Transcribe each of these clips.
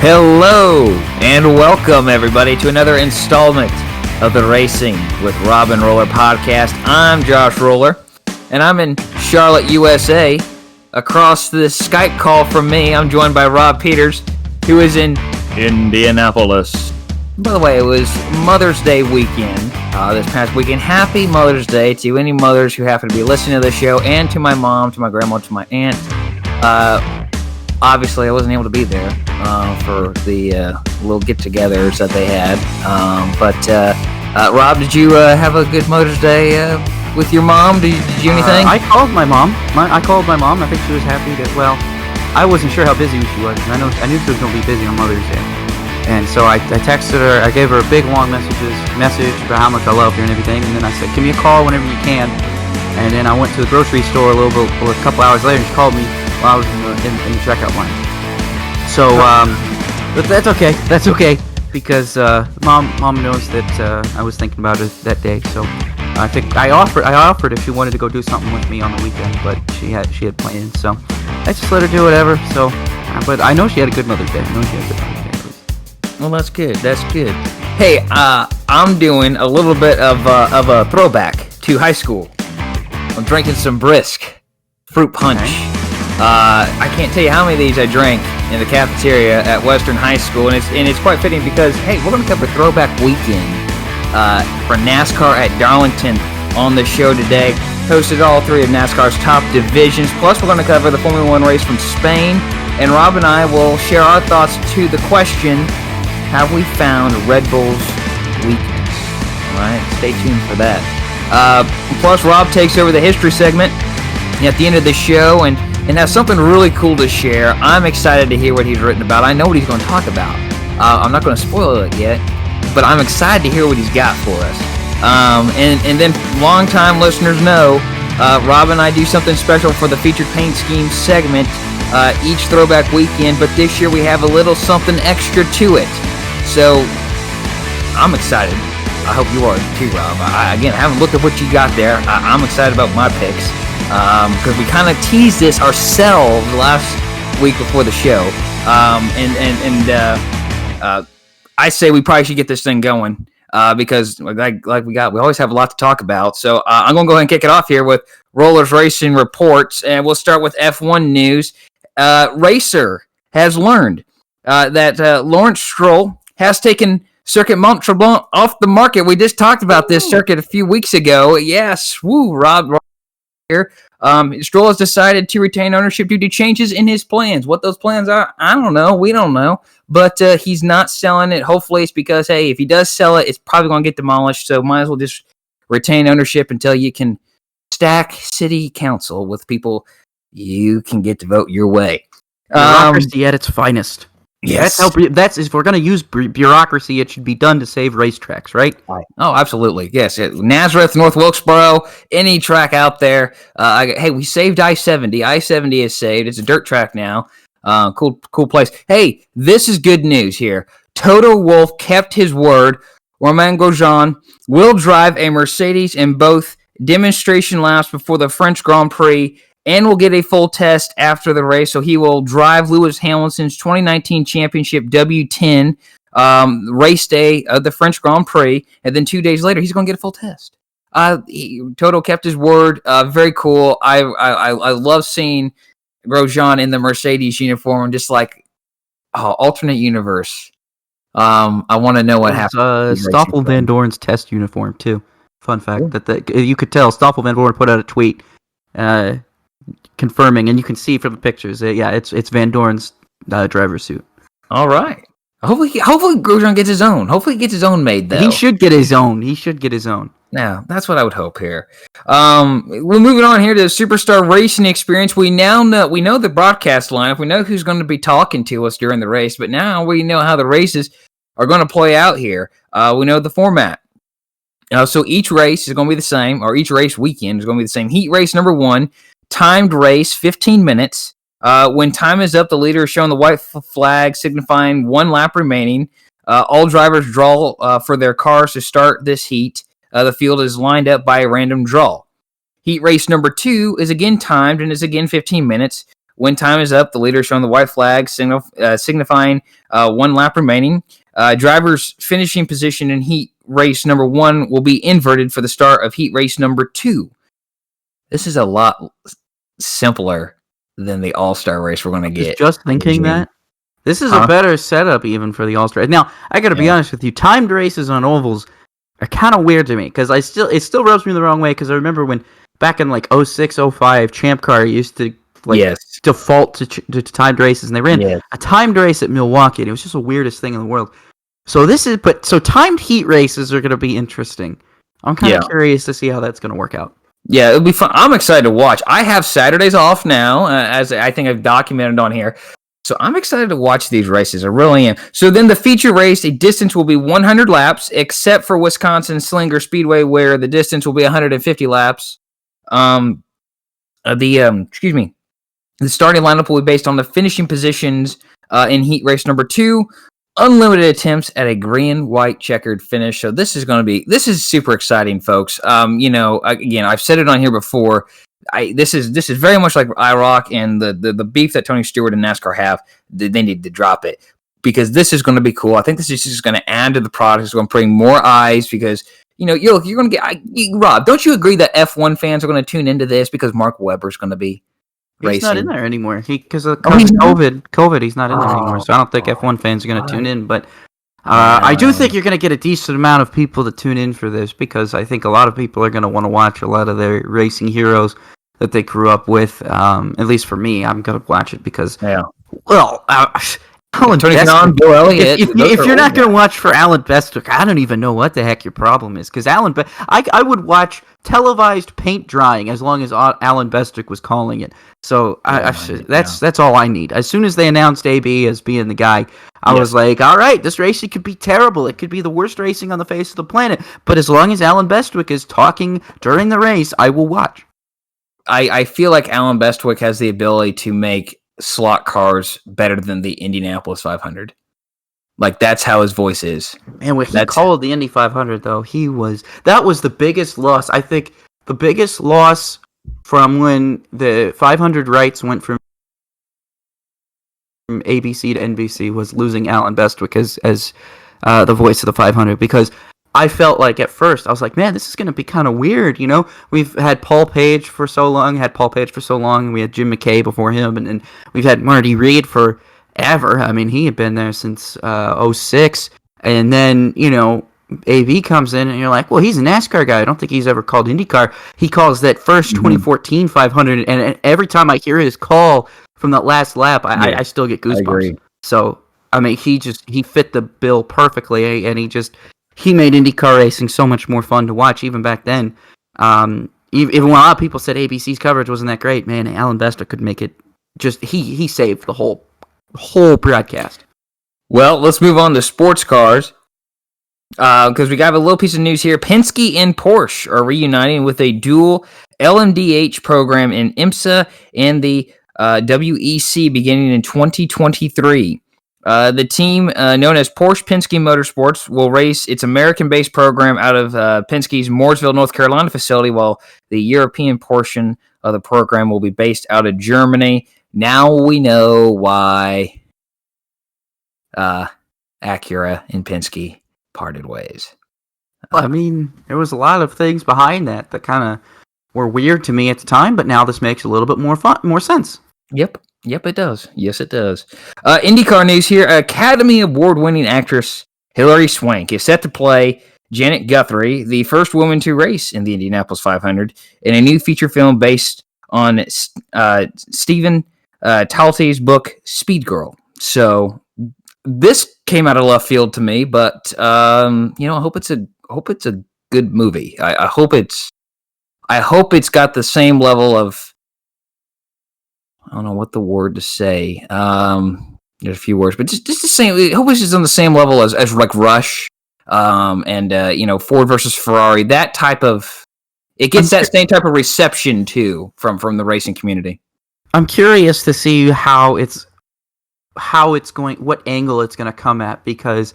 Hello and welcome everybody to another installment of the Racing with Rob and Roller podcast. I'm Josh Roller and I'm in Charlotte, USA. Across this Skype call from me, I'm joined by Rob Peeters, who is in Indianapolis. By the way, it was Mother's Day weekend this past weekend. Happy Mother's Day to any mothers who happen to be listening to the show, and to my mom, to my grandma, to my aunt. Obviously, I wasn't able to be there for the little get-togethers that they had. But Rob, did you have a good Mother's Day with your mom? Did you anything? I called my mom. I called my mom. I think she was happy that. Well, I wasn't sure how busy she was. I knew she was going to be busy on Mother's Day, and so I texted her. I gave her a big long message about how much I love her and everything. And then I said, "Give me a call whenever you can." And then I went to the grocery store a couple hours later, and she called me while I was in the checkout line. So, but that's okay. That's okay because mom knows that I was thinking about it that day. So I think I offered if she wanted to go do something with me on the weekend, but she had plans. So I just let her do whatever. So, but I know she had a good Mother's Day. Well, that's good. That's good. Hey, I'm doing a little bit of a throwback to high school. I'm drinking some brisk fruit punch. Okay. I can't tell you how many of these I drank in the cafeteria at Western High School, and it's quite fitting because, hey, we're going to cover Throwback Weekend for NASCAR at Darlington on the show today. Hosted all three of NASCAR's top divisions, plus we're going to cover the Formula One race from Spain, and Rob and I will share our thoughts to the question, have we found Red Bull's weakness? All right, stay tuned for that. Plus, Rob takes over the history segment at the end of the show, and has something really cool to share. I'm excited to hear what he's written about. I know what he's going to talk about. I'm not going to spoil it yet, but I'm excited to hear what he's got for us. And then long-time listeners know Rob and I do something special for the Featured Paint Scheme segment each Throwback Weekend, but this year we have a little something extra to it. So I'm excited. I hope you are too, Rob. I haven't looked at what you got there. I'm excited about my picks. Because we kind of teased this ourselves last week before the show, I say we probably should get this thing going because like we always have a lot to talk about. So I'm gonna go ahead and kick it off here with Rollers Racing reports, and we'll start with F1 news. Racer has learned that Lawrence Stroll has taken Circuit Mont Tremblant off the market. We just talked about this circuit a few weeks ago. Yes, woo, Rob. Here, Stroll has decided to retain ownership due to changes in his plans. What those plans are, I don't know. We don't know. But he's not selling it. Hopefully it's because, hey, if he does sell it, it's probably going to get demolished. So might as well just retain ownership until you can stack city council with people you can get to vote your way. Bureaucracy at its finest. Yes. That's if we're going to use bureaucracy, it should be done to save racetracks, right? Oh, absolutely. Yes. Nazareth, North Wilkesboro, any track out there. Hey, we saved I-70. I-70 is saved. It's a dirt track now. Cool place. Hey, this is good news here. Toto Wolff kept his word. Romain Grosjean will drive a Mercedes in both demonstration laps before the French Grand Prix, and will get a full test after the race. So he will drive Lewis Hamilton's 2019 championship W10 race day of the French Grand Prix, and then 2 days later, he's going to get a full test. Toto kept his word. Very cool. I love seeing Grosjean in the Mercedes uniform, just like alternate universe. I want to know what happened. Stoffel Van Dorn's test uniform too. Fun fact that you could tell Stoffel Van Dorn put out a tweet. Confirming, and you can see from the pictures. It's Van Dorn's driver's suit. All right. Hopefully Grosjean gets his own. Hopefully he gets his own made, though. He should get his own. Now, that's what I would hope here. We're moving on here to the Superstar Racing Experience. We know the broadcast lineup. We know who's going to be talking to us during the race, but now we know how the races are going to play out here. We know the format. So each race is going to be the same, or each race weekend is going to be the same. Heat race number 1. Timed race, 15 minutes. When time is up, the leader is shown the white flag signifying 1 lap remaining. All drivers draw for their cars to start this heat. The field is lined up by a random draw. Heat race number 2 is again timed and is again 15 minutes. When time is up, the leader is showing the white flag, signifying 1 lap remaining. Drivers' finishing position in heat race number 1 will be inverted for the start of heat race number 2. This is a lot simpler than the All-Star race we're going to get. Just thinking that. This is a better setup even for the All-Star. Now, I got to be honest with you. Timed races on ovals are kind of weird to me because it still rubs me the wrong way because I remember when back in like 06, 05, Champ Car used to default to timed races, and they ran a timed race at Milwaukee, and it was just the weirdest thing in the world. So timed heat races are going to be interesting. I'm kind of curious to see how that's going to work out. Yeah, it'll be fun. I'm excited to watch. I have Saturdays off now, as I think I've documented on here. So I'm excited to watch these races. I really am. So then the feature race, a distance will be 100 laps, except for Wisconsin Slinger Speedway, where the distance will be 150 laps. The starting lineup will be based on the finishing positions in heat race number 2. Unlimited attempts at a green, white, checkered finish. So this is super exciting, folks. Again, I've said it on here before. This is very much like IROC and the beef that Tony Stewart and NASCAR have. They need to drop it because this is going to be cool. I think this is just going to add to the product. It's going to bring more eyes because you're going to get Rob. Don't you agree that F1 fans are going to tune into this because Mark Webber's going to be racing? He's not in there anymore. Because of COVID, he's not in there anymore. So I don't think F1 fans are going to tune in. But I do think you're going to get a decent amount of people to tune in for this because I think a lot of people are going to want to watch a lot of their racing heroes that they grew up with. At least for me, I'm going to watch it because, Alan Bestwick, Bill Elliott. If you're not going to watch for Alan Bestwick, I don't even know what the heck your problem is. Because I would watch televised paint drying as long as Alan Bestwick was calling it. So that's all I need. As soon as they announced AB as being the guy, I was like, all right, this racing could be terrible. It could be the worst racing on the face of the planet. But as long as Alan Bestwick is talking during the race, I will watch. I feel like Alan Bestwick has the ability to make slot cars better than the Indianapolis 500. Like, that's how his voice is. And when he called the Indy 500, though, that was the biggest loss. I think the biggest loss from when the 500 rights went from ABC to NBC was losing Alan Bestwick as the voice of the 500, because I felt like at first, I was like, man, this is going to be kind of weird, We've had Paul Page for so long, and we had Jim McKay before him, and then we've had Marty Reed forever. I mean, he had been there since 06, and then, AV comes in, and you're like, well, he's a NASCAR guy. I don't think he's ever called IndyCar. He calls that first 2014 500, and every time I hear his call from that last lap, I still get goosebumps. I agree. So, I mean, he fit the bill perfectly, and he made IndyCar racing so much more fun to watch, even back then. Even when a lot of people said ABC's coverage wasn't that great, man, Alan Bestwick could make it. He saved the whole broadcast. Well, let's move on to sports cars, because we got a little piece of news here. Penske and Porsche are reuniting with a dual LMDH program in IMSA and the WEC beginning in 2023. The team, known as Porsche Penske Motorsports, will race its American-based program out of Penske's Mooresville, North Carolina facility, while the European portion of the program will be based out of Germany. Now we know why Acura and Penske parted ways. I mean, there was a lot of things behind that kind of were weird to me at the time, but now this makes a little bit more sense. Yep, it does. Yes, it does. IndyCar news here. Academy Award-winning actress Hilary Swank is set to play Janet Guthrie, the first woman to race in the Indianapolis 500, in a new feature film based on Stephen Talty's book Speed Girl. So this came out of left field to me, but I hope it's a good movie. I hope it's got the same level of, I don't know what the word to say. There's a few words, but just the same. I hope it's just on the same level as like Rush, and Ford versus Ferrari. That type of, it gets that same type of reception too from the racing community. I'm curious to see how it's going, what angle it's going to come at, because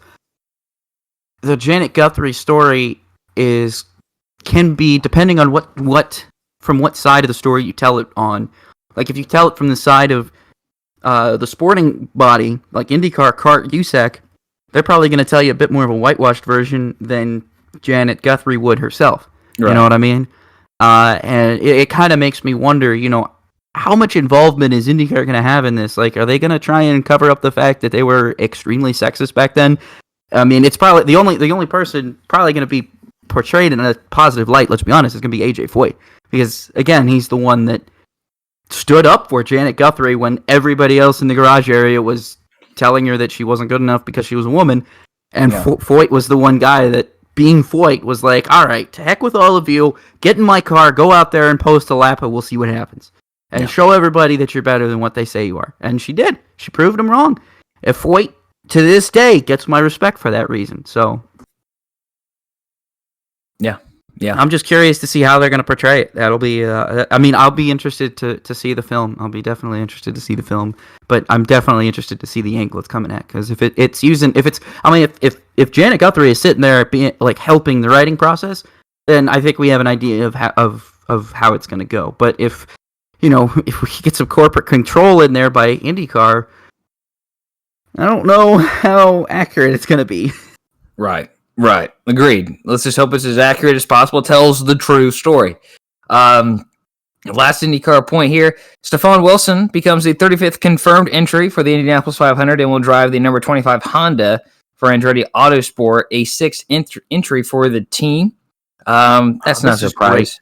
the Janet Guthrie story can be, depending on what from what side of the story you tell it on, Like if you tell it from the side of the sporting body, like IndyCar, CART, USAC, they're probably going to tell you a bit more of a whitewashed version than Janet Guthrie would herself. Right. You know what I mean? And it kind of makes me wonder, how much involvement is IndyCar going to have in this? Like, are they going to try and cover up the fact that they were extremely sexist back then? I mean, it's probably the only person probably going to be portrayed in a positive light. Let's be honest, is going to be AJ Foyt, because again, he's the one that stood up for Janet Guthrie when everybody else in the garage area was telling her that she wasn't good enough because she was a woman, and Foyt was the one guy that, being Foyt, was like, all right, to heck with all of you, get in my car, go out there and post a lap, and we'll see what happens. And show everybody that you're better than what they say you are. And she did. She proved them wrong. If Foyt, to this day, gets my respect for that reason. So, yeah. I'm just curious to see how they're going to portray it. That'll be, I'll be interested to see the film. I'll be definitely interested to see the film. But I'm definitely interested to see the angle it's coming at. Because if Janet Guthrie is sitting there being, like, helping the writing process, then I think we have an idea of how it's going to go. But if we get some corporate control in there by IndyCar, I don't know how accurate it's going to be. Right. Agreed. Let's just hope it's as accurate as possible. Tells the true story. Last IndyCar point here. Stefan Wilson becomes the 35th confirmed entry for the Indianapolis 500 and will drive the number 25 Honda for Andretti Autosport, a sixth entry for the team. That's not a surprise.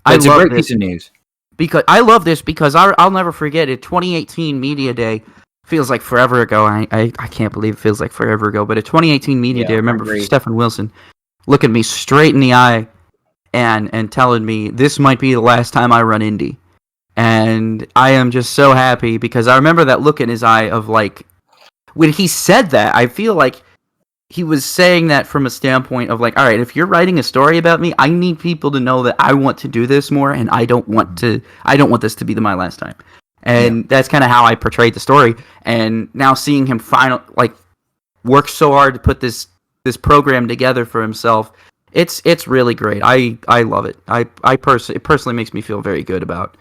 It's a great piece of news. Because I love this because I'll never forget it. 2018 Media Day feels like forever ago. I can't believe it feels like forever ago. But at 2018 Media Day, I remember Stefan Wilson looking me straight in the eye and telling me, this might be the last time I run Indy. And I am just so happy because I remember that look in his eye of, like, when he said that, I feel like he was saying that from a standpoint of, like, all right, if you're writing a story about me, I need people to know that I want to do this more, and I don't want this to be my last time. And that's kind of how I portrayed the story. And now seeing him work so hard to put this program together for himself, it's really great. I love it. It personally makes me feel very good about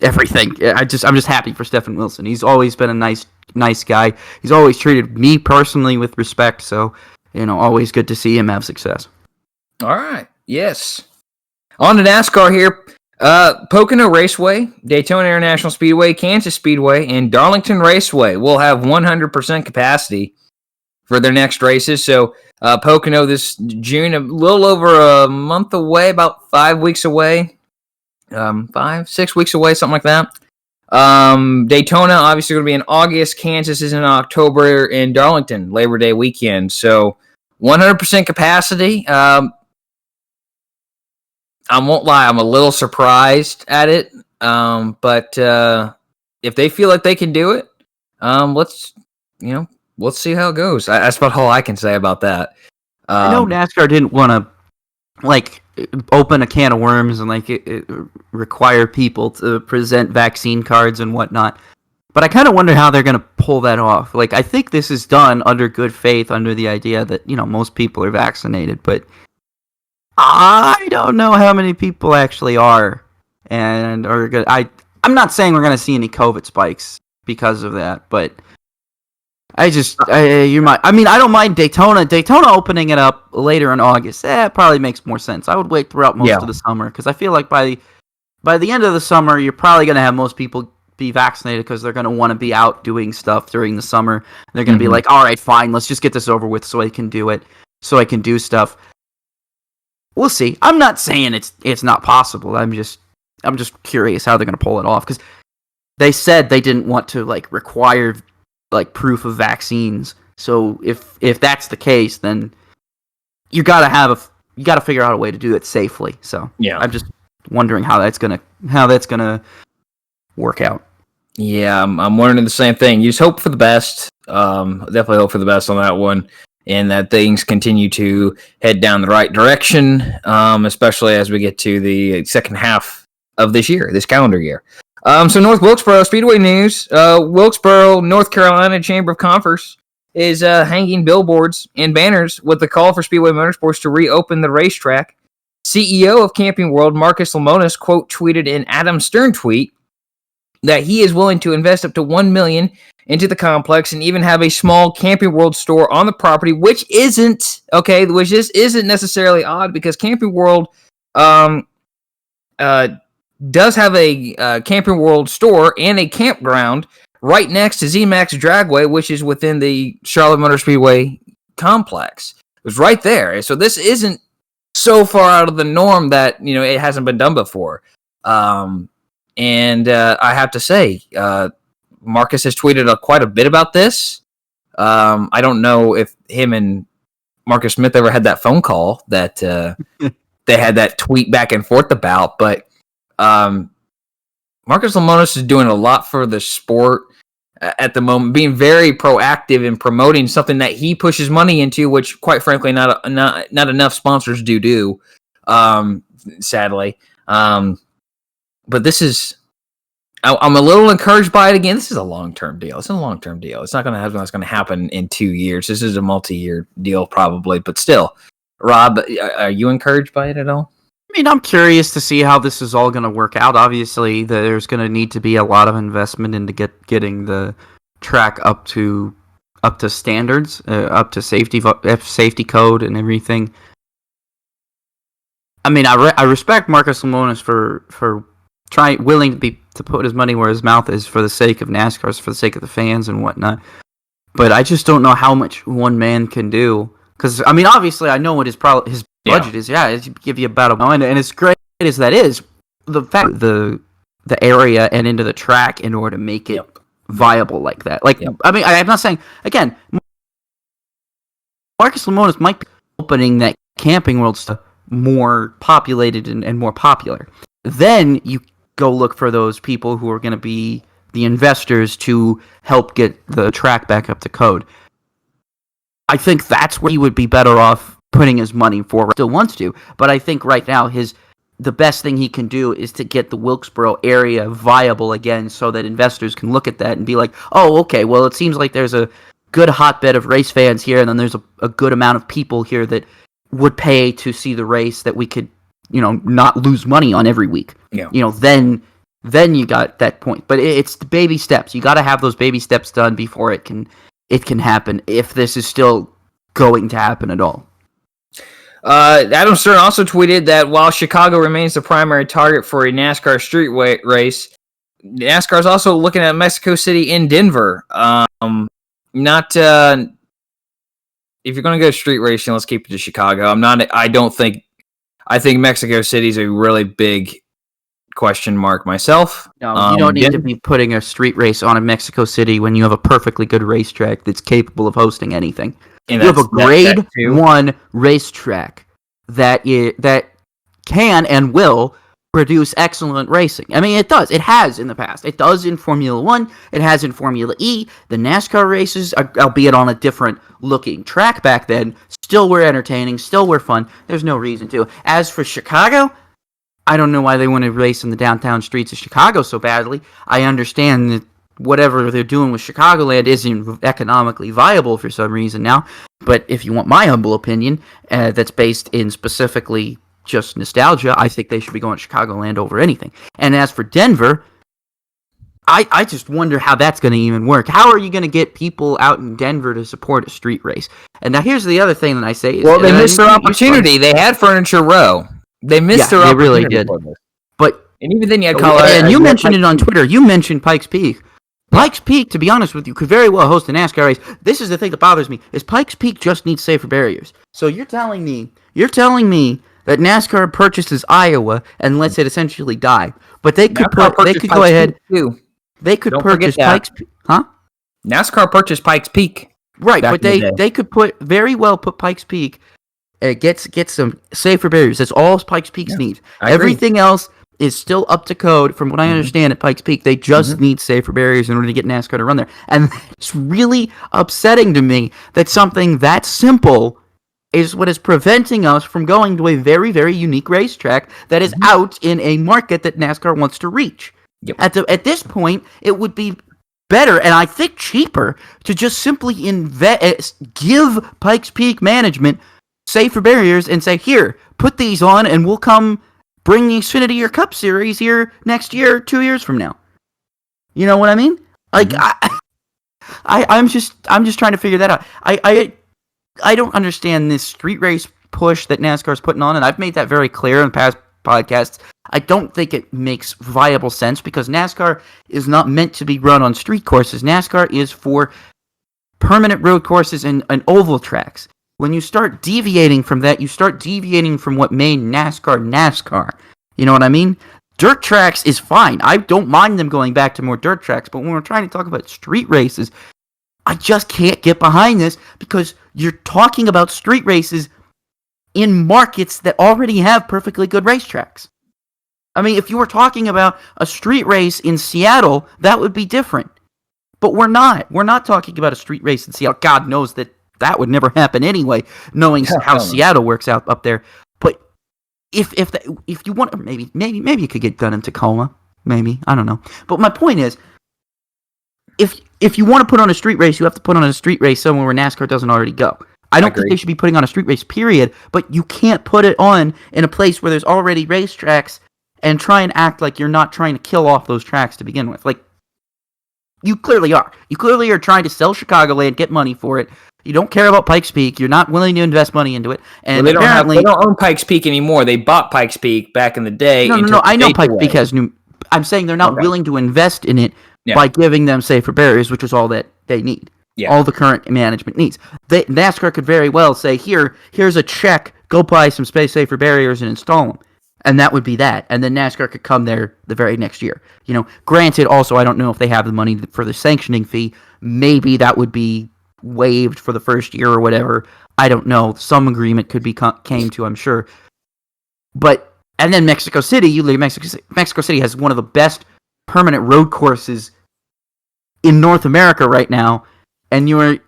everything. I'm just happy for Stefan Wilson. He's always been a nice guy. He's always treated me personally with respect. So, always good to see him have success. All right. Yes. On to NASCAR here. Pocono Raceway, Daytona International Speedway, Kansas Speedway, and Darlington Raceway will have 100% capacity for their next races. So, Pocono this June, a little over a month away, about 5 weeks away. 5-6 weeks away, something like that. Daytona obviously going to be in August. Kansas is in October, and Darlington Labor Day weekend. So 100% capacity. I won't lie, I'm a little surprised at it. But if they feel like they can do it, let's see how it goes. That's about all I can say about that. I know NASCAR didn't want to open a can of worms and it require people to present vaccine cards and whatnot. But I kind of wonder how they're going to pull that off. I think this is done under good faith, under the idea that, most people are vaccinated. But I don't know how many people actually are and are good. I'm not saying we're going to see any COVID spikes because of that, but I don't mind Daytona. Daytona opening it up later in August. It probably makes more sense. I would wait throughout most of the summer because I feel like by the end of the summer, you're probably going to have most people be vaccinated because they're going to want to be out doing stuff during the summer. They're going to be like, all right, fine, let's just get this over with so I can do it, so I can do stuff. We'll see. I'm not saying it's not possible. I'm just curious how they're going to pull it off because they said they didn't want to require proof of vaccines. So if that's the case, then you got to figure out a way to do it safely. So I'm just wondering how that's gonna work out. Yeah, I'm wondering the same thing. You just hope for the best. Definitely hope for the best on that one, and that things continue to head down the right direction, especially as we get to the second half of this calendar year. So North Wilkesboro Speedway news. Wilkesboro, North Carolina Chamber of Commerce is hanging billboards and banners with the call for Speedway Motorsports to reopen the racetrack CEO of Camping World, Marcus Lemonis, quote tweeted an Adam Stern tweet that he is willing to invest up to $1 million into the complex and even have a small Camping World store on the property, which isn't necessarily odd because Camping World does have a Camping World store and a campground right next to ZMAX Dragway, which is within the Charlotte Motor Speedway complex. It was right there. So this isn't so far out of the norm that, it hasn't been done before. And I have to say, Marcus has tweeted quite a bit about this. I don't know if him and Marcus Smith ever had that phone call that they had that tweet back and forth about, but Marcus Lemonis is doing a lot for the sport at the moment, being very proactive in promoting something that he pushes money into, which, quite frankly, not enough sponsors do. Sadly, but this is. I'm a little encouraged by it. Again, this is a long-term deal. It's a long-term deal. It's not going to happen. It's going to happen in 2 years. This is a multi-year deal, probably, but still. Rob, are you encouraged by it at all? I mean, I'm curious to see how this is all going to work out. Obviously, there's going to need to be a lot of investment into getting the track up to standards, up to safety code and everything. I mean, I respect Marcus Lemonis for willing to put his money where his mouth is for the sake of NASCAR, for the sake of the fans and whatnot. But I just don't know how much one man can do. Because, I mean, obviously, I know what his budget is. Yeah, it's give you about $1 million, and as great as that is, the fact the area and into the track in order to make it viable like that. I mean, I'm not saying again. Marcus Lemonis might be opening that Camping World stuff more populated and more popular. Then you go look for those people who are going to be the investors to help get the track back up to code. I think that's where he would be better off putting his money forward. Still wants to, but I think right now the best thing he can do is to get the Wilkesboro area viable again, so that investors can look at that and be like, "Oh, okay. Well, it seems like there's a good hotbed of race fans here, and then there's a good amount of people here that would pay to see the race that we could, not lose money on every week." Yeah. Then you got that point. But it's the baby steps. You got to have those baby steps done before it can happen, if this is still going to happen at all. Adam Stern also tweeted that while Chicago remains the primary target for a NASCAR street race, NASCAR is also looking at Mexico City and Denver. If you're going to go street racing, let's keep it to Chicago. I think Mexico City is a really big question mark myself. No, you don't need to be putting a street race on in Mexico City when you have a perfectly good racetrack that's capable of hosting anything. And you have a grade 1 racetrack that can and will produce excellent racing. I mean, it does. It has in the past. It does in Formula 1. It has in Formula E. The NASCAR races, albeit on a different looking track back then, still were entertaining, still were fun. There's no reason to. As for Chicago, I don't know why they want to race in the downtown streets of Chicago so badly. I understand that whatever they're doing with Chicagoland isn't economically viable for some reason now. But if you want my humble opinion, that's based in specifically just nostalgia, I think they should be going to Chicagoland over anything. And as for Denver, I just wonder how that's going to even work. How are you going to get people out in Denver to support a street race? And now here's the other thing that I say. Well, they missed their opportunity. They had Furniture Row. They missed their opportunity. They really did. But and even then, you had Colorado. And you mentioned it on Twitter. You mentioned Pikes Peak. Pikes Peak, to be honest with you, could very well host a NASCAR race. This is the thing that bothers me: is Pikes Peak just needs safer barriers. So you're telling me that NASCAR purchases Iowa and lets it essentially die, but they could go ahead. They could purchase Pikes Peak, huh? NASCAR purchased Pikes Peak, right? But they could put Pikes Peak. Get some safer barriers. That's all Pikes Peak needs. Everything else is still up to code, from what I understand at Pikes Peak. They just need safer barriers in order to get NASCAR to run there. And it's really upsetting to me that something that simple is what is preventing us from going to a very, very unique racetrack that is out in a market that NASCAR wants to reach. Yep. At this point, it would be better, and I think cheaper, to just simply give Pikes Peak management safer barriers and say, here, put these on, and we'll come bring the Xfinity or Cup Series here next year, 2 years from now. You know what I mean? Like, I'm just trying to figure that out. I don't understand this street race push that NASCAR's putting on, and I've made that very clear in past podcasts. I don't think it makes viable sense because NASCAR is not meant to be run on street courses. NASCAR is for permanent road courses and oval tracks. When you start deviating from that, you start deviating from what made NASCAR. You know what I mean? Dirt tracks is fine. I don't mind them going back to more dirt tracks, but when we're trying to talk about street races, I just can't get behind this because you're talking about street races in markets that already have perfectly good racetracks. I mean, if you were talking about a street race in Seattle, that would be different. But we're not. We're not talking about a street race in Seattle. God knows that would never happen anyway, knowing how Seattle works out up there. But if you want, maybe it could get done in Tacoma. Maybe, I don't know. But my point is, if you want to put on a street race, you have to put on a street race somewhere where NASCAR doesn't already go. I don't think they should be putting on a street race, period, but you can't put it on in a place where there's already racetracks and try and act like you're not trying to kill off those tracks to begin with. Like, you clearly are. You clearly are trying to sell Chicagoland, get money for it. You don't care about Pikes Peak. You're not willing to invest money into it. And they don't own Pikes Peak anymore. They bought Pikes Peak back in the day. No. I know Pikes Peak has new... I'm saying they're not willing to invest in it by giving them safer barriers, which is all that they need. Yeah. All the current management needs. NASCAR could very well say, here's a check, go buy some space safer barriers and install them. And that would be that. And then NASCAR could come there the very next year. You know, granted, also, I don't know if they have the money for the sanctioning fee. Maybe that would be waived for the first year or whatever. I don't know. Some agreement could be came to, I'm sure. But, and then Mexico City, Mexico City has one of the best permanent road courses in North America right now. And you're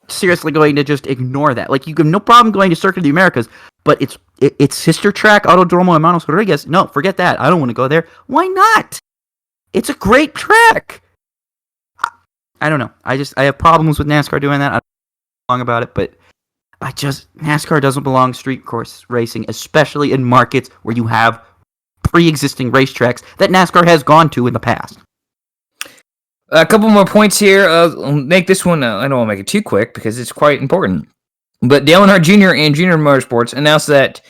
seriously going to just ignore that. Like, you have no problem going to Circuit of the Americas, but it's sister track, Autodromo Hermanos Rodriguez. No, forget that. I don't want to go there. Why not? It's a great track. I don't know. I have problems with NASCAR doing that. I don't know long about it, but NASCAR doesn't belong street course racing, especially in markets where you have pre-existing racetracks that NASCAR has gone to in the past. A couple more points here. I'll make this one, I don't want to make it too quick because it's quite important. But Dale Earnhardt Jr. and Junior Motorsports announced that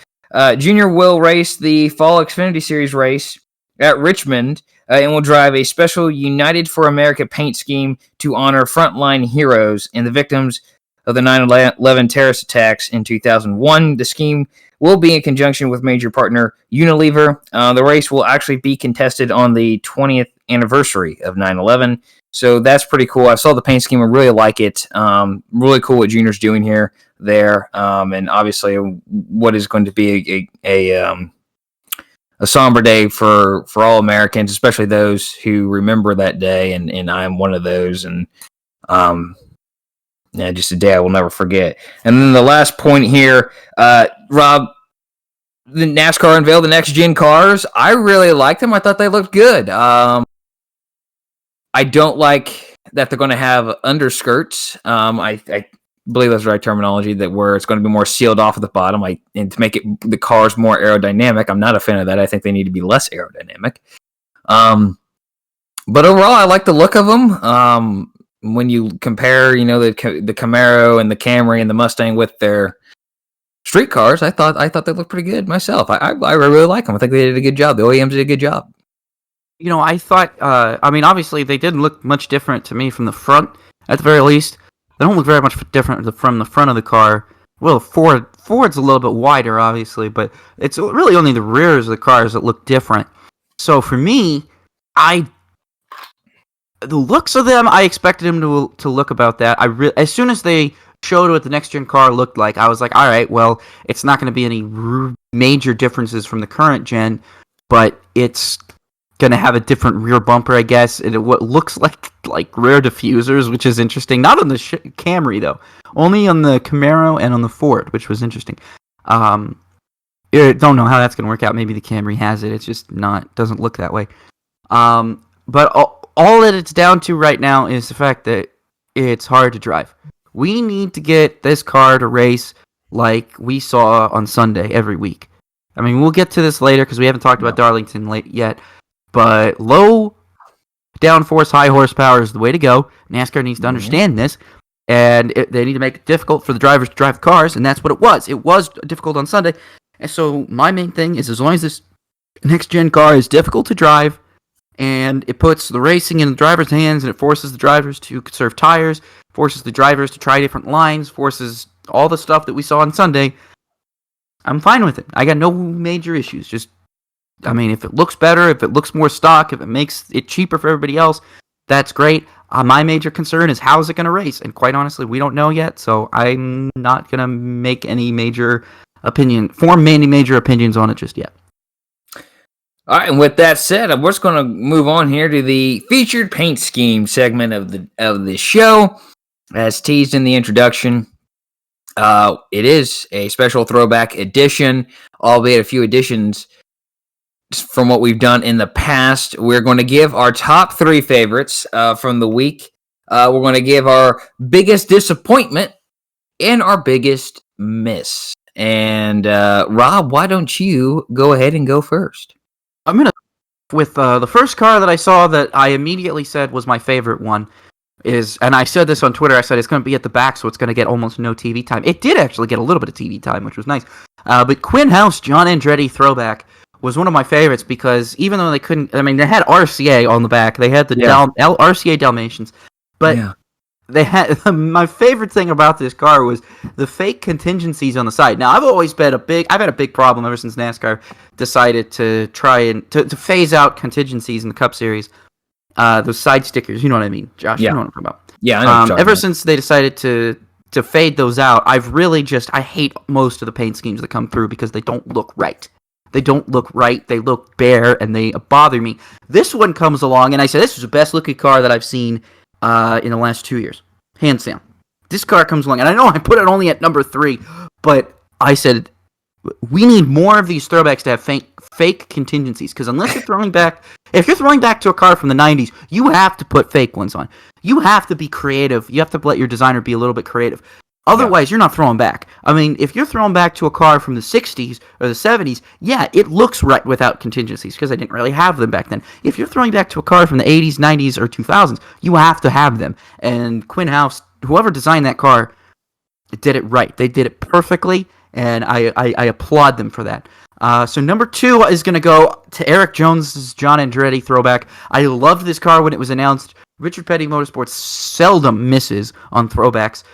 Junior will race the Fall Xfinity Series race at Richmond and will drive a special United for America paint scheme to honor frontline heroes and the victims of the 9/11 terrorist attacks in 2001. The scheme will be in conjunction with major partner Unilever. The race will actually be contested on the 20th anniversary of 9/11. So that's pretty cool. I saw the paint scheme. I really like it. Really cool what Junior's doing there. And obviously what is going to be a somber day for all Americans, especially those who remember that day. And I'm one of those. And just a day I will never forget. And then the last point here, Rob, the NASCAR unveiled the next-gen cars. I really liked them. I thought they looked good. I don't like that they're going to have underskirts. I believe that's the right terminology, that where it's going to be more sealed off at the bottom, and to make the cars more aerodynamic. I'm not a fan of that. I think they need to be less aerodynamic. But overall, I like the look of them. When you compare, the Camaro and the Camry and the Mustang with their street cars, I thought they looked pretty good myself. I really like them. I think they did a good job. The OEMs did a good job. I thought, obviously they didn't look much different to me from the front, at the very least. They don't look very much different from the front of the car. Well, Ford's a little bit wider, obviously, but it's really only the rears of the cars that look different. So for me, the looks of them, I expected them to look about that. As soon as they showed what the next-gen car looked like, I was like, all right, well, it's not going to be any major differences from the current gen, but it's going to have a different rear bumper, I guess, and what looks like rear diffusers, which is interesting. Not on the Camry, though. Only on the Camaro and on the Ford, which was interesting. I don't know how that's going to work out. Maybe the Camry has it. It's just doesn't look that way. But all that it's down to right now is the fact that it's hard to drive. We need to get this car to race like we saw on Sunday every week. I mean, we'll get to this later because we haven't talked about Darlington yet, but low downforce, high horsepower is the way to go. NASCAR needs to understand this, and they need to make it difficult for the drivers to drive the cars, and that's what it was. It was difficult on Sunday, and so my main thing is as long as this next-gen car is difficult to drive, and it puts the racing in the driver's hands, and it forces the drivers to conserve tires, forces the drivers to try different lines, forces all the stuff that we saw on Sunday, I'm fine with it. I got no major issues. Just, I mean, if it looks better, if it looks more stock, if it makes it cheaper for everybody else, that's great. My major concern is how is it going to race? And quite honestly, we don't know yet, so I'm not going to make any major form any major opinions on it just yet. All right, and with that said, we're just going to move on here to the featured paint scheme segment of the show. As teased in the introduction, it is a special throwback edition, albeit a few additions from what we've done in the past. We're going to give our top 3 favorites from the week. We're going to give our biggest disappointment and our biggest miss. And Rob, why don't you go ahead and go first? I'm going to with the first car that I saw that I immediately said was my favorite one. And I said this on Twitter, I said it's going to be at the back, so it's going to get almost no TV time. It did actually get a little bit of TV time, which was nice. But Quinn House John Andretti Throwback was one of my favorites because even though they couldn't, I mean, they had RCA on the back, they had the RCA Dalmatians, but they had, my favorite thing about this car was the fake contingencies on the side. Now, I've had a big problem ever since NASCAR decided to try and to phase out contingencies in the Cup Series. Those side stickers, you know what I mean, Josh? You know what I'm talking about. Yeah, I know ever since they decided to fade those out, I've really I hate most of the paint schemes that come through because they don't look right. They don't look right, they look bare, and they bother me. This one comes along, and I said, this is the best looking car that I've seen in the last 2 years. Hands down. This car comes along, and I know I put it only at number 3, but I said, we need more of these throwbacks to have fake contingencies, because unless you're throwing back, if you're throwing back to a car from the 90s, you have to put fake ones on. You have to be creative. You have to let your designer be a little bit creative. Otherwise, you're not throwing back. I mean, if you're throwing back to a car from the 60s or the 70s, yeah, it looks right without contingencies, because I didn't really have them back then. If you're throwing back to a car from the 80s, 90s, or 2000s, you have to have them. And Quinn House, whoever designed that car, did it right. They did it perfectly, and I applaud them for that. So number 2 is going to go to Eric Jones's John Andretti Throwback. I loved this car when it was announced. Richard Petty Motorsports seldom misses on throwbacks.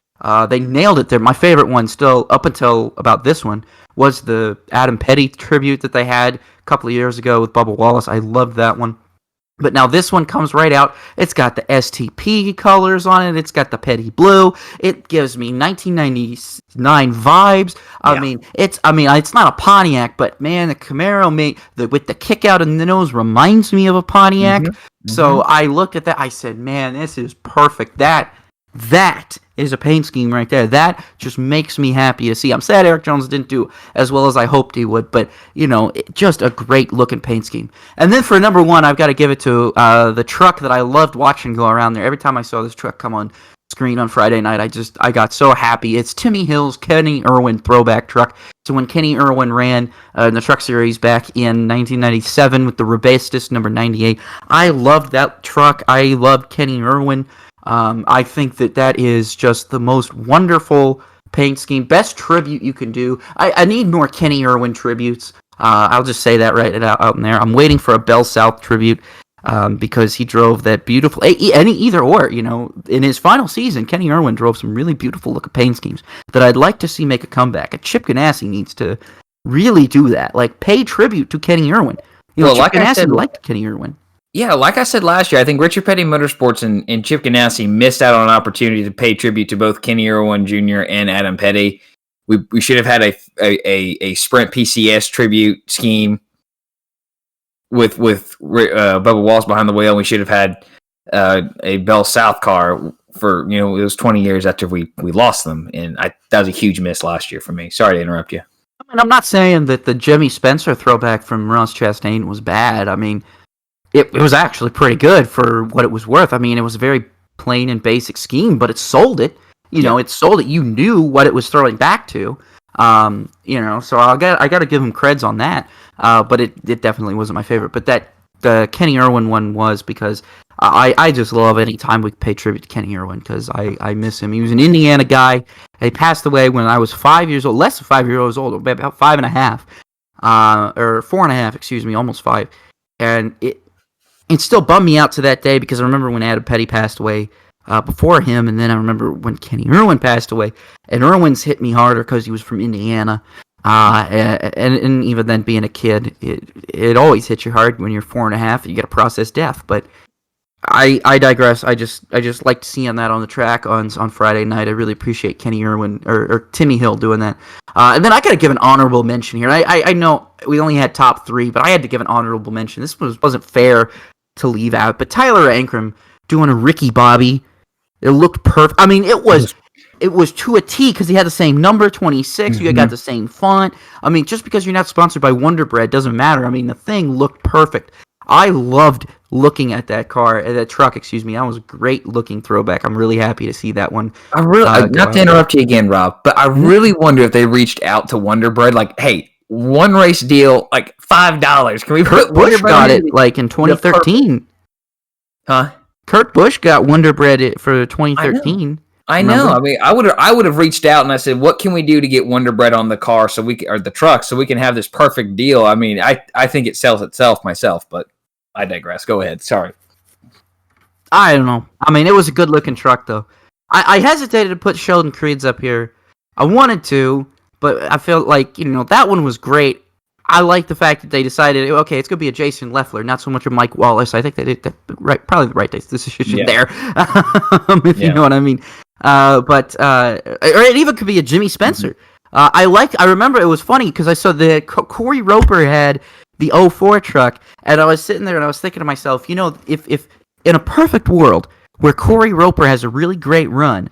They nailed it there. My favorite one still, up until about this one, was the Adam Petty tribute that they had a couple of years ago with Bubba Wallace. I loved that one. But now this one comes right out. It's got the STP colors on it. It's got the Petty blue. It gives me 1999 vibes. I mean, it's not a Pontiac, but man, the Camaro with the kick out in the nose reminds me of a Pontiac. So I looked at that. I said, man, this is perfect. That is a paint scheme right there. That just makes me happy to see. I'm sad Eric Jones didn't do as well as I hoped he would, but, just a great looking paint scheme. And then for number 1, I've got to give it to the truck that I loved watching go around there. Every time I saw this truck come on screen on Friday night, I got so happy. It's Timmy Hill's Kenny Irwin throwback truck. So when Kenny Irwin ran in the Truck Series back in 1997 with the Rebastis number 98, I loved that truck. I loved Kenny Irwin. I think that is just the most wonderful paint scheme, best tribute you can do. I need more Kenny Irwin tributes. I'll just say that right out in there. I'm waiting for a Bell South tribute because he drove that beautiful, either or, in his final season, Kenny Irwin drove some really beautiful looking paint schemes that I'd like to see make a comeback. Chip Ganassi needs to really do that, like pay tribute to Kenny Irwin. Chip Ganassi liked Kenny Irwin. Yeah, like I said last year, I think Richard Petty Motorsports and Chip Ganassi missed out on an opportunity to pay tribute to both Kenny Irwin Jr. and Adam Petty. We should have had a Sprint PCS tribute scheme with Bubba Wallace behind the wheel. We should have had a Bell South car for it was 20 years after we lost them, and that was a huge miss last year for me. Sorry to interrupt you. I mean, I'm not saying that the Jimmy Spencer throwback from Ross Chastain was bad. I mean, it was actually pretty good for what it was worth. I mean, it was a very plain and basic scheme, but it sold it. It sold it. You knew what it was throwing back to. So I got to give him creds on that. But it definitely wasn't my favorite. But the Kenny Irwin one was because I just love any time we pay tribute to Kenny Irwin because I miss him. He was an Indiana guy. He passed away when I was 5 years old, less than 5 years old, about 5.5, or 4.5, excuse me, almost 5. And it still bummed me out to that day because I remember when Adam Petty passed away before him, and then I remember when Kenny Irwin passed away. And Irwin's hit me harder because he was from Indiana. And even then, being a kid, it always hits you hard when you're 4.5. You got to process death. But I digress. I just liked seeing that on the track on Friday night. I really appreciate Kenny Irwin or Timmy Hill doing that. And then I got to give an honorable mention here. I know we only had top 3, but I had to give an honorable mention. This wasn't fair to leave out. But Tyler Ankrum doing a Ricky Bobby, it looked perfect. I mean, it was to a T because he had the same number, 26. You got the same font. I mean, just because you're not sponsored by Wonder Bread doesn't matter. I mean, the thing looked perfect. I loved looking at that truck, excuse me. That was a great looking throwback. I'm really happy to see that one. I really, not to interrupt you again, Rob, but I really wonder if they reached out to Wonder Bread, like, hey, one race deal, like $5. Can we put Busch got it like in 2013? Huh? Kurt Busch got Wonder Bread for 2013. I know. I mean, I would have reached out and I said, "What can we do to get Wonder Bread on the car or the truck so we can have this perfect deal?" I mean, I think it sells itself myself, but I digress. Go ahead. Sorry. I don't know. I mean, it was a good looking truck though. I hesitated to put Sheldon Creed's up here. I wanted to, but I felt like that one was great. I like the fact that they decided, okay, it's going to be a Jason Leffler, not so much a Mike Wallace. I think they did probably the right decision there, if you know what I mean. Or it even could be a Jimmy Spencer. I remember it was funny because I saw the Corey Roper had the 04 truck, and I was sitting there and I was thinking to myself, if in a perfect world where Corey Roper has a really great run,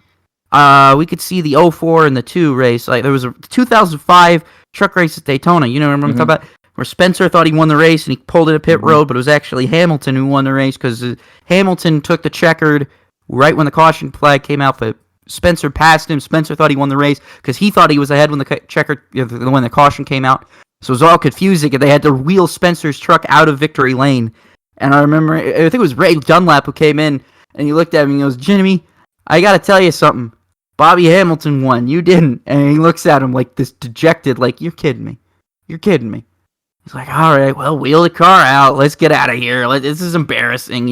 we could see the 04 and the 2 race. Like there was a 2005 truck race at Daytona. You know what I'm talking about? Where Spencer thought he won the race and he pulled it a pit road, but it was actually Hamilton who won the race because Hamilton took the checkered right when the caution flag came out, but Spencer passed him. Spencer thought he won the race because he thought he was ahead when when the caution came out. So it was all confusing, and they had to wheel Spencer's truck out of victory lane. And I remember, I think it was Ray Dunlap who came in, and he looked at me and he goes, "Jimmy, I got to tell you something. Bobby Hamilton won. You didn't." And he looks at him like this dejected, like, "You're kidding me. You're kidding me." He's like, "All right, well, wheel the car out. Let's get out of here. This is embarrassing."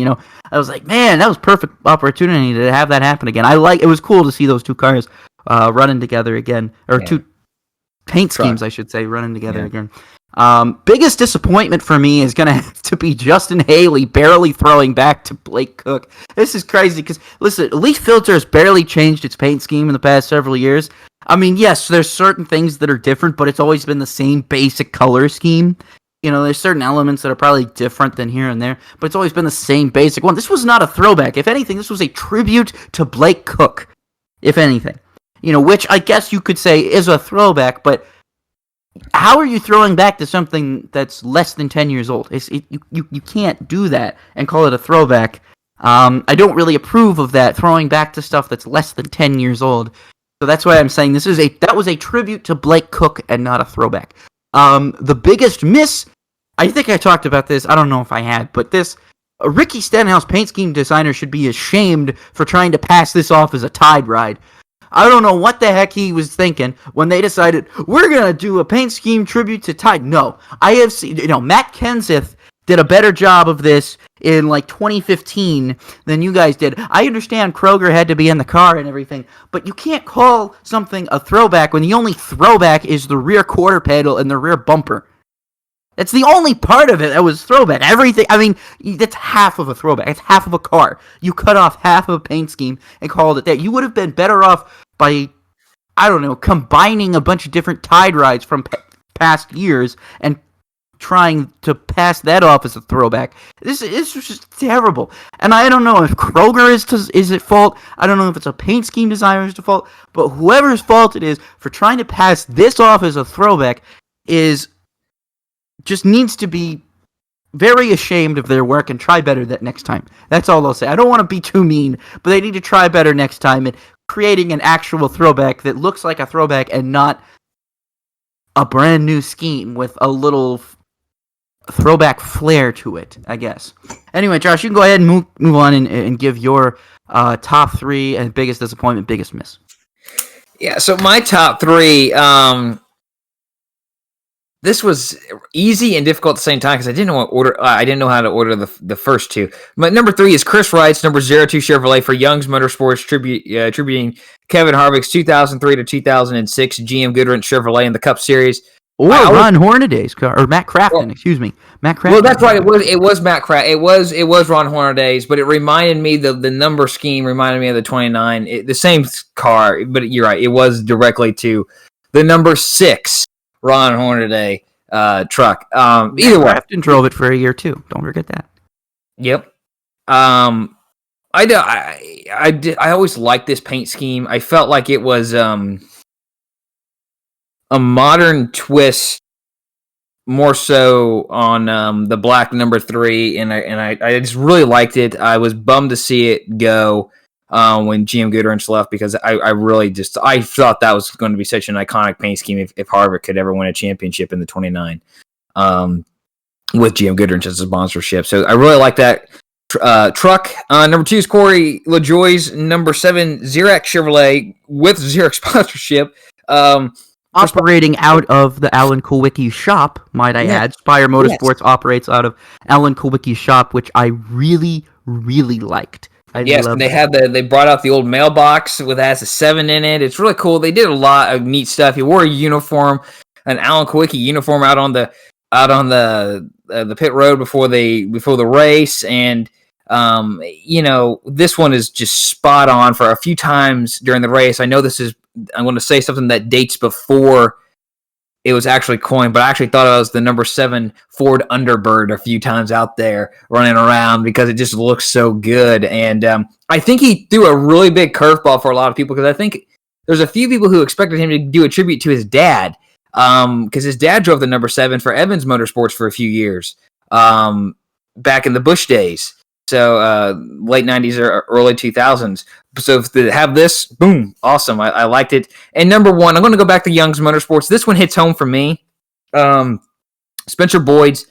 I was like, man, that was perfect opportunity to have that happen again. It was cool to see those two cars running together again, or two paint schemes, I should say, running together again. Biggest disappointment for me is going to have to be Justin Haley barely throwing back to Blake Cook. This is crazy because, listen, Elite Filter has barely changed its paint scheme in the past several years. I mean, yes, there's certain things that are different, but it's always been the same basic color scheme. There's certain elements that are probably different than here and there, but it's always been the same basic one. This was not a throwback. If anything, this was a tribute to Blake Cook, if anything. Which I guess you could say is a throwback, but how are you throwing back to something that's less than 10 years old? You can't do that and call it a throwback. I don't really approve of that, throwing back to stuff that's less than 10 years old. So that's why I'm saying that was a tribute to Blake Cook and not a throwback. The biggest miss, I think I talked about this, I don't know if I had, but Ricky Stenhouse paint scheme designer should be ashamed for trying to pass this off as a Tide ride. I don't know what the heck he was thinking when they decided, we're going to do a paint scheme tribute to Tide. No, I have seen, Matt Kenseth did a better job of this in like 2015 than you guys did. I understand Kroger had to be in the car and everything, but you can't call something a throwback when the only throwback is the rear quarter panel and the rear bumper. That's the only part of it that was throwback. Everything, I mean, that's half of a throwback. It's half of a car. You cut off half of a paint scheme and called it that. You would have been better off by, I don't know, combining a bunch of different Tide rides from past years and trying to pass that off as a throwback. This was just terrible. And I don't know if Kroger is at fault. I don't know if it's a paint scheme designer's fault. But whoever's fault it is for trying to pass this off as a throwback just needs to be very ashamed of their work and try better that next time. That's all I'll say. I don't want to be too mean, but they need to try better next time at creating an actual throwback that looks like a throwback and not a brand new scheme with a little throwback flair to it, I guess. Anyway, Josh, you can go ahead and move on and give your top three and biggest disappointment, biggest miss. Yeah, so my top three, this was easy and difficult at the same time because I didn't know what order. I didn't know how to order the first two. But number three is Chris Wright's number 02 Chevrolet for Young's Motorsports, tributing Kevin Harvick's 2003 to 2006 GM Goodwrench Chevrolet in the Cup Series. Or Ron Hornaday's car, or Matt Crafton, excuse me, Matt Crafton. Well, that's right. It was Matt Crafton. It was Ron Hornaday's, but it reminded me the number scheme reminded me of the 29. The same car, but you're right. It was directly to the number 6 Ron Hornaday truck. Either way, Crafton drove it for a year too. Don't forget that. Yep. I always liked this paint scheme. I felt like it was a modern twist, more so on the black number 3, and I just really liked it. I was bummed to see it go when GM Goodwrench left because I really just I thought that was going to be such an iconic paint scheme if Harvick could ever win a championship in the 29 with GM Goodwrench as a sponsorship. So I really like that truck. Number 2 is Corey LaJoie's number 7 Xerox Chevrolet with Xerox sponsorship. Operating out of the Alan Kulwicki shop, might I add. Spire Motorsports operates out of Alan Kulwicki's shop, which I really, really liked. And they brought out the old mailbox with has a 7 in it. It's really cool. They did a lot of neat stuff. He wore a uniform, an Alan Kulwicki uniform out on the pit road before the race, and this one is just spot on for a few times during the race. I know I'm going to say something that dates before it was actually coined, but I actually thought it was the number 7 Ford Underbird a few times out there running around because it just looks so good. And I think he threw a really big curveball for a lot of people because I think there's a few people who expected him to do a tribute to his dad because his dad drove the number 7 for Evans Motorsports for a few years back in the Bush days. So late 90s or early 2000s. So to have this, boom, awesome. I liked it. And number 1, I'm going to go back to Young's Motorsports. This one hits home for me. Spencer Boyd's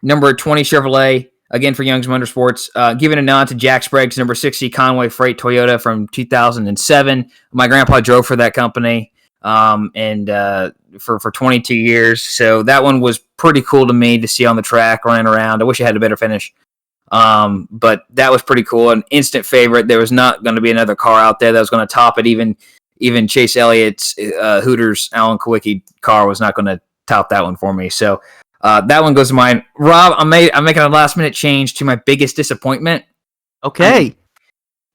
number 20 Chevrolet, again for Young's Motorsports. Giving a nod to Jack Sprague's number 60 Conway Freight Toyota from 2007. My grandpa drove for that company and for 22 years. So that one was pretty cool to me to see on the track running around. I wish it had a better finish. But that was pretty cool. An instant favorite. There was not going to be another car out there that was going to top it. Even Chase Elliott's Hooters Alan Kulwicki car was not going to top that one for me. So that one goes to mine. Rob, I'm making a last minute change to my biggest disappointment. Okay.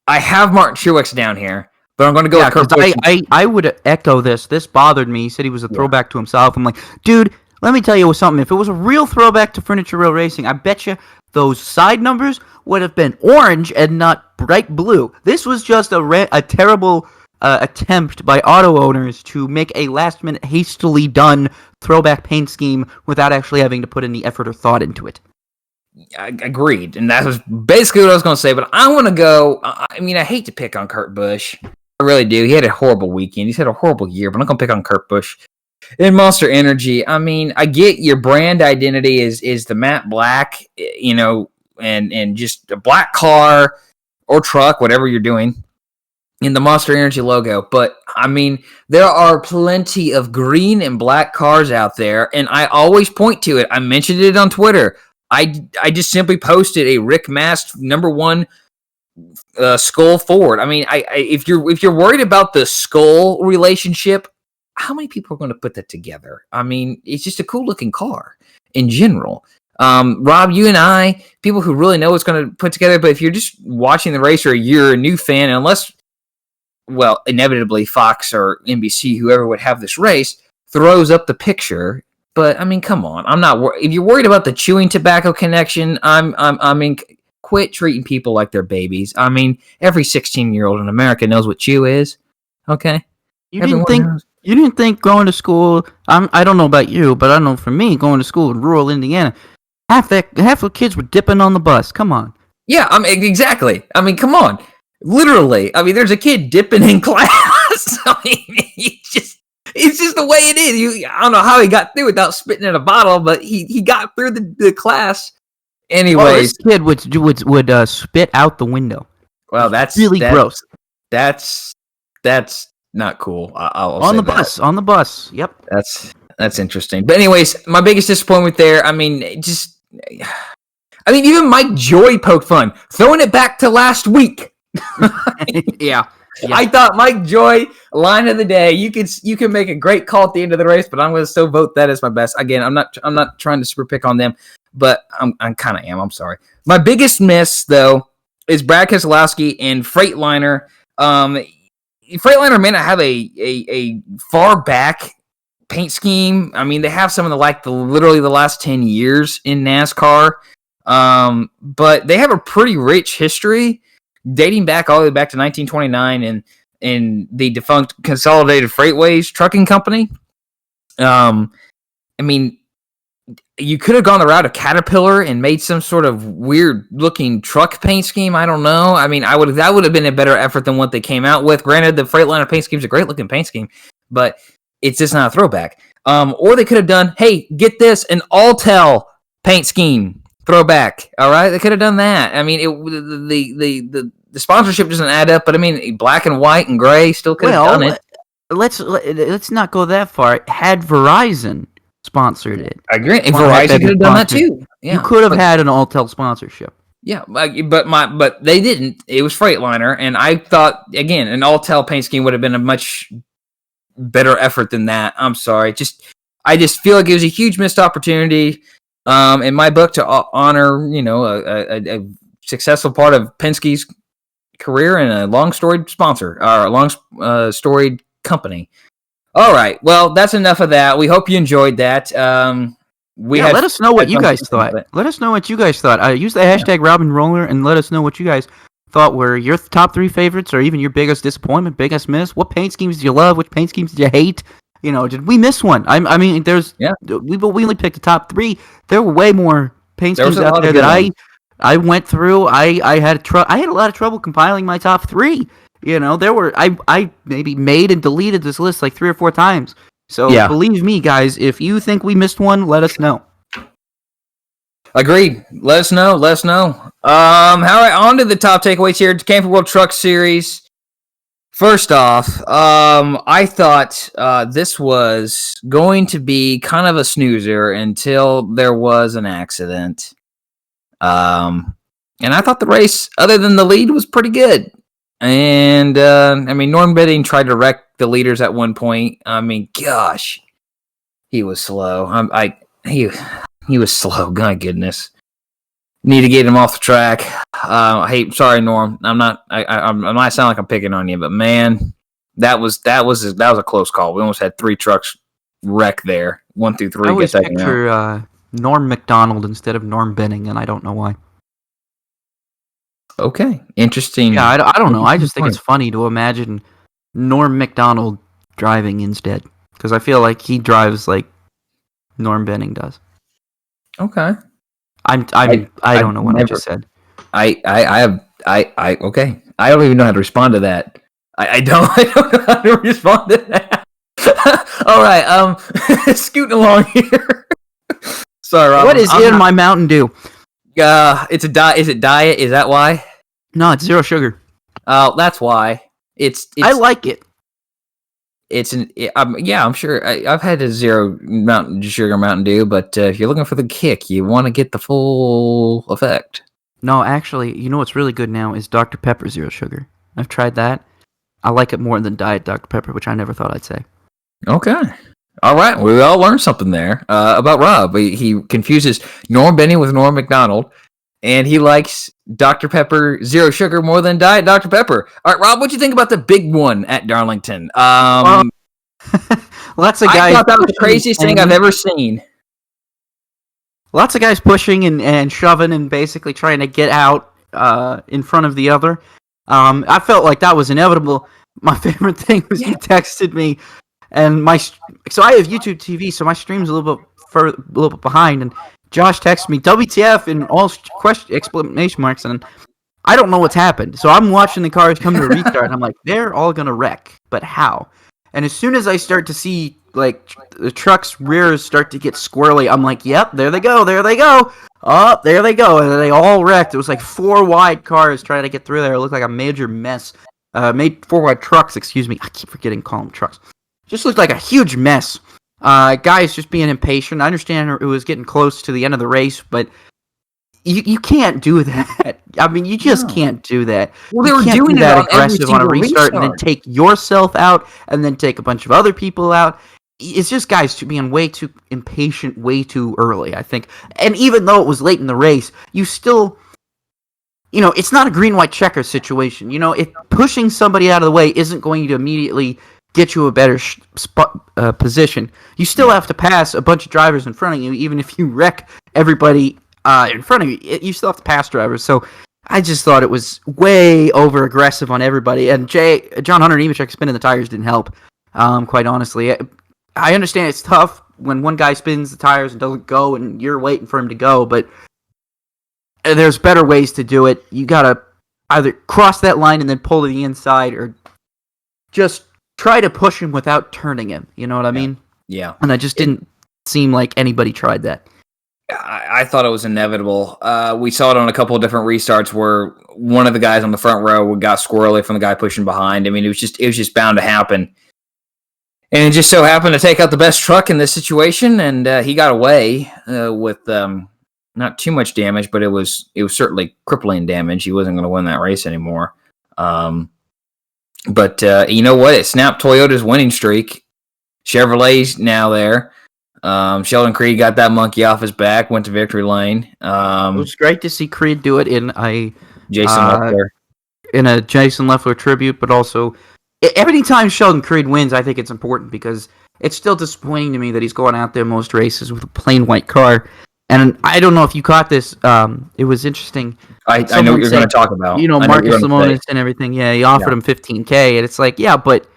I have Martin Truex down here, but I'm going to go with Kurt Busch. I would echo this. This bothered me. He said he was a throwback to himself. I'm like, dude, let me tell you something. If it was a real throwback to Furniture Rail Racing, I bet you those side numbers would have been orange and not bright blue. This was just a terrible attempt by auto owners to make a last-minute, hastily done throwback paint scheme without actually having to put any effort or thought into it. I agreed, and that was basically what I was going to say, but I want to go... I mean, I hate to pick on Kurt Busch. I really do. He had a horrible weekend. He's had a horrible year, but I'm not going to pick on Kurt Busch. In Monster Energy, I mean, I get your brand identity is the matte black, and just a black car or truck, whatever you're doing, in the Monster Energy logo. But, I mean, there are plenty of green and black cars out there, and I always point to it. I mentioned it on Twitter. I just simply posted a Rick Mast number 1 Skull Ford. I mean, if you're worried about the Skull relationship, how many people are going to put that together? I mean, it's just a cool-looking car in general. Rob, you and I, people who really know what's going to put together, but if you're just watching the race or you're a new fan, unless, well, inevitably Fox or NBC, whoever would have this race, throws up the picture. But, I mean, come on. I'm not if you're worried about the chewing tobacco connection, I mean, quit treating people like they're babies. I mean, every 16-year-old in America knows what chew is. Okay? You didn't think going to school, I don't know about you, but I know for me, going to school in rural Indiana, half the kids were dipping on the bus. Come on. Yeah, I mean, exactly. I mean, come on. Literally. I mean, there's a kid dipping in class. I mean, It's just the way it is. I don't know how he got through without spitting in a bottle, but he got through the class. Anyways, this kid would spit out the window. Well, that's really gross. That's not cool. I'll on say the that. bus. On the bus. Yep. That's interesting. But anyways, my biggest disappointment there. Even Mike Joy poked fun, throwing it back to last week. Yeah. I thought Mike Joy, line of the day. You can make a great call at the end of the race, but I'm going to still vote that as my best. Again, I'm not trying to super pick on them, but I'm kind of am. I'm sorry. My biggest miss though is Brad Keselowski and Freightliner. Freightliner may not have a far back paint scheme. I mean, they have some of literally the last 10 years in NASCAR, but they have a pretty rich history dating back all the way back to 1929 and the defunct Consolidated Freightways Trucking Company. You could have gone the route of Caterpillar and made some sort of weird looking truck paint scheme. I don't know. That would have been a better effort than what they came out with. Granted, the Freightliner paint scheme is a great looking paint scheme, but it's just not a throwback. Or they could have done, hey, get this, an Alltel paint scheme throwback. All right, they could have done that. The sponsorship doesn't add up, but black and white and gray still could have done it. Let's not go that far. Had Verizon sponsored it, I agree. And Verizon could have done that too. Yeah, you could have had an Alltel sponsorship. Yeah, but they didn't. It was Freightliner, and I thought again an Alltel paint scheme would have been a much better effort than that. I'm sorry. I just feel like it was a huge missed opportunity in my book to honor a successful part of Penske's career and a long storied sponsor or a long storied company. All right. Well, that's enough of that. We hope you enjoyed that. Let us know what you guys thought. Let us know what you guys thought. Use the hashtag Robin Roller and let us know what you guys thought were your top 3 favorites or even your biggest disappointment, biggest miss. What paint schemes do you love? Which paint schemes do you hate? Did we miss one? We only picked the top 3. There were way more paint schemes out there that I went through. I had a lot of trouble compiling my top 3. I maybe made and deleted this list like 3 or 4 times. So believe me, guys, if you think we missed one, let us know. Agreed. Let us know. All right, on to the top takeaways here. Camping World Truck Series. First off, I thought this was going to be kind of a snoozer until there was an accident. And I thought the race, other than the lead, was pretty good. And Norm Benning tried to wreck the leaders at one point. Gosh, he was slow. He was slow. God goodness, need to get him off the track. Sorry, Norm. I might sound like I'm picking on you, but man, that was a close call. We almost had 3 trucks wreck there. 1 through 3. I always picture Norm McDonald instead of Norm Benning, and I don't know why. Okay, interesting. Yeah, I don't know. I just think it's funny to imagine Norm McDonald driving instead, because I feel like he drives like Norm Benning does. Okay. I don't know what I just said. Okay. I don't even know how to respond to that. I don't know how to respond to that. All right. Scooting along here. Sorry, Rob. What is in my Mountain Dew? It's a diet. Is it diet? Is that why? No, it's 0 sugar. Oh, that's why. It's I like it. I'm sure. I've had a 0 sugar Mountain Dew, but if you're looking for the kick, you want to get the full effect. No, actually, you know what's really good now is Dr. Pepper 0 sugar. I've tried that. I like it more than Diet Dr. Pepper, which I never thought I'd say. Okay. All right. We all learned something there about Rob. He confuses Norm Benning with Norm McDonald, and he likes Dr. Pepper 0 sugar more than Diet Dr. Pepper. All right, Rob, what do you think about the big one at Darlington? Lots of guys. I thought that was the craziest thing I've ever seen. Lots of guys pushing and shoving and basically trying to get out in front of the other. I felt like that was inevitable. My favorite thing was you texted me, and so I have YouTube TV, so my stream's a little bit behind, and Josh texted me WTF in all exclamation marks, and I don't know what's happened. So I'm watching the cars come to a restart, and I'm like, they're all gonna wreck, but how? And as soon as I start to see like the truck's rears start to get squirrely, I'm like, yep, there they go, there they go. Oh, there they go. And they all wrecked. It was like 4 wide cars trying to get through there. It looked like a major mess. Made 4 wide trucks, excuse me. I keep forgetting to call them trucks. Just looked like a huge mess. Guys just being impatient. I understand it was getting close to the end of the race, but you can't do that. I mean, you just can't do that. Well, they you were can't doing be it that on every aggressive on a single restart and then restart. take yourself out and then take a bunch of other people out. It's just guys being way too impatient way too early, I think. And even though it was late in the race, you still, it's not a green-white checker situation. If pushing somebody out of the way isn't going to immediately get you a better position, you still have to pass a bunch of drivers in front of you. Even if you wreck everybody in front of you, you still have to pass drivers. So I just thought it was way over-aggressive on everybody. And John Hunter Nemechek spinning the tires didn't help, quite honestly. I understand it's tough when one guy spins the tires and doesn't go and you're waiting for him to go, but there's better ways to do it. You gotta either cross that line and then pull to the inside, or just try to push him without turning him. You know what I mean? Yeah. And I just didn't seem like anybody tried that. I thought it was inevitable. We saw it on a couple of different restarts where one of the guys on the front row got squirrely from the guy pushing behind. I mean, it was just bound to happen. And it just so happened to take out the best truck in this situation, and he got away with not too much damage, but it was certainly crippling damage. He wasn't going to win that race anymore. But you know what? It snapped Toyota's winning streak. Chevrolet's now there. Sheldon Creed got that monkey off his back, went to victory lane. It was great to see Creed do it in a Jason Leffler tribute, but also every time Sheldon Creed wins, I think it's important because it's still disappointing to me that he's going out there most races with a plain white car. And I don't know if you caught this. It was interesting. I know what you're going to talk about. Marcus Lemonis and everything. Yeah, he offered him $15K, and it's like, yeah, but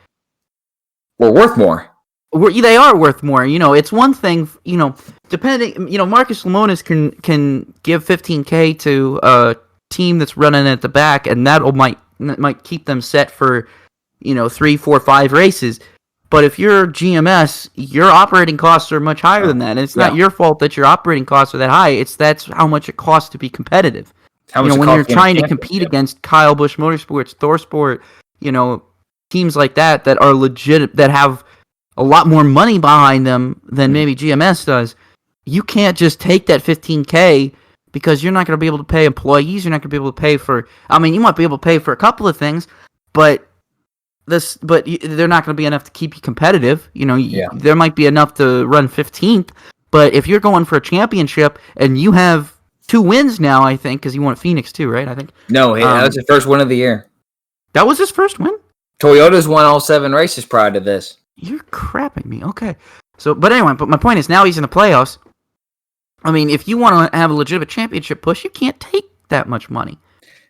we're worth more. They are worth more. It's one thing. Depending. Marcus Lemonis can give $15K to a team that's running at the back, and that might keep them set for 3, 4, 5 races. But if you're GMS, your operating costs are much higher than that. And it's not your fault that your operating costs are that high. That's how much it costs to be competitive. When you're trying to compete against Kyle Busch Motorsports, ThorSport, teams like that are legit, that have a lot more money behind them than maybe GMS does, you can't just take that $15K because you're not going to be able to pay employees. You're not going to be able to pay for. You might be able to pay for a couple of things, but they're not going to be enough to keep you competitive. There might be enough to run 15th, but if you're going for a championship and you have 2 wins now, I think, because you won at Phoenix too, right? I think. No, that was his first win of the year. That was his first win? Toyota's won all 7 races prior to this. You're crapping me. Okay. But anyway, my point is now he's in the playoffs. If you want to have a legitimate championship push, you can't take that much money.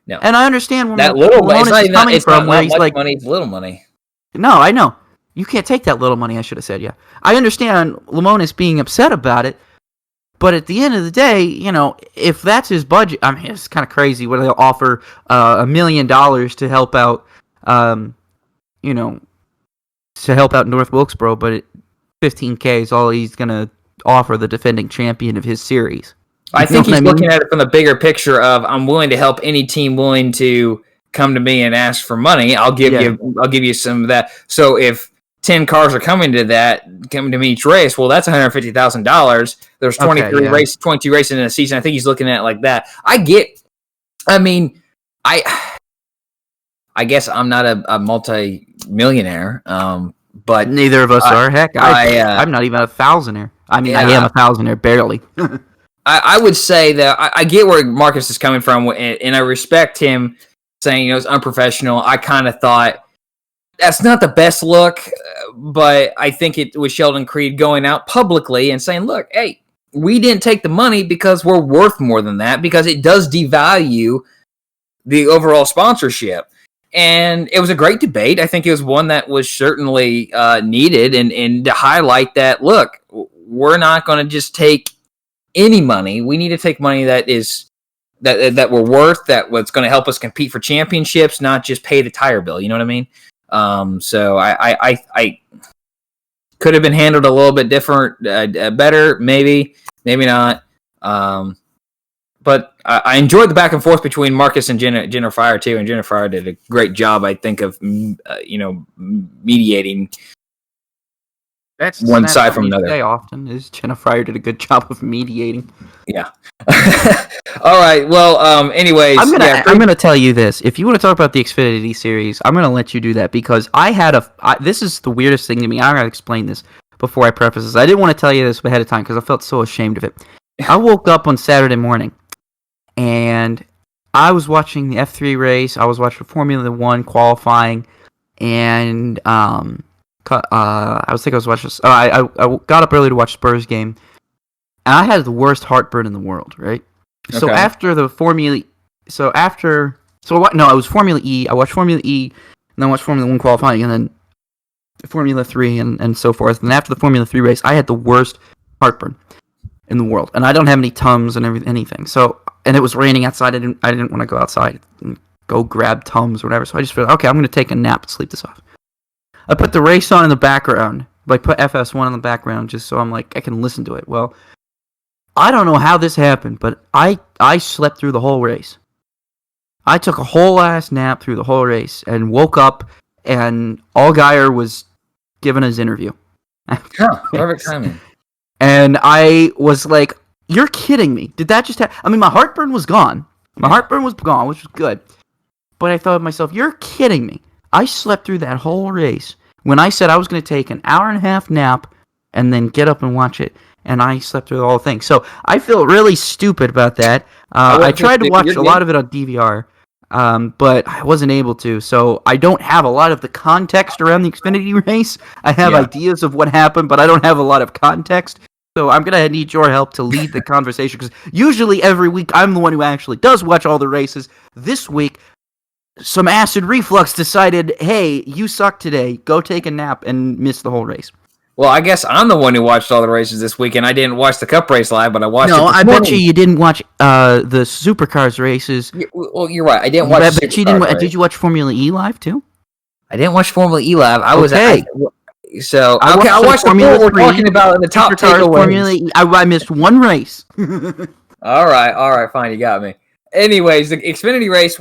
No. And I understand where that little money is coming from. Where he's like, money, it's little money. No, I know. You can't take that little money, I should have said, yeah. I understand Lemonis being upset about it, but at the end of the day, if that's his budget, it's kind of crazy where they'll offer $1 million to help out, to help out North Wilkesboro, but $15K is all he's going to offer the defending champion of his series. I think he's looking at it from the bigger picture of, I'm willing to help any team willing to come to me and ask for money. I'll give you some of that. So if 10 cars are coming to me each race, well, that's $150,000. There's 22 races in a season. I think he's looking at it like that. I guess I'm not a multi-millionaire, but neither of us are. Heck, I'm not even a thousandaire. I am a thousandaire, barely. I would say that I get where Marcus is coming from, and I respect him saying it's unprofessional. I kind of thought that's not the best look, but I think it was Sheldon Creed going out publicly and saying, look, hey, we didn't take the money because we're worth more than that, because it does devalue the overall sponsorship. And it was a great debate. I think it was one that was certainly needed, and to highlight that, look, we're not going to just take any money. We need to take money that we're worth, that what's going to help us compete for championships, not just pay the tire bill. You know what I mean? So I could have been handled a little bit different, better, maybe not. But I enjoyed the back and forth between Marcus and Jenna Fryer too, and Jenna Fryer did a great job, I think, of mediating. That's one side from another. Say often is Jenna Fryer did a good job of mediating. Yeah. All right. Well, anyways, I'm gonna tell you this. If you want to talk about the Xfinity series, I'm gonna let you do that because this is the weirdest thing to me. I gotta explain this before I preface this. I didn't want to tell you this ahead of time because I felt so ashamed of it. I woke up on Saturday morning and I was watching the F3 race. I was watching Formula One qualifying, and I was watching. I got up early to watch Spurs game, and I had the worst heartburn in the world. Right. Okay. So after the Formula, it was Formula E. I watched Formula E, and then I watched Formula One qualifying, and then Formula 3, and so forth. And after the Formula 3 race, I had the worst heartburn in the world, and I don't have any Tums and anything. So, and it was raining outside. I didn't want to go outside and go grab Tums or whatever. So I just felt, okay, I'm going to take a nap and sleep this off. I put the race on in the background, like put FS1 in the background, just so I'm like I can listen to it. Well, I don't know how this happened, but I slept through the whole race. I took a whole ass nap through the whole race and woke up, and Allgaier was giving his interview. Yeah, perfect timing. And I was like, you're kidding me. Did that just happen? I mean, my heartburn was gone. Heartburn was gone, which was good. But I thought to myself, you're kidding me. I slept through that whole race when I said I was going to take an hour and a half nap and then get up and watch it. And I slept through the whole thing. So I feel really stupid about that. I tried to watch a lot of it on DVR, but I wasn't able to. So I don't have a lot of the context around the Xfinity race. I have ideas of what happened, but I don't have a lot of context. So I'm going to need your help to lead the conversation, because usually every week I'm the one who actually does watch all the races. This week, some acid reflux decided, hey, you suck today. Go take a nap and miss the whole race. Well, I guess I'm the one who watched all the races this week, and I didn't watch the Cup race live, but I watched it this morning. Bet you didn't watch the Supercars races. Well, you're right. I didn't watch the Supercars race. Did you watch Formula E live, too? I didn't watch Formula E live. I watched the Formula we're talking about in the top Formula E. I missed one race. All right, fine, you got me. Anyways, the Xfinity race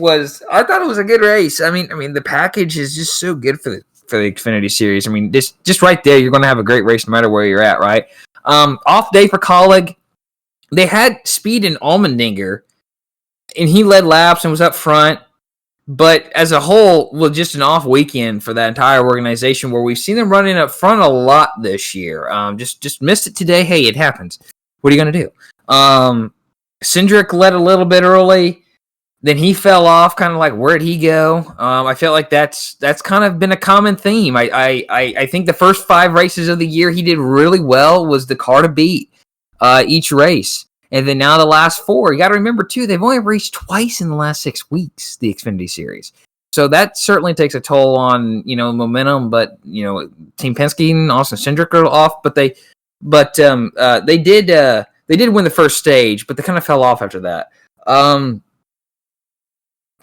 I thought it was a good race. I mean, the package is just so good for the Xfinity series. I mean, just right there, you're going to have a great race no matter where you're at, right? Off day for Colleague. They had speed in Allmendinger, and he led laps and was up front. But as a whole, was just an off weekend for that entire organization, where we've seen them running up front a lot this year. Just missed it today. Hey, it happens. What are you going to do? Cindric led a little bit early. Then he fell off, kind of like, where'd he go? I feel like that's kind of been a common theme. I think the first 5 races of the year he did really well, was the car to beat each race. And then now the last 4, you got to remember too, they've only raced twice in the last 6 weeks, the Xfinity Series. So that certainly takes a toll on, momentum. But, Team Penske and Austin Cindric are off, but they did win the first stage, but they kind of fell off after that.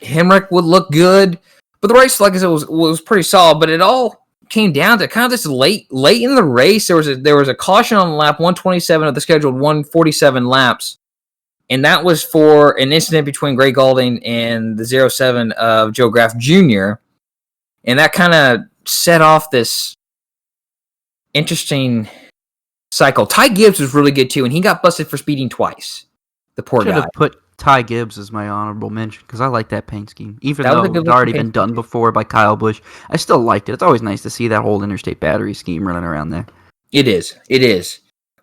Hemrick would look good, but the race, like I said, was pretty solid. But it all came down to kind of this late in the race. There was a caution on lap 127 of the scheduled 147 laps, and that was for an incident between Gray Gaulding and the 07 of Joe Graff Jr. And that kind of set off this interesting cycle. Ty Gibbs was really good too, and he got busted for speeding twice. The poor guy. Should have put Ty Gibbs as my honorable mention, because I like that paint scheme. Even though it's already been done before by Kyle Busch, I still liked it. It's always nice to see that whole interstate battery scheme running around there. It is.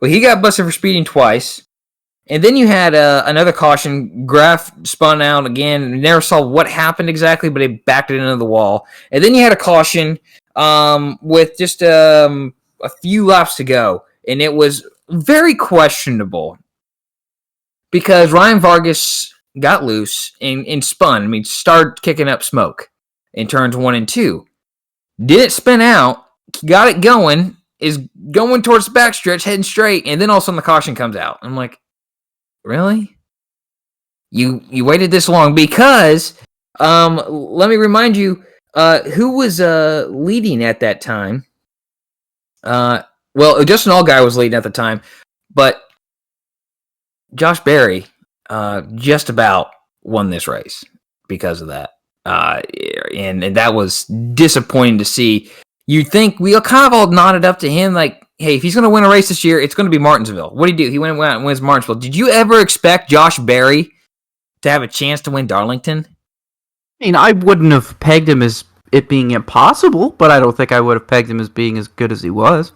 Well, he got busted for speeding twice. And then you had another caution. Graff spun out again. Never saw what happened exactly, but he backed it into the wall. And then you had a caution with just a few laps to go. And it was very questionable, because Ryan Vargas got loose and spun. I mean, started kicking up smoke in turns 1 and 2. Didn't spin out, got it going, is going towards the backstretch, heading straight, and then all of a sudden the caution comes out. I'm like, really? You waited this long? Because, let me remind you, Who was leading at that time? Well, Justin Allgaier was leading at the time, but Josh Berry just about won this race because of that. And that was disappointing to see. You'd think we kind of all nodded up to him like, hey, if he's going to win a race this year, it's going to be Martinsville. What did he do? He went out and wins Martinsville. Did you ever expect Josh Berry to have a chance to win Darlington? I mean, I wouldn't have pegged him as it being impossible, but I don't think I would have pegged him as being as good as he was.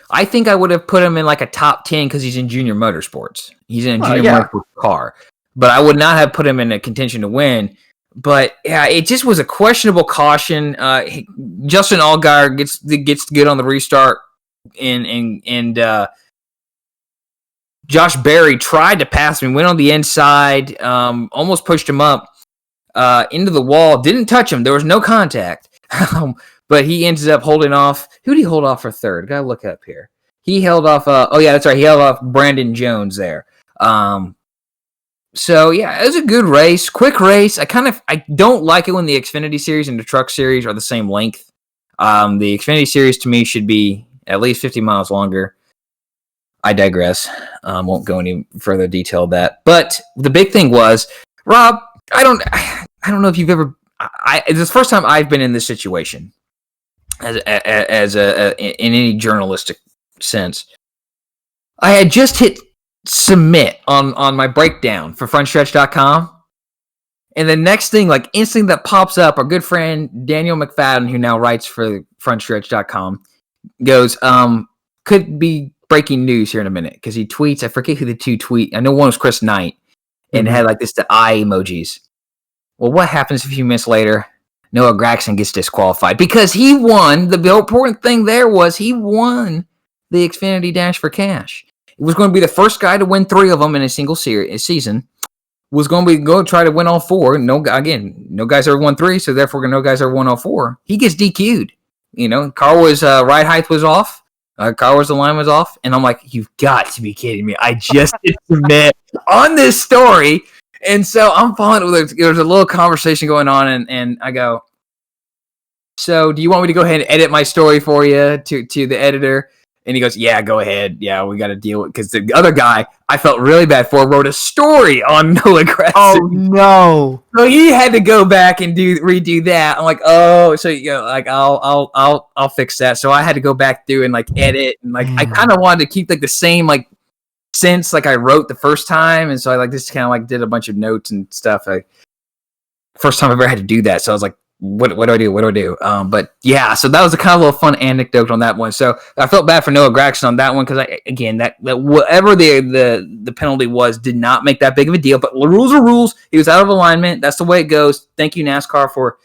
I think I would have put him in like a top 10 because he's in junior motorsports. He's in a junior motorsports car. But I would not have put him in a contention to win. But yeah, it just was a questionable caution. Justin Allgaier gets good on the restart, and Josh Berry tried to pass him, went on the inside, almost pushed him up into the wall. Didn't touch him. There was no contact. But he ended up holding off. Who did he hold off for third? Gotta look up here. He held off. That's right. He held off Brandon Jones there. So yeah, it was a good race, quick race. I don't like it when the Xfinity series and the Truck series are the same length. The Xfinity series to me should be at least 50 miles longer. I digress. Won't go any further detail of that. But the big thing was, Rob, I don't know if you've ever. It's the first time I've been in this situation in any journalistic sense. I had just hit submit on my breakdown for frontstretch.com, and the next thing, like instantly that pops up, our good friend Daniel McFadden, who now writes for frontstretch.com, goes, could be breaking news here in a minute, because he tweets, I forget who the two tweet, I know one was Chris Knight, and it had like the eye emojis. Well, what happens a few minutes later? Noah Gragson gets disqualified because he won. The important thing there was he won the Xfinity Dash for Cash. It was going to be the first guy to win 3 of them in a single season. Was going to go try to win all 4. No guys ever won 3, so therefore no guys ever won all 4. He gets DQ'd. Car was ride height was off. The line was off, and I'm like, you've got to be kidding me! I just did submit on this story. And so I'm following. There's a little conversation going on, and I go, so do you want me to go ahead and edit my story for you to the editor? And he goes, yeah, go ahead. Yeah, we got to deal with, because the other guy I felt really bad for wrote a story on Noah Gragson. Oh no! So he had to go back and redo that. I'm like, oh, so like I'll fix that. So I had to go back through and like edit, and like I kind of wanted to keep like the same like sense like I wrote the first time, and so I like just kind of like did a bunch of notes and stuff. First time I ever had to do that, so I was like, what do I do? But yeah, so that was a kind of little fun anecdote on that one. So I felt bad for Noah Gragson on that one, because that whatever the penalty was did not make that big of a deal. But rules are rules. He was out of alignment. That's the way it goes. Thank you, NASCAR, for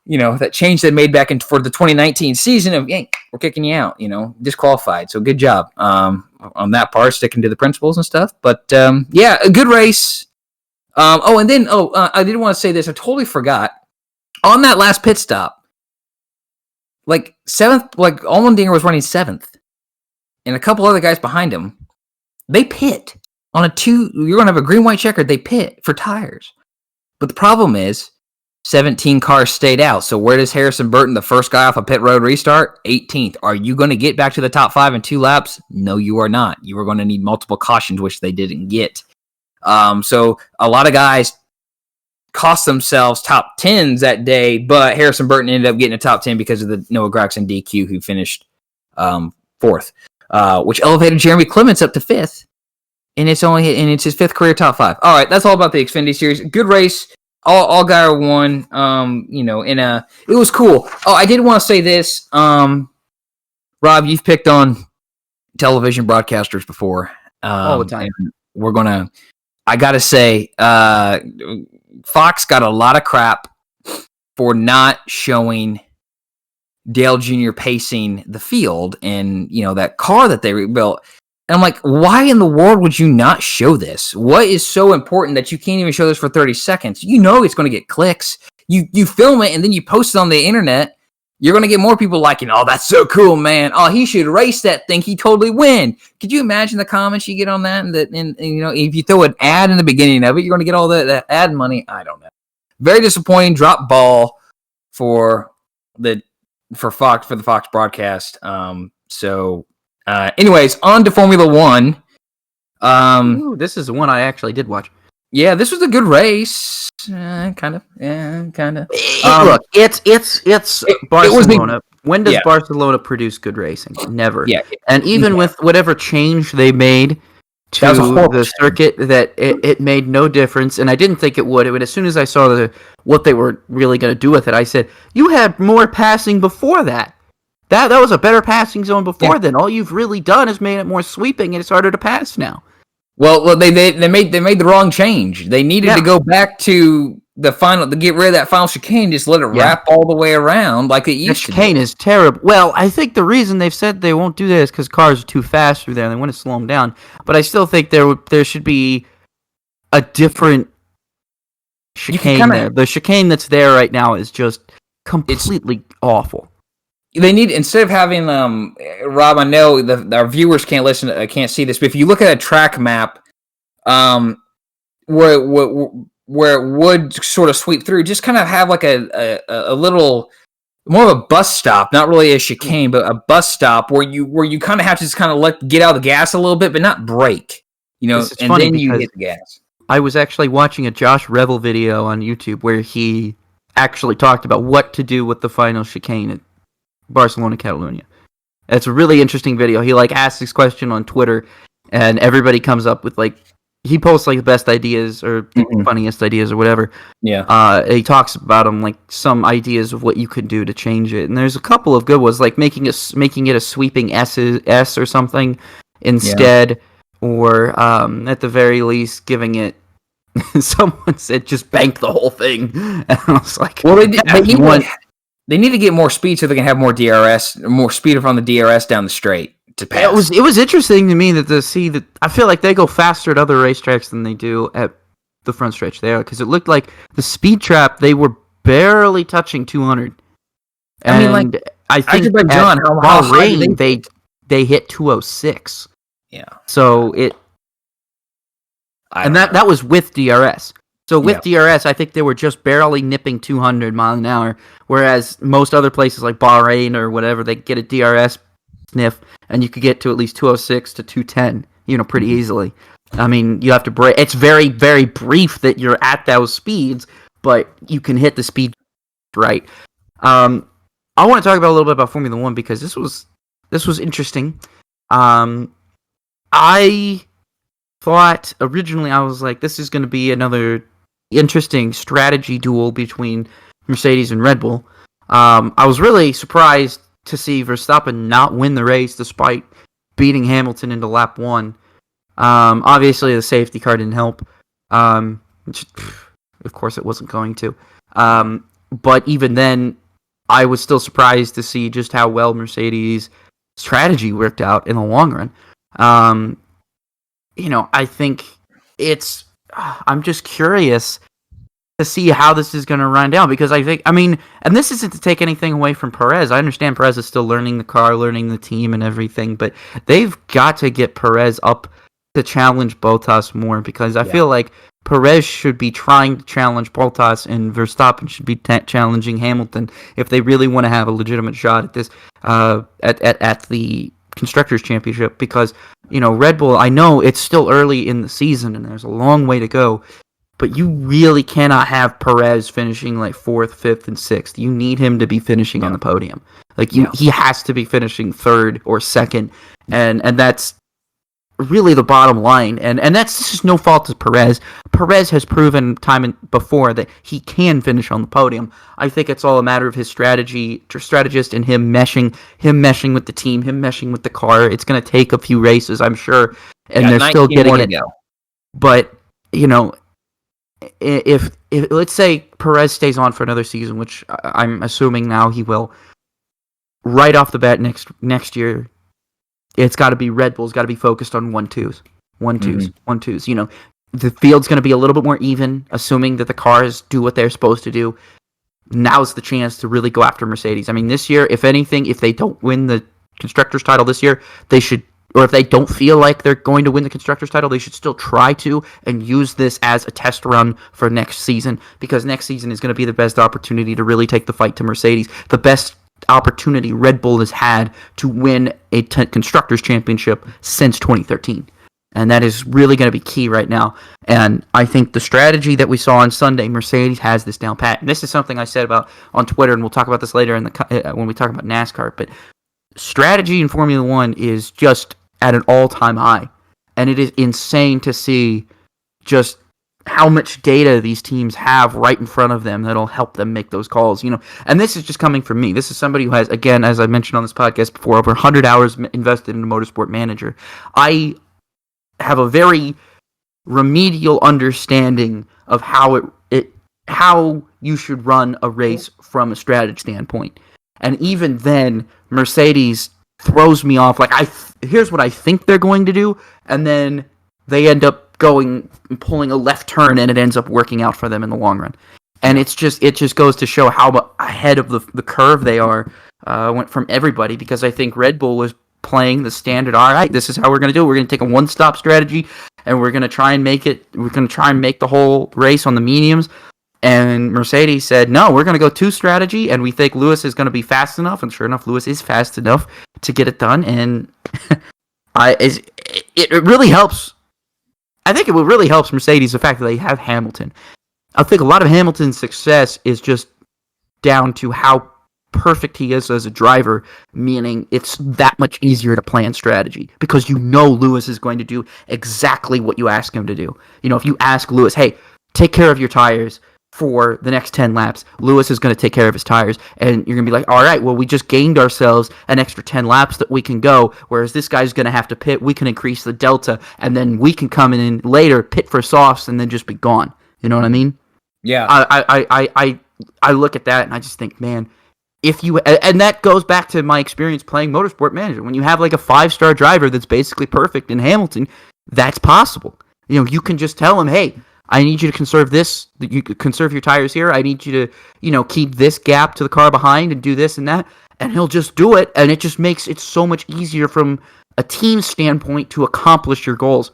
that change they made back for the 2019 season of, hey, we're kicking you out, disqualified. So good job on that part, sticking to the principles and stuff. But yeah, a good race. I didn't want to say this. I totally forgot. On that last pit stop, like 7th, like Allmendinger was running 7th, and a couple other guys behind him, they pit on you're going to have a green-white checker, they pit for tires. But the problem is, 17 cars stayed out. So where does Harrison Burton, the first guy off a pit road restart? 18th. Are you going to get back to the top 5 in 2 laps? No, you are not. You are going to need multiple cautions, which they didn't get. So a lot of guys cost themselves top 10s that day, but Harrison Burton ended up getting a top 10 because of the Noah Gragson DQ, who finished 4th, which elevated Jeremy Clements up to 5th, and it's his 5th career top 5. All right, that's all about the Xfinity Series. Good race. Allgaier won. It was cool. Oh, I did want to say this. Rob, you've picked on television broadcasters before. All the time. I gotta say, Fox got a lot of crap for not showing Dale Jr. pacing the field and, that car that they rebuilt. And I'm like, why in the world would you not show this? What is so important that you can't even show this for 30 seconds? It's going to get clicks. You film it and then you post it on the internet. You're going to get more people liking, oh, that's so cool, man. Oh, he should race that thing. He totally win. Could you imagine the comments you get on that? And if you throw an ad in the beginning of it, you're going to get all that ad money. I don't know. Very disappointing. Drop ball. for the Fox broadcast. Anyways, on to Formula One. Ooh, this is the one I actually did watch. Yeah, this was a good race. Kind of. Yeah, kind of. Look, it's Barcelona. When does yeah. Barcelona produce good racing? Never. Yeah. And even with whatever change they made to the circuit, that it made no difference. And I didn't think it would. As soon as I saw what they were really going to do with it, I said, you had more passing before that. That was a better passing zone before then. All you've really done is made it more sweeping, and it's harder to pass now. Well, they made the wrong change. They needed to go back to the final to get rid of that final chicane. Just let it wrap all the way around like it used to. The chicane is terrible. Well, I think the reason they've said they won't do that is because cars are too fast through there, and they want to slow them down. But I still think there should be a different chicane there. The chicane that's there right now is just completely awful. They need, instead of having Rob, I know our viewers can't see this, but if you look at a track map, where it would sort of sweep through, just kind of have like a little more of a bus stop, not really a chicane, but a bus stop where you kind of have to just kind of get out of the gas a little bit, but not brake, and then you hit the gas. I was actually watching a Josh Revel video on YouTube where he actually talked about what to do with the final chicane at Barcelona, Catalunya. It's a really interesting video. He asks this question on Twitter, and everybody comes up with he posts the best ideas or funniest ideas or whatever. Yeah. He talks about them some ideas of what you could do to change it, and there's a couple of good ones making it a sweeping S or something instead, or at the very least giving it. Someone said just bank the whole thing, and I was like, well, they need to get more speed so they can have more DRS, more speed from the DRS down the straight to pass. It was interesting to me to see that. I feel like they go faster at other racetracks than they do at the front stretch there, because it looked like the speed trap, they were barely touching 200. And I think at Bahrain they hit 206. Yeah. So that was with DRS. So with DRS, I think they were just barely nipping 200 miles an hour, whereas most other places like Bahrain or whatever, they get a DRS sniff, and you could get to at least 206 to 210, pretty easily. I mean, you have to brake. It's very, very brief that you're at those speeds, but you can hit the speed right. I want to talk about a little bit about Formula One because this was interesting. I thought originally, I was like, this is going to be another interesting strategy duel between Mercedes and Red Bull. I was really surprised to see Verstappen not win the race despite beating Hamilton into lap 1. Obviously, the safety car didn't help. Which, of course, it wasn't going to. But even then, I was still surprised to see just how well Mercedes' strategy worked out in the long run. I think I'm just curious to see how this is going to run down, because and this isn't to take anything away from Perez. I understand Perez is still learning the car, learning the team and everything, but they've got to get Perez up to challenge Bottas more, because I feel like Perez should be trying to challenge Bottas and Verstappen should be challenging Hamilton if they really want to have a legitimate shot at this at the Constructors' Championship, because Red Bull, I know it's still early in the season and there's a long way to go, but you really cannot have Perez finishing 4th, 5th, and 6th. You need him to be finishing on the podium. He has to be finishing 3rd or 2nd, and that's really the bottom line. And that's just no fault of Perez. Perez has proven before that he can finish on the podium. I think it's all a matter of his strategist, and him meshing with the team, him meshing with the car. It's going to take a few races, I'm sure, and they're still getting it. But if let's say Perez stays on for another season, which I'm assuming now he will, right off the bat next year, it's got to be Red Bull's got to be focused on 1-2s. The field's going to be a little bit more even, assuming that the cars do what they're supposed to do. Now's the chance to really go after Mercedes. I mean, this year, if anything, if they don't win the Constructors' title this year, they should or if they don't feel like they're going to win the Constructors title, they should still try to and use this as a test run for next season, because next season is going to be the best opportunity to really take the fight to Mercedes. The best opportunity Red Bull has had to win a Constructors Championship since 2013. And that is really going to be key right now. And I think the strategy that we saw on Sunday, Mercedes has this down pat. And this is something I said about on Twitter, and we'll talk about this later when we talk about NASCAR. But strategy in Formula One is just at an all-time high. And it is insane to see just how much data these teams have right in front of them that'll help them make those calls. And this is just coming from me. This is somebody who has, again, as I mentioned on this podcast before, over 100 hours invested in a Motorsport Manager. I have a very remedial understanding of how you should run a race from a strategy standpoint. And even then, Mercedes throws me off. Like, here's what I think they're going to do, and then they end up going and pulling a left turn, and it ends up working out for them in the long run. And it just goes to show how ahead of the curve they are went from everybody, because I think Red Bull was playing the standard. All right, this is how we're going to do it. We're going to take a one-stop strategy, and we're going to try and make the whole race on the mediums. And Mercedes said, no, we're going to go two strategy, and we think Lewis is going to be fast enough. And sure enough, Lewis is fast enough to get it done. And it really helps. I think it will really help Mercedes the fact that they have Hamilton. I think a lot of Hamilton's success is just down to how perfect he is as a driver, meaning it's that much easier to plan strategy because Lewis is going to do exactly what you ask him to do. If you ask Lewis, hey, take care of your tires for the next 10 laps, Lewis is going to take care of his tires, and you're going to be like, all right, well, we just gained ourselves an extra 10 laps that we can go, whereas this guy's going to have to pit. We can increase the delta, and then we can come in later, pit for softs, and then just be gone. You know what I mean? Yeah. I look at that, and I just think, man, and that goes back to my experience playing Motorsport Manager. When you have like a 5-star driver that's basically perfect in Hamilton, that's possible. You can just tell him, hey, I need you to conserve this. You conserve your tires here. I need you to, keep this gap to the car behind and do this and that. And he'll just do it. And it just makes it so much easier from a team standpoint to accomplish your goals.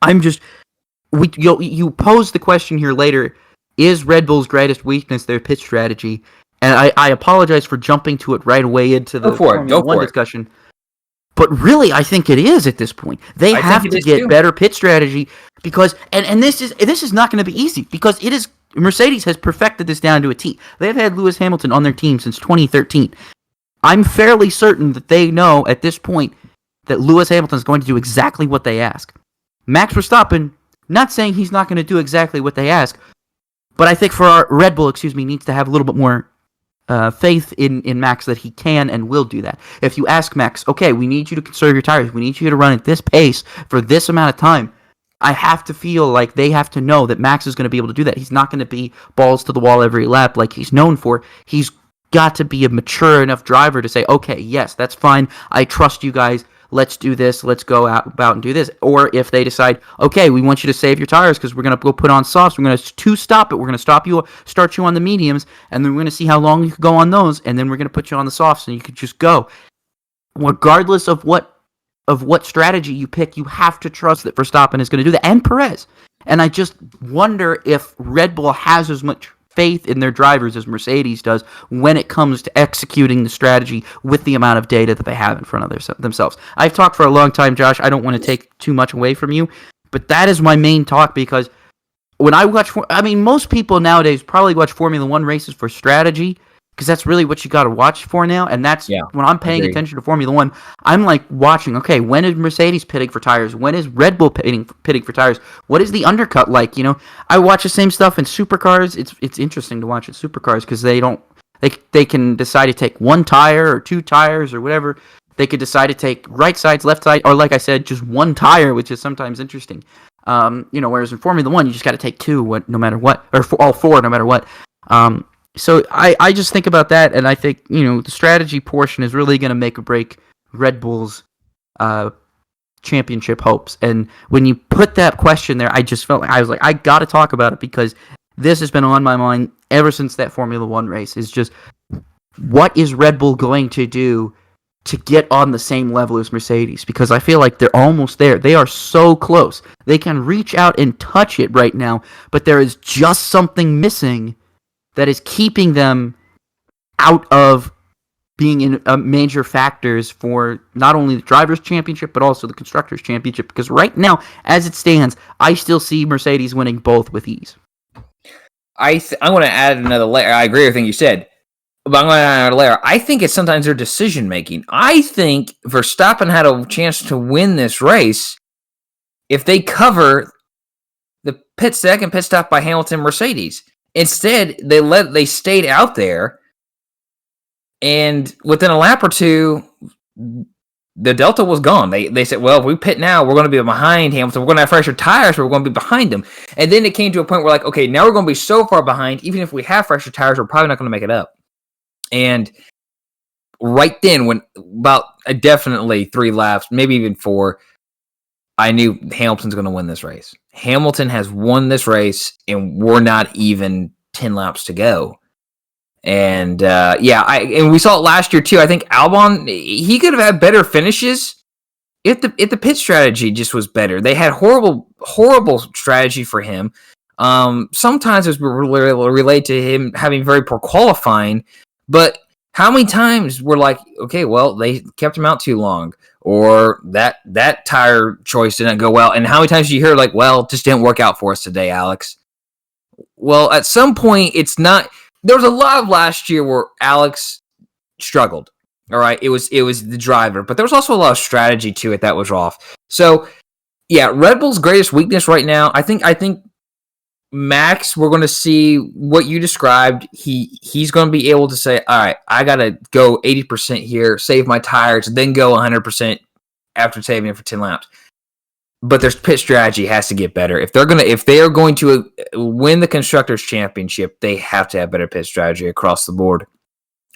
You pose the question here later, is Red Bull's greatest weakness their pit strategy? And I apologize for jumping to it right away into the Formula One discussion. But really, I think it is at this point. They have to get better pit strategy because, and this is not going to be easy because it is. Mercedes has perfected this down to a T. They've had Lewis Hamilton on their team since 2013. I'm fairly certain that they know at this point that Lewis Hamilton is going to do exactly what they ask. Max Verstappen, not saying he's not going to do exactly what they ask, but I think Red Bull, needs to have a little bit more faith in Max that he can and will do that. If you ask Max, okay, we need you to conserve your tires, we need you to run at this pace for this amount of time, I have to feel like they have to know that Max is going to be able to do that. He's not going to be balls to the wall every lap like he's known for. He's got to be a mature enough driver to say, okay, yes, that's fine, I trust you guys, let's do this, let's go about and do this. Or if they decide, okay, we want you to save your tires because we're going to go put on softs, we're going to two-stop it, we're going to start you on the mediums, and then we're going to see how long you can go on those, and then we're going to put you on the softs, and you can just go. Regardless of what strategy you pick, you have to trust that Verstappen is going to do that, and Perez. And I just wonder if Red Bull has as much faith in their drivers as Mercedes does when it comes to executing the strategy with the amount of data that they have in front of themselves. I've talked for a long time, Josh. I don't want to take too much away from you, but that is my main talk because when I watch, most people nowadays probably watch Formula One races for strategy because that's really what you got to watch for now. And that's when I'm paying attention to Formula One, I'm like watching, okay, when is Mercedes pitting for tires? When is Red Bull pitting for tires? What is the undercut like? I watch the same stuff in supercars. It's interesting to watch in supercars because they can decide to take one tire or two tires or whatever. They could decide to take right sides, left side, or like I said, just one tire, which is sometimes interesting. Whereas in Formula One, you just got to take two, no matter what, or all four, no matter what. So I just think about that, and I think, the strategy portion is really going to make or break Red Bull's championship hopes. And when you put that question there, I just felt like I was like, I got to talk about it because this has been on my mind ever since that Formula One race. Is just what is Red Bull going to do to get on the same level as Mercedes, because I feel like they're almost there. They are so close. They can reach out and touch it right now, but there is just something missing that is keeping them out of being in major factors for not only the Drivers' Championship, but also the Constructors' Championship, because right now, as it stands, I still see Mercedes winning both with ease. I'm going to add another layer. I agree with everything you said. But I'm going to add another layer. I think it's sometimes their decision making. I think Verstappen had a chance to win this race if they cover the second pit stop by Hamilton Mercedes. Instead, they stayed out there, and within a lap or two, the delta was gone. They said, well, if we pit now, we're going to be behind Hamilton. We're going to have fresher tires, but we're going to be behind them. And then it came to a point where, like, okay, now we're going to be so far behind, even if we have fresher tires, we're probably not going to make it up. And right then, when about definitely 3 laps, maybe even 4, I knew Hamilton's going to win this race. Hamilton has won this race, and we're not even 10 laps to go. And and we saw it last year too. I think Albon, he could have had better finishes if the pit strategy just was better. They had horrible strategy for him. Sometimes it was related to him having very poor qualifying, but how many times we're like, okay, well, they kept him out too long, or that tire choice didn't go well. And how many times do you hear, like, well, it just didn't work out for us today, Alex? Well, at some point, it's not. There was a lot of last year where Alex struggled. All right, it was the driver, but there was also a lot of strategy to it that was off. So, yeah, Red Bull's greatest weakness right now, I think Max, we're going to see what you described. He's going to be able to say, all right, I got to go 80% here, save my tires, then go 100% after saving it for 10 laps. But their pit strategy has to get better. If they are going to win the Constructors' Championship, they have to have better pit strategy across the board.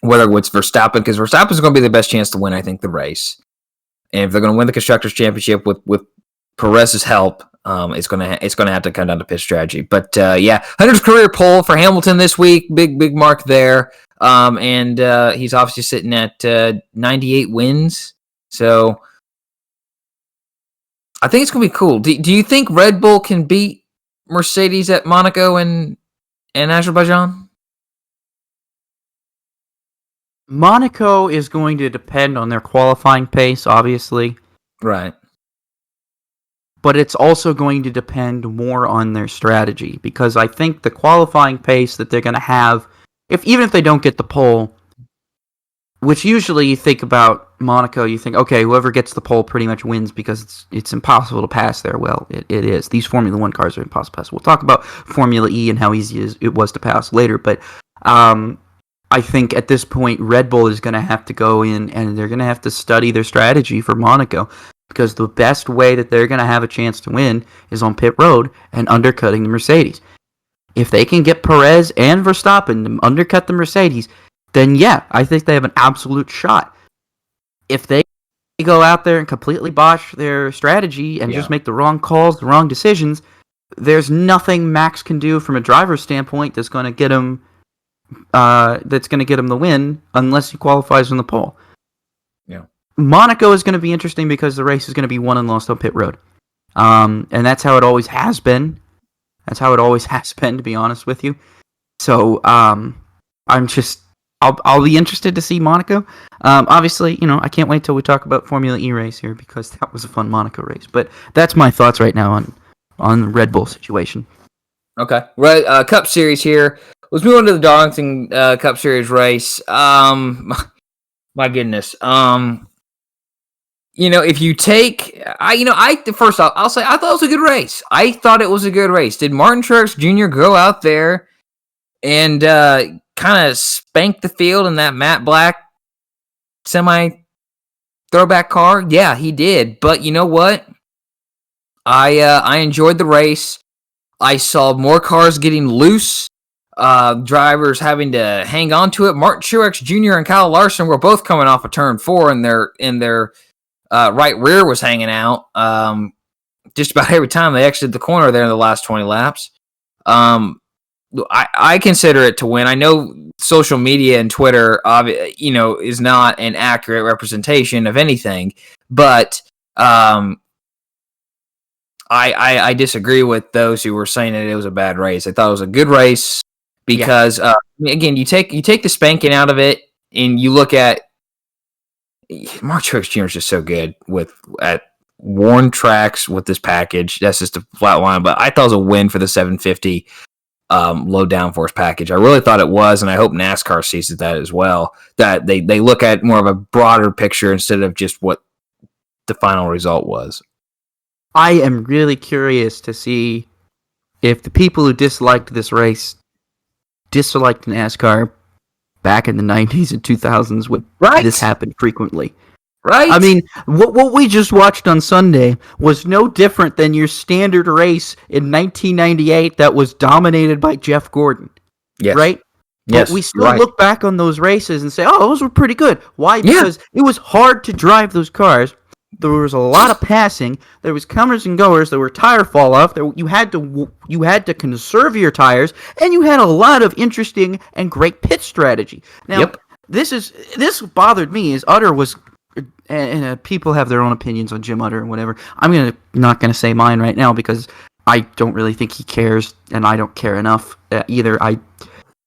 Whether it's Verstappen, because Verstappen is going to be the best chance to win, I think, the race. And if they're going to win the Constructors' Championship with Perez's help, it's going to have to come down to pit strategy. But 100th career pole for Hamilton this week, big mark there. And he's obviously sitting at 98 wins. So I think it's going to be cool. Do you think Red Bull can beat Mercedes at Monaco and Azerbaijan? Monaco is going to depend on their qualifying pace, obviously. Right. But it's also going to depend more on their strategy, because I think the qualifying pace that they're going to have, even if they don't get the pole, which usually you think about Monaco, you think, okay, whoever gets the pole pretty much wins because it's impossible to pass there. Well, it is. These Formula 1 cars are impossible to pass. We'll talk about Formula E and how easy it was to pass later, but I think at this point, Red Bull is going to have to go in and they're going to have to study their strategy for Monaco, because the best way that they're going to have a chance to win is on pit road and undercutting the Mercedes. If they can get Perez and Verstappen to undercut the Mercedes, then yeah, I think they have an absolute shot. If they go out there and completely botch their strategy and just make the wrong calls, the wrong decisions, there's nothing Max can do from a driver's standpoint that's going to get him the win unless he qualifies on the pole. Yeah. Monaco is going to be interesting because the race is going to be won and lost on pit road. And that's how it always has been. To be honest with you. So, I'll be interested to see Monaco. Obviously, I can't wait till we talk about Formula E race here, because that was a fun Monaco race. But that's my thoughts right now on the Red Bull situation. Okay. Right. Cup Series here. Let's move on to the Darlington Cup Series race. My goodness. If you take, first off, I'll say I thought it was a good race. I thought it was a good race. Did Martin Truex Jr. go out there and kind of spank the field in that matte black semi-throwback car? Yeah, he did. But you know what? I enjoyed the race. I saw more cars getting loose. Drivers having to hang on to it. Martin Truex Jr. and Kyle Larson were both coming off of turn 4, and their right rear was hanging out. Just about every time they exited the corner there in the last 20 laps. I consider it to win. I know social media and Twitter, is not an accurate representation of anything. But I disagree with those who were saying that it was a bad race. I thought it was a good race because, again, you take the spanking out of it, and you look at Mark Truex Jr. is just so good at worn tracks with this package. That's just a flat line. But I thought it was a win for the 750 low downforce package. I really thought it was, and I hope NASCAR sees that as well. That they look at more of a broader picture instead of just what the final result was. I am really curious to see if the people who disliked this race disliked NASCAR back in the 90s and 2000s when this happened frequently. Right? I mean, what we just watched on Sunday was no different than your standard race in 1998 that was dominated by Jeff Gordon. Yes. Right? Yes. But we still look back on those races and say, oh, those were pretty good. Why? Because it was hard to drive those cars. There was a lot of passing. There was comers and goers. There were tire fall off. You had to conserve your tires, and you had a lot of interesting and great pit strategy. Now, this bothered me. Is Utter was, and people have their own opinions on Jim Utter and whatever. I'm not gonna say mine right now because I don't really think he cares, and I don't care enough either. I'm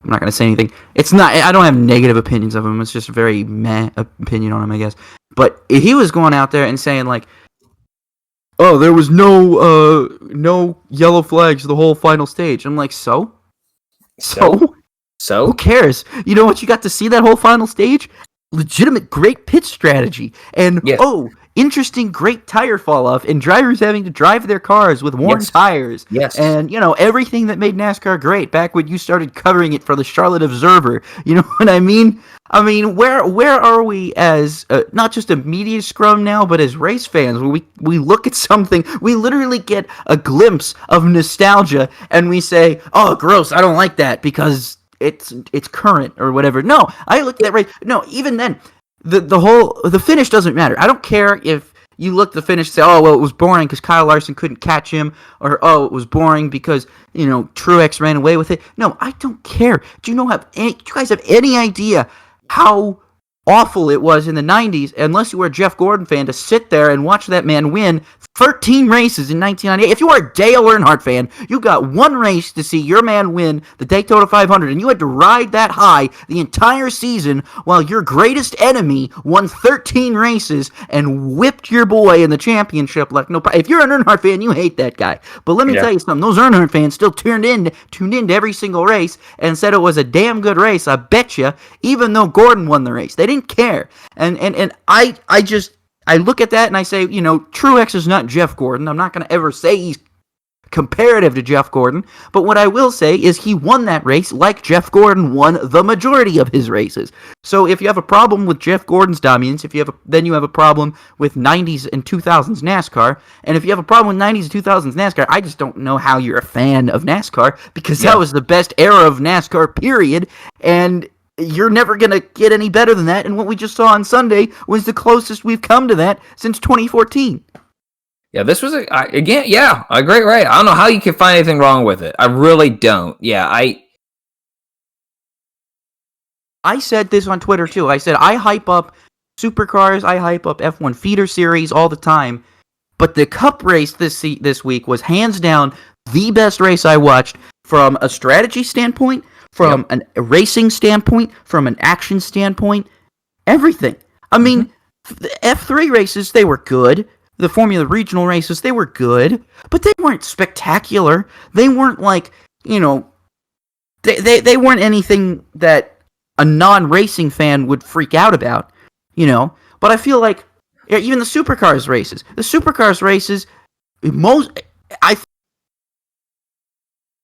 not gonna say anything. It's not. I don't have negative opinions of him. It's just a very meh opinion on him, I guess. But he was going out there and saying like, "Oh, there was no yellow flags the whole final stage." I'm like, so who cares? You know what? You got to see that whole final stage. Legitimate, great pit strategy, and interesting, great tire fall off, and drivers having to drive their cars with worn tires. Yes. And, everything that made NASCAR great back when you started covering it for the Charlotte Observer. You know what I mean? I mean, where are we as, not just a media scrum now, but as race fans? Where we look at something, we literally get a glimpse of nostalgia, and we say, oh, gross, I don't like that, because it's current, or whatever. No, I look at that race. No, even then, the finish doesn't matter. I don't care if you look at the finish and say, oh, well, it was boring because Kyle Larson couldn't catch him, or, oh, it was boring because, Truex ran away with it. No, I don't care. Do you guys have any idea how awful it was in the 90s, unless you were a Jeff Gordon fan, to sit there and watch that man win 13 races in 1998. If you are a Dale Earnhardt fan, you got one race to see your man win the Daytona 500, and you had to ride that high the entire season while your greatest enemy won 13 races and whipped your boy in the championship. Like, no, if you're an Earnhardt fan, you hate that guy. But let me tell you something. Those Earnhardt fans still tuned in to every single race and said it was a damn good race. I bet you, even though Gordon won the race, they didn't care. And I look at that and I say, Truex is not Jeff Gordon. I'm not going to ever say he's comparative to Jeff Gordon. But what I will say is he won that race like Jeff Gordon won the majority of his races. So if you have a problem with Jeff Gordon's dominance, then you have a problem with 90s and 2000s NASCAR. And if you have a problem with 90s and 2000s NASCAR, I just don't know how you're a fan of NASCAR, because that was the best era of NASCAR, period. And you're never going to get any better than that, and what we just saw on Sunday was the closest we've come to that since 2014. Yeah, this was, a great race. I don't know how you can find anything wrong with it. I really don't. Yeah, I said this on Twitter, too. I said, I hype up supercars, I hype up F1 feeder series all the time, but the Cup race this week was hands down the best race I watched from a strategy standpoint, from a racing standpoint, from an action standpoint, everything. I mean, the F3 races, they were good. The Formula Regional races, they were good, but they weren't spectacular. They weren't like, they weren't anything that a non-racing fan would freak out about, But I feel like even the Supercars races, I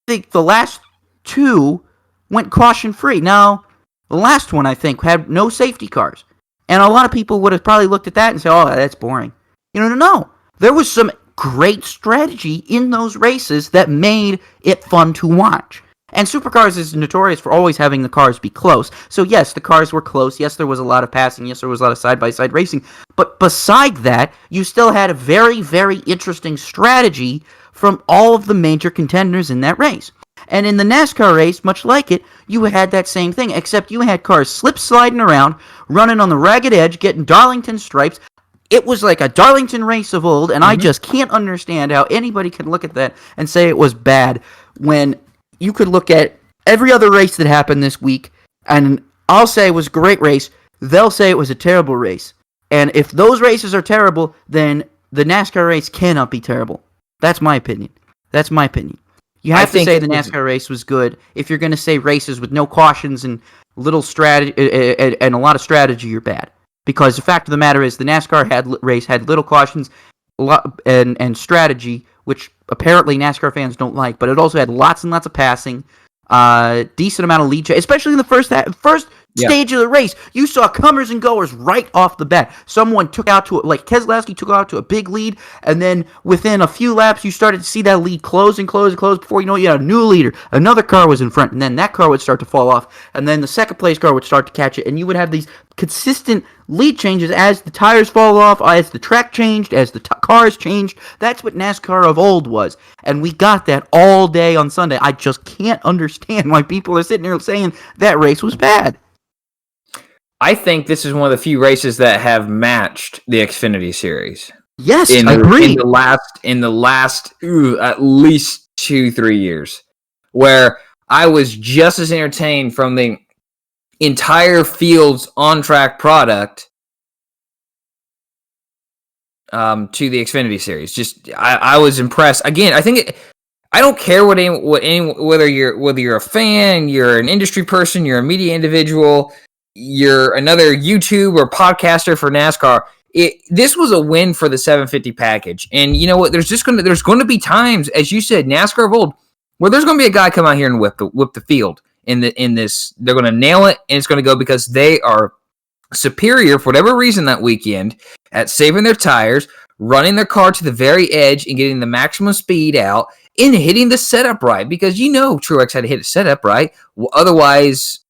think the last two went caution-free. Now, the last one, I think, had no safety cars. And a lot of people would have probably looked at that and said, oh, that's boring. No. There was some great strategy in those races that made it fun to watch. And Supercars is notorious for always having the cars be close. So yes, the cars were close. Yes, there was a lot of passing. Yes, there was a lot of side-by-side racing. But beside that, you still had a very, very interesting strategy from all of the major contenders in that race. And in the NASCAR race, much like it, you had that same thing, except you had cars slip-sliding around, running on the ragged edge, getting Darlington stripes. It was like a Darlington race of old, and I just can't understand how anybody can look at that and say it was bad when you could look at every other race that happened this week, and I'll say it was a great race. They'll say it was a terrible race. And if those races are terrible, then the NASCAR race cannot be terrible. That's my opinion. You have to say the NASCAR race was good if you're going to say races with no cautions and little strategy and a lot of strategy, you're bad. Because the fact of the matter is the NASCAR race had little cautions and strategy, which apparently NASCAR fans don't like, but it also had lots and lots of passing, decent amount of lead, especially in the first stage of the race. You saw comers and goers right off the bat. Someone took out to like Keselowski took out to a big lead, and then within a few laps, you started to see that lead close and close and close. Before you know it, you had a new leader. Another car was in front, and then that car would start to fall off, and then the second place car would start to catch it, and you would have these consistent lead changes as the tires fall off, as the track changed, as the cars changed. That's what NASCAR of old was, and we got that all day on Sunday. I just can't understand why people are sitting there saying that race was bad. I think this is one of the few races that have matched the Xfinity series. Yes, I agree. In the last at least 2-3 years, where I was just as entertained from the entire field's on-track product to the Xfinity series. Just I was impressed. Again, I think I don't care whether you're a fan, you're an industry person, you're a media individual, you're another YouTube or podcaster for NASCAR. This was a win for the 750 package. And you know what? There's going to be times, as you said, NASCAR of old, where there's going to be a guy come out here and whip the field in this. They're going to nail it, and it's going to go because they are superior for whatever reason that weekend at saving their tires, running their car to the very edge, and getting the maximum speed out, and hitting the setup right. Because Truex had to hit the setup right. Well, otherwise,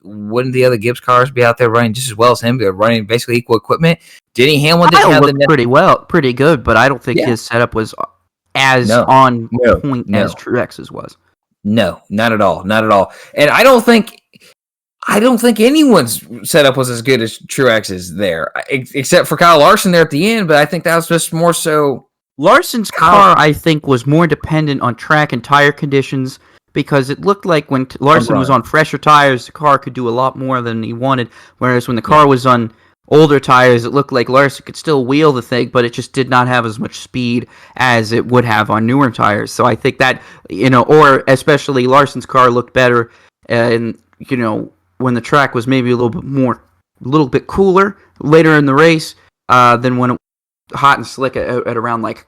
wouldn't the other Gibbs cars be out there running just as well as him? They're running basically equal equipment. Denny Hamlin didn't have pretty good, but I don't think his setup was as on point as Truex's was. No, not at all, not at all. And I don't think anyone's setup was as good as Truex's there, except for Kyle Larson there at the end. But I think that was just more so. Larson's car, I think, was more dependent on track and tire conditions. Because it looked like when Larson was on fresher tires, the car could do a lot more than he wanted. Whereas when the car was on older tires, it looked like Larson could still wheel the thing, but it just did not have as much speed as it would have on newer tires. So I think that, or especially Larson's car looked better, and when the track was maybe a little bit cooler later in the race than when it was hot and slick at around like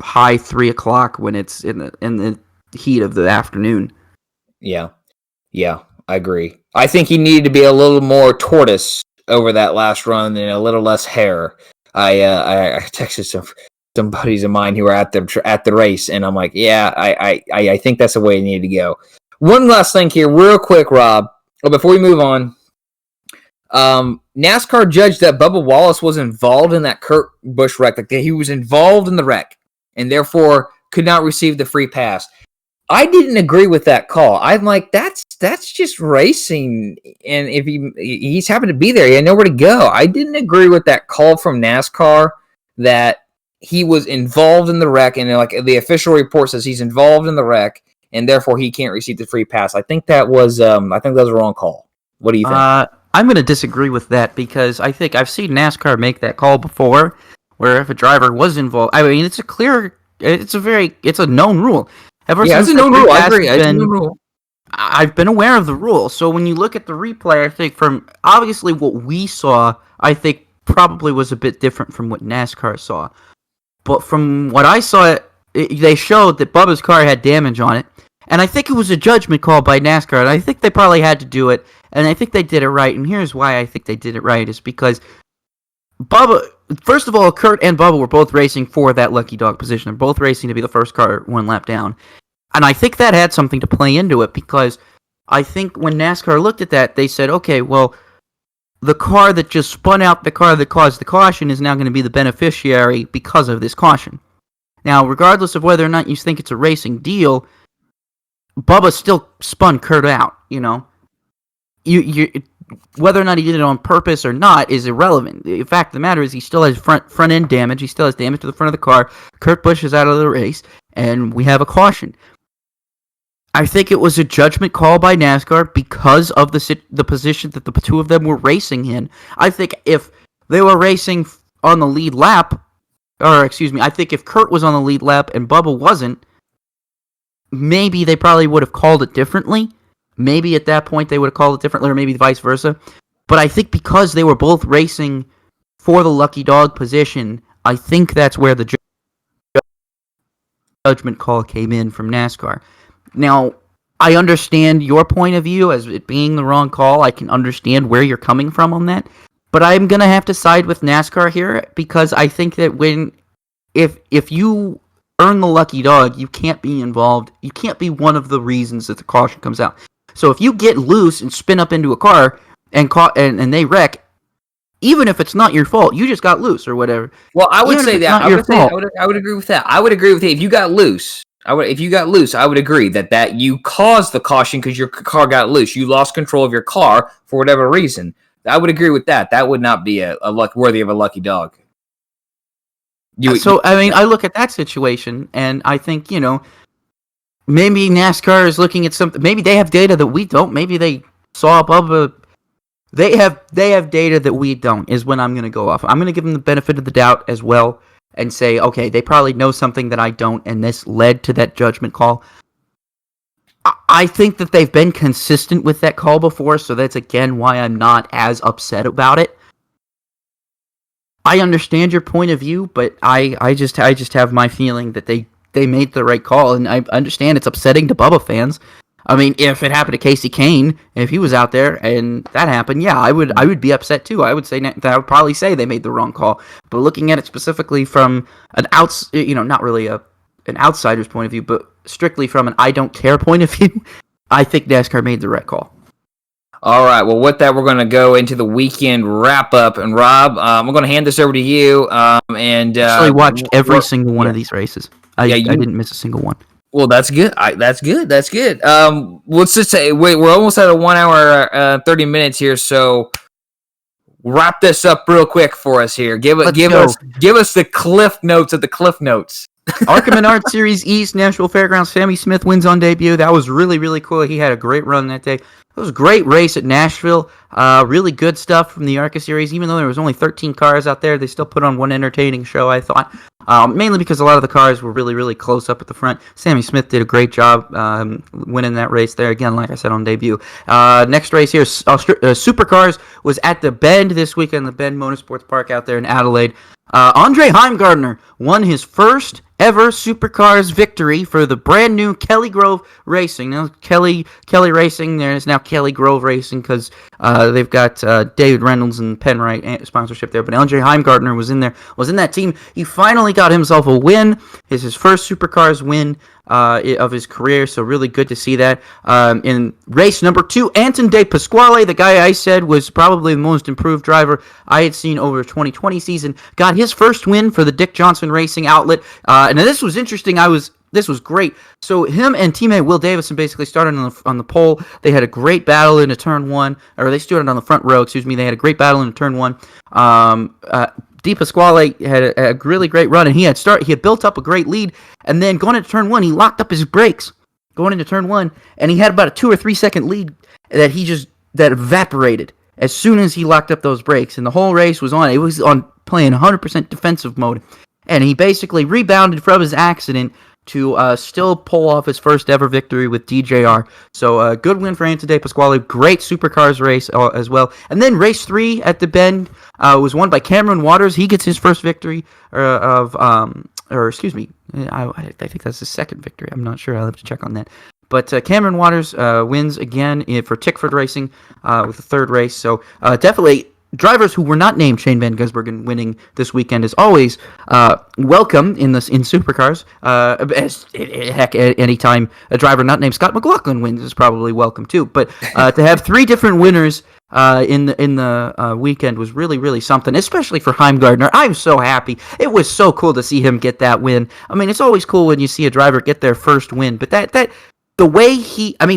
high 3 o'clock when it's in the heat of the afternoon. Yeah, I agree. I think he needed to be a little more tortoise over that last run and a little less hair. I texted some buddies of mine who were at the race, and I'm like, yeah, I think that's the way it needed to go. One last thing here, real quick, Rob, before we move on. NASCAR judged that Bubba Wallace was involved in that Kurt Busch wreck. Like he was involved in the wreck, and therefore could not receive the free pass. I didn't agree with that call. I'm like, that's just racing, and if he's happened to be there, he had nowhere to go. I didn't agree with that call from NASCAR that he was involved in the wreck, and like the official report says he's involved in the wreck, and therefore he can't receive the free pass. I think that was a wrong call. What do you think? I'm going to disagree with that because I think I've seen NASCAR make that call before, where if a driver was involved, I mean, it's a known rule. It's a known rule. I agree. It's a known rule. I've been aware of the rule. So when you look at the replay, I think from obviously what we saw, I think probably was a bit different from what NASCAR saw. But from what I saw, they showed that Bubba's car had damage on it. And I think it was a judgment call by NASCAR. And I think they probably had to do it. And I think they did it right. And here's why I think they did it right is because Bubba, first of all, Kurt and Bubba were both racing for that lucky dog position. They're both racing to be the first car one lap down. And I think that had something to play into it because I think when NASCAR looked at that, they said, okay, well, the car that just spun out the car that caused the caution is now going to be the beneficiary because of this caution. Now, regardless of whether or not you think it's a racing deal, Bubba still spun Kurt out. You whether or not he did it on purpose or not is irrelevant. The fact of the matter is he still has front end damage. He still has damage to the front of the car. Kurt Busch is out of the race, and we have a caution. I think it was a judgment call by NASCAR because of the position that the two of them were racing in. I think if they were racing on the lead lap, I think if Kurt was on the lead lap and Bubba wasn't, maybe they probably would have called it differently. Maybe at that point they would have called it differently, or maybe vice versa. But I think because they were both racing for the lucky dog position, I think that's where the judgment call came in from NASCAR. Now, I understand your point of view as it being the wrong call. I can understand where you're coming from on that. But I'm going to have to side with NASCAR here because I think that if you earn the lucky dog, you can't be involved. You can't be one of the reasons that the caution comes out. So if you get loose and spin up into a car and they wreck, even if it's not your fault, you just got loose or whatever. Well, I would say that. I would agree with that. I would agree with it. If you got loose, I would agree that you caused the caution because your car got loose. You lost control of your car for whatever reason. I would agree with that. That would not be worthy of a lucky dog. I look at that situation and I think, maybe NASCAR is looking at something. Maybe they have data that we don't. Maybe they saw Bubba. They have data that we don't, is when I'm going to go off. I'm going to give them the benefit of the doubt as well and say, okay, they probably know something that I don't, and this led to that judgment call. I think that they've been consistent with that call before, so that's, again, why I'm not as upset about it. I understand your point of view, but I just have my feeling that they made the right call, and I understand it's upsetting to Bubba fans. I mean, if it happened to Casey Kane, if he was out there and that happened, yeah, I would be upset too. I would probably say they made the wrong call. But looking at it specifically from an not really an outsider's point of view, but strictly from an I don't care point of view, I think NASCAR made the right call. All right. Well, with that, we're going to go into the weekend wrap up. And Rob, I'm going to hand this over to you. Actually, watched every single one of these races. I didn't miss a single one. Well, that's good. That's good. Let's just say we're almost at a 1 hour 30 minutes here, so wrap this up real quick for us here. Give us the cliff notes of the cliff notes. ARCA Menard Series East, Nashville Fairgrounds. Sammy Smith wins on debut. That was really, really cool. He had a great run that day. It was a great race at Nashville. Really good stuff from the ARCA Series. Even though there was only 13 cars out there, they still put on one entertaining show, I thought. Mainly because a lot of the cars were really, really close up at the front. Sammy Smith did a great job winning that race there. Again, like I said, on debut. Next race here, Supercars was at the Bend this weekend, the Bend Motorsports Park out there in Adelaide. Andre Heimgartner won his first ever Supercars victory for the brand new Kelly Grove Racing. Now Kelly Racing, there is now Kelly Grove Racing because they've got David Reynolds and Penrite sponsorship there. But Andre Heimgartner was in that team. He finally got himself a win. It's his first Supercars win of his career, so really good to see that. In race number 2, Anton De Pasquale, the guy I said was probably the most improved driver I had seen over the 2020 season, got his first win for the Dick Johnson Racing outlet. And this was interesting. This was great. So him and teammate Will Davison basically started on the pole. They had a great battle into turn 1, or they started on the front row, They had a great battle into turn 1. De Pasquale had a really great run, and he had built up a great lead, and then going into turn 1, he locked up his brakes going into turn 1, and he had about a 2 or 3 second lead that evaporated as soon as he locked up those brakes, and the whole race was on. It was on playing 100% defensive mode, and he basically rebounded from his accident to still pull off his first ever victory with DJR. So a good win for Anton De Pasquale. Great Supercars race as well. And then race 3 at the Bend was won by Cameron Waters. He gets his first victory I think that's his second victory. I'm not sure. I'll have to check on that. But Cameron Waters wins again for Tickford Racing with the third race. So definitely drivers who were not named Shane Van Gisbergen winning this weekend is always welcome in Supercars. Heck, anytime a driver not named Scott McLaughlin wins is probably welcome too. But to have 3 different winners in the weekend was really, really something, especially for Heimgartner. I'm so happy. It was so cool to see him get that win. I mean, it's always cool when you see a driver get their first win, but that the way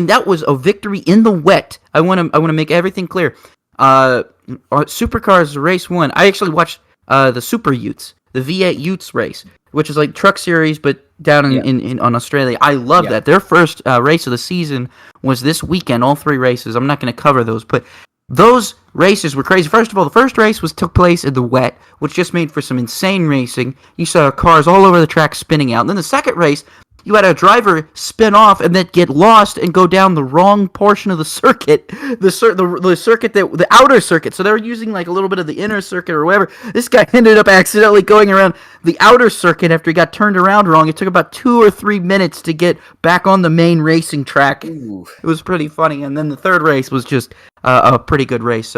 that was a victory in the wet. I want to make everything clear. Supercars race 1. I actually watched the Super Utes, the V8 Utes race, which is like Truck Series, but down in Australia. I love that. Their first race of the season was this weekend. All 3 races. I'm not going to cover those, but those races were crazy. First of all, the first race took place in the wet, which just made for some insane racing. You saw cars all over the track spinning out. And then the second race, you had a driver spin off and then get lost and go down the wrong portion of the circuit, the circuit the outer circuit. So they were using like a little bit of the inner circuit or whatever. This guy ended up accidentally going around the outer circuit after he got turned around wrong. It took about 2 or 3 minutes to get back on the main racing track. Ooh. It was pretty funny. And then the third race was just a pretty good race.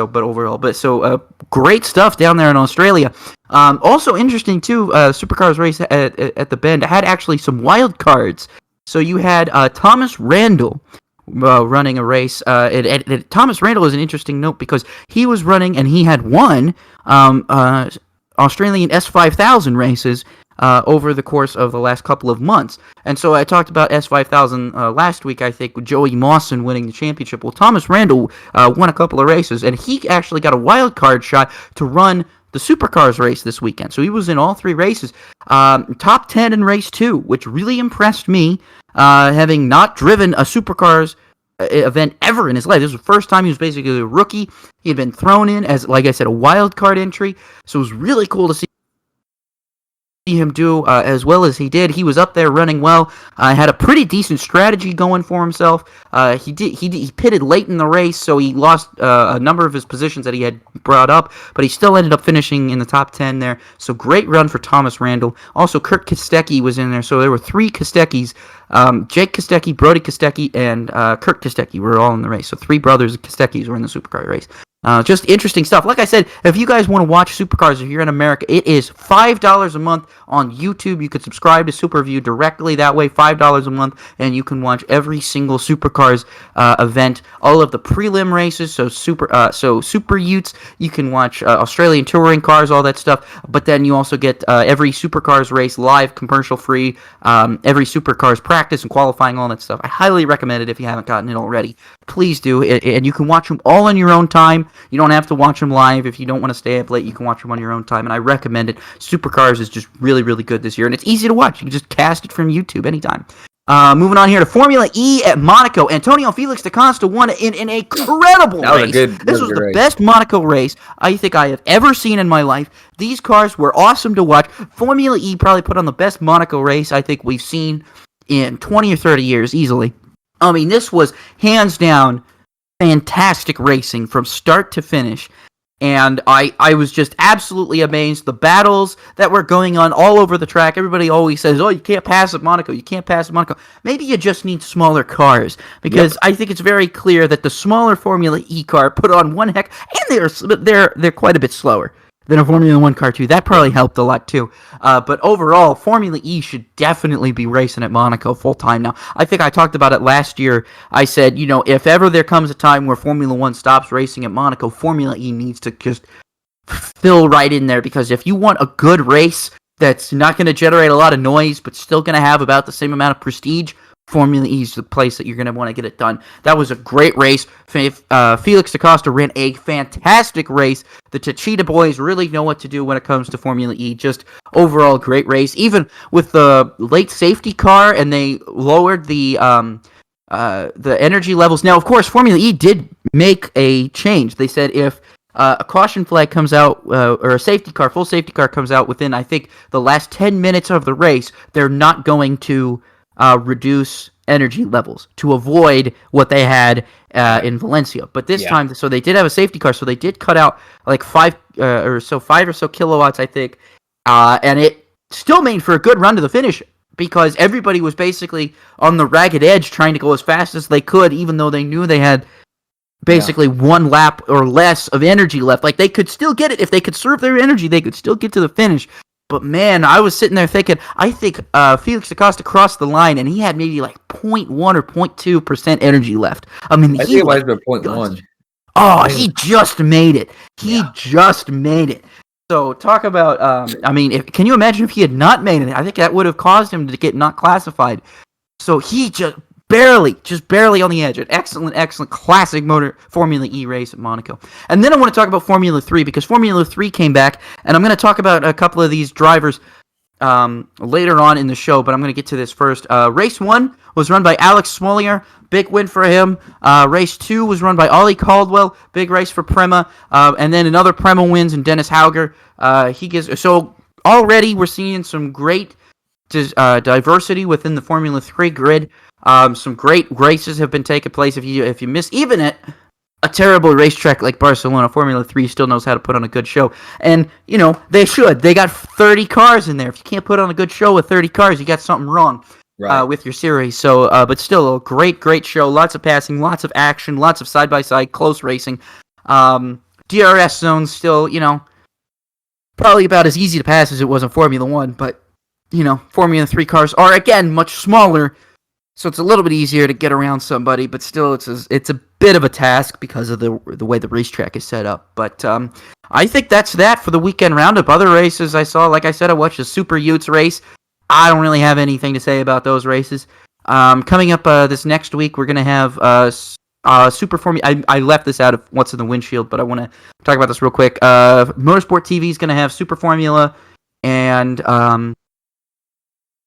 Great stuff down there in Australia. Also interesting too, Supercars race at the Bend had actually some wild cards. So you had Thomas Randall running a race. Thomas Randall is an interesting note because he was running and he had won Australian S5000 races over the course of the last couple of months. And so I talked about S5000 last week, I think, with Joey Mawson winning the championship. Well, Thomas Randall won a couple of races, and he actually got a wild card shot to run the Supercars race this weekend. So he was in all 3 races. Top 10 in race 2, which really impressed me, having not driven a Supercars event ever in his life. This was the first time he was basically a rookie. He had been thrown in as, like I said, a wild card entry. So it was really cool to see him do as well as he did. He was up there running well. Had a pretty decent strategy going for himself. He pitted late in the race, so he lost a number of his positions that he had brought up, but he still ended up finishing in the top 10 there. So great run for Thomas Randall. Also, Kurt Kostecki was in there, so there were 3 Kosteckis. Jake Kostecki, Brody Kostecki, and Kurt Kostecki were all in the race. So 3 brothers of Kosteckis were in the Supercar race. Just interesting stuff. Like I said, if you guys want to watch Supercars, if you're in America, it is $5 a month on YouTube. You could subscribe to SuperView directly that way, $5 a month, and you can watch every single Supercars event, all of the prelim races, so Super Utes. You can watch Australian touring cars, all that stuff. But then you also get every Supercars race live, commercial free, every Supercars practice and qualifying, all that stuff. I highly recommend it if you haven't gotten it already. Please do, and you can watch them all in your own time. You don't have to watch them live. If you don't want to stay up late, you can watch them on your own time, and I recommend it. Supercars is just really, really good this year, and it's easy to watch. You can just cast it from YouTube anytime. Moving on here to Formula E at Monaco. Antonio Felix da Costa won in an incredible race. This was the best Monaco race I think I have ever seen in my life. These cars were awesome to watch. Formula E probably put on the best Monaco race I think we've seen in 20 or 30 years, easily. I mean, this was hands down fantastic racing from start to finish, and I was just absolutely amazed. The battles that were going on all over the track. Everybody always says, oh, you can't pass at Monaco, you can't pass at Monaco. Maybe you just need smaller cars, because I think it's very clear that the smaller Formula E car put on one heck, and they're quite a bit slower than a Formula 1 car, too. That probably helped a lot, too. But overall, Formula E should definitely be racing at Monaco full-time now. I think I talked about it last year. I said, if ever there comes a time where Formula 1 stops racing at Monaco, Formula E needs to just fill right in there, because if you want a good race that's not going to generate a lot of noise, but still going to have about the same amount of prestige, Formula E is the place that you're going to want to get it done. That was a great race. Felix da Costa ran a fantastic race. The Techeetah boys really know what to do when it comes to Formula E. Just overall great race. Even with the late safety car, and they lowered the energy levels. Now, of course, Formula E did make a change. They said if a caution flag comes out, or a safety car, full safety car comes out within, I think, the last 10 minutes of the race, they're not going to reduce energy levels to avoid what they had in Valencia. But this time, so they did have a safety car, so they did cut out like 5 or so kilowatts, I think, and it still made for a good run to the finish, because everybody was basically on the ragged edge trying to go as fast as they could, even though they knew they had basically 1 lap or less of energy left. Like, they could still get it. If they could serve their energy, they could still get to the finish. But man, I was sitting there thinking, I think Felix da Costa crossed the line, and he had maybe like 0.1 or 0.2% energy left. I mean, I think it might have been 0.1. Oh, he just made it. He just made it. So talk about, can you imagine if he had not made it? I think that would have caused him to get not classified. So he just just barely on the edge. An excellent classic Formula E race at Monaco. And then I want to talk about Formula 3 because Formula 3 came back, and I'm going to talk about a couple of these drivers later on in the show, but I'm going to get to this first. Race 1 was run by Alex Smollier, big win for him. Race 2 was run by Ollie Caldwell, big race for Prema, and then another Prema wins and Dennis Hauger. So already we're seeing some great diversity within the Formula 3 grid. Some great races have been taking place. If you miss even at a terrible racetrack like Barcelona, Formula 3 still knows how to put on a good show. And, they should. They got 30 cars in there. If you can't put on a good show with 30 cars, you got something wrong with your series. So, but still, a great show. Lots of passing, lots of action, lots of side-by-side, close racing. DRS zones still, probably about as easy to pass as it was in Formula 1. But, Formula 3 cars are, again, much smaller. So it's a little bit easier to get around somebody, but still it's a bit of a task because of the way the racetrack is set up. But I think that's that for the weekend roundup. Other races I saw, like I said, I watched the Super Utes race. I don't really have anything to say about those races. Coming up this next week, we're going to have Super Formula. I left this out of what's in the windshield, but I want to talk about this real quick. Motorsport TV is going to have Super Formula and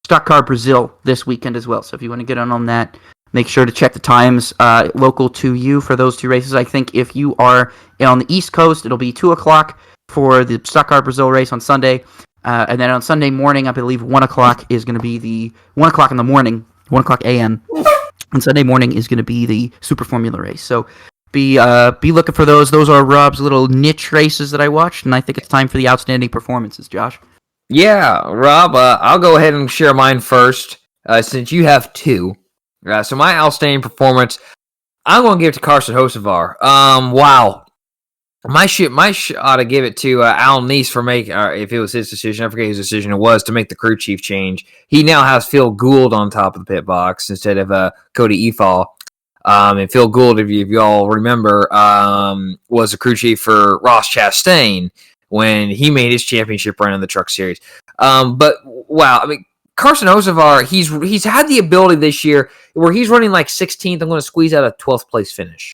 Stock Car Brazil this weekend as well. So if you want to get on that, make sure to check the times local to you for those two races. I think if you are on the East Coast, it'll be 2 o'clock for the Stock Car Brazil race on Sunday. And then on Sunday morning, I believe 1 o'clock is going to be the 1 o'clock in the morning, 1 o'clock a.m. on Sunday morning is going to be the Super Formula race. So be looking for those. Those are Rob's little niche races that I watched, and I think it's time for the outstanding performances, Josh. Yeah, Rob, I'll go ahead and share mine first, since you have two. So my outstanding performance, I'm going to give it to Carson Hocevar. Wow. My ought to give it to Al Neese for making, if it was his decision, I forget whose decision it was, to make the crew chief change. He now has Phil Gould on top of the pit box instead of Cody Efall. And Phil Gould, if you all remember, was the crew chief for Ross Chastain when he made his championship run in the Truck Series. But wow, I mean, Carson Hocevar, he's had the ability this year where he's running like 16th. I'm going to squeeze out a 12th place finish,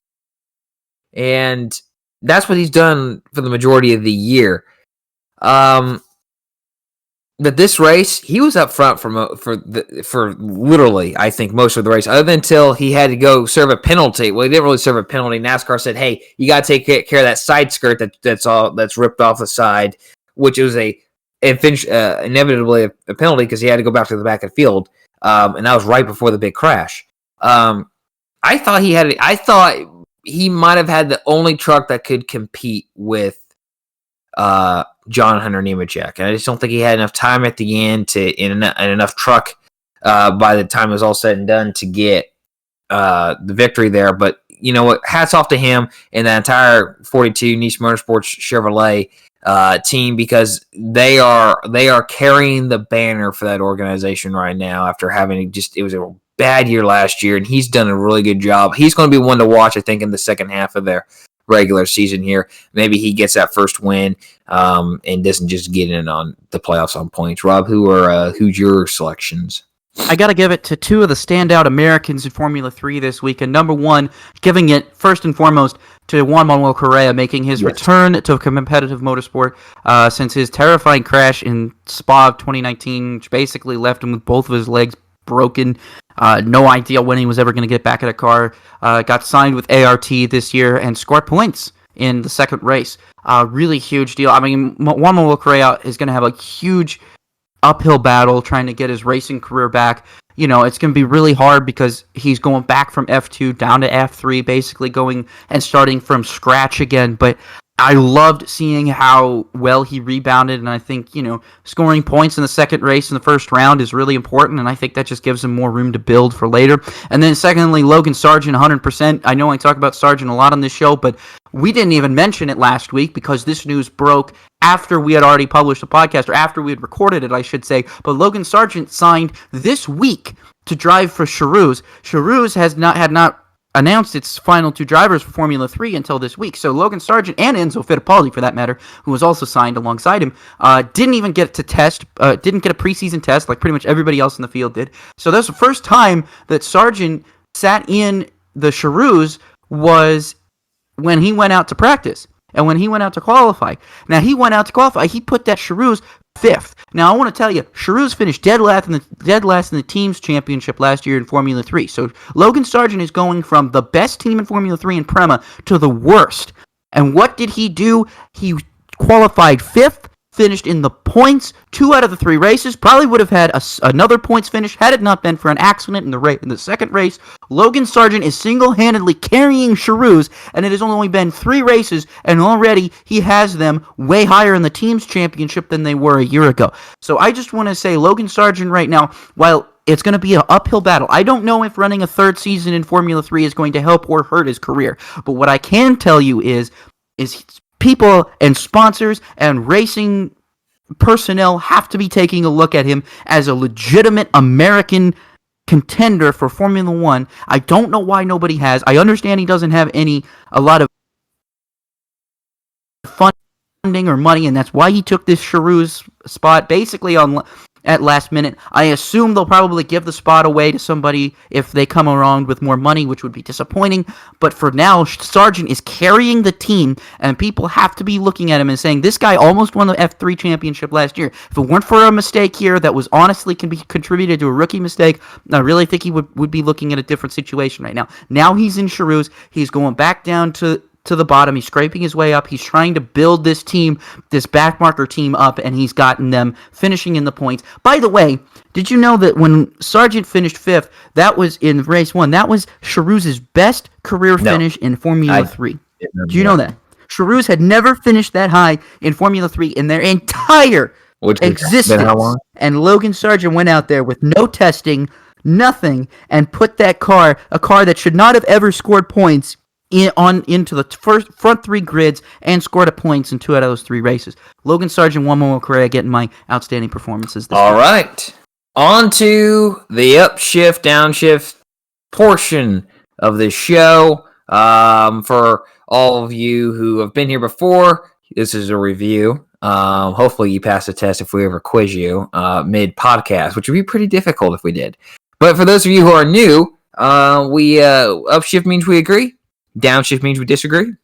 and that's what he's done for the majority of the year. But this race, he was up front for literally, I think, most of the race, other than until he had to go serve a penalty. Well, he didn't really serve a penalty. NASCAR said, "Hey, you got to take care of that side skirt that's ripped off the side," which was inevitably a penalty because he had to go back to the back of the field, and that was right before the big crash. I thought he might have had the only truck that could compete with John Hunter Nemechek, and I just don't think he had enough time at the end and enough truck by the time it was all said and done to get the victory there. But you know what? Hats off to him and the entire 42 Niche Motorsports Chevrolet team, because they are carrying the banner for that organization right now after having it was a bad year last year, and he's done a really good job. He's going to be one to watch, I think, in the second half of their regular season here. Maybe he gets that first win and doesn't just get in on the playoffs on points. Rob, who's your selections? I got to give it to two of the standout Americans in Formula 3 this week. And number one, giving it first and foremost to Juan Manuel Correa, making his return to competitive motorsport since his terrifying crash in Spa of 2019, which basically left him with both of his legs broken. No idea when he was ever going to get back in a car. Got signed with ART this year and scored points in the second race. Really huge deal. I mean, Juan Manuel Correa is going to have a huge uphill battle trying to get his racing career back. You know, it's going to be really hard because he's going back from F2 down to F3, basically going and starting from scratch again. But I loved seeing how well he rebounded, and I think, scoring points in the second race in the first round is really important, and I think that just gives him more room to build for later. And then secondly, Logan Sargent, 100%. I know I talk about Sargent a lot on this show, but we didn't even mention it last week because this news broke after we had already published the podcast, or after we had recorded it, I should say. But Logan Sargent signed this week to drive for Charouz. Charouz had not announced its final two drivers for Formula 3 until this week. So Logan Sargent and Enzo Fittipaldi, for that matter, who was also signed alongside him, didn't even get to test, didn't get a preseason test like pretty much everybody else in the field did. So that's the first time that Sargent sat in the Charouz was when he went out to practice and when he went out to qualify. Now, he went out to qualify. He put that Charouz 5th. Now, I want to tell you, Charouz finished dead last in the team's championship last year in Formula 3. So Logan Sargent is going from the best team in Formula 3 in Prema to the worst. And what did he do? He qualified 5th, finished in the points 2 out of the 3 races. Probably would have had another points finish had it not been for an accident in the second race. Logan Sargent is single-handedly carrying Charouz, and it has only been 3 races, and already he has them way higher in the team's championship than they were a year ago. So I just want to say Logan Sargent right now, while it's going to be an uphill battle. I don't know if running a 3rd season in Formula 3 is going to help or hurt his career. But what I can tell you is people and sponsors and racing personnel have to be taking a look at him as a legitimate American contender for Formula 1. I don't know why nobody has. I understand he doesn't have a lot of funding or money, and that's why he took this Charouz spot basically at last minute. I assume they'll probably give the spot away to somebody if they come around with more money, which would be disappointing. But for now, Sargent is carrying the team, and people have to be looking at him and saying, this guy almost won the F3 championship last year. If it weren't for a mistake here that was honestly can be contributed to a rookie mistake, I really think he would be looking at a different situation right now. Now he's in Charouz. He's going back down to the bottom. He's scraping his way up. He's trying to build this team, this backmarker team up, and he's gotten them finishing in the points. By the way, did you know that when Sargent finished 5th, that was in race 1, that was Charouz's best career finish in Formula 3. Do you know that? Charouz had never finished that high in Formula 3 in their entire existence. And Logan Sargent went out there with no testing, nothing, and put a car that should not have ever scored points into the front 3 grids and scored points in 2 out of those 3 races. Logan Sargent, one more career, getting my outstanding performances this All time. right. On to the upshift, downshift portion of this show. For all of you who have been here before, this is a review. Hopefully you pass the test if we ever quiz you mid-podcast, which would be pretty difficult if we did. But for those of you who are new, upshift means we agree. Downshift means we disagree.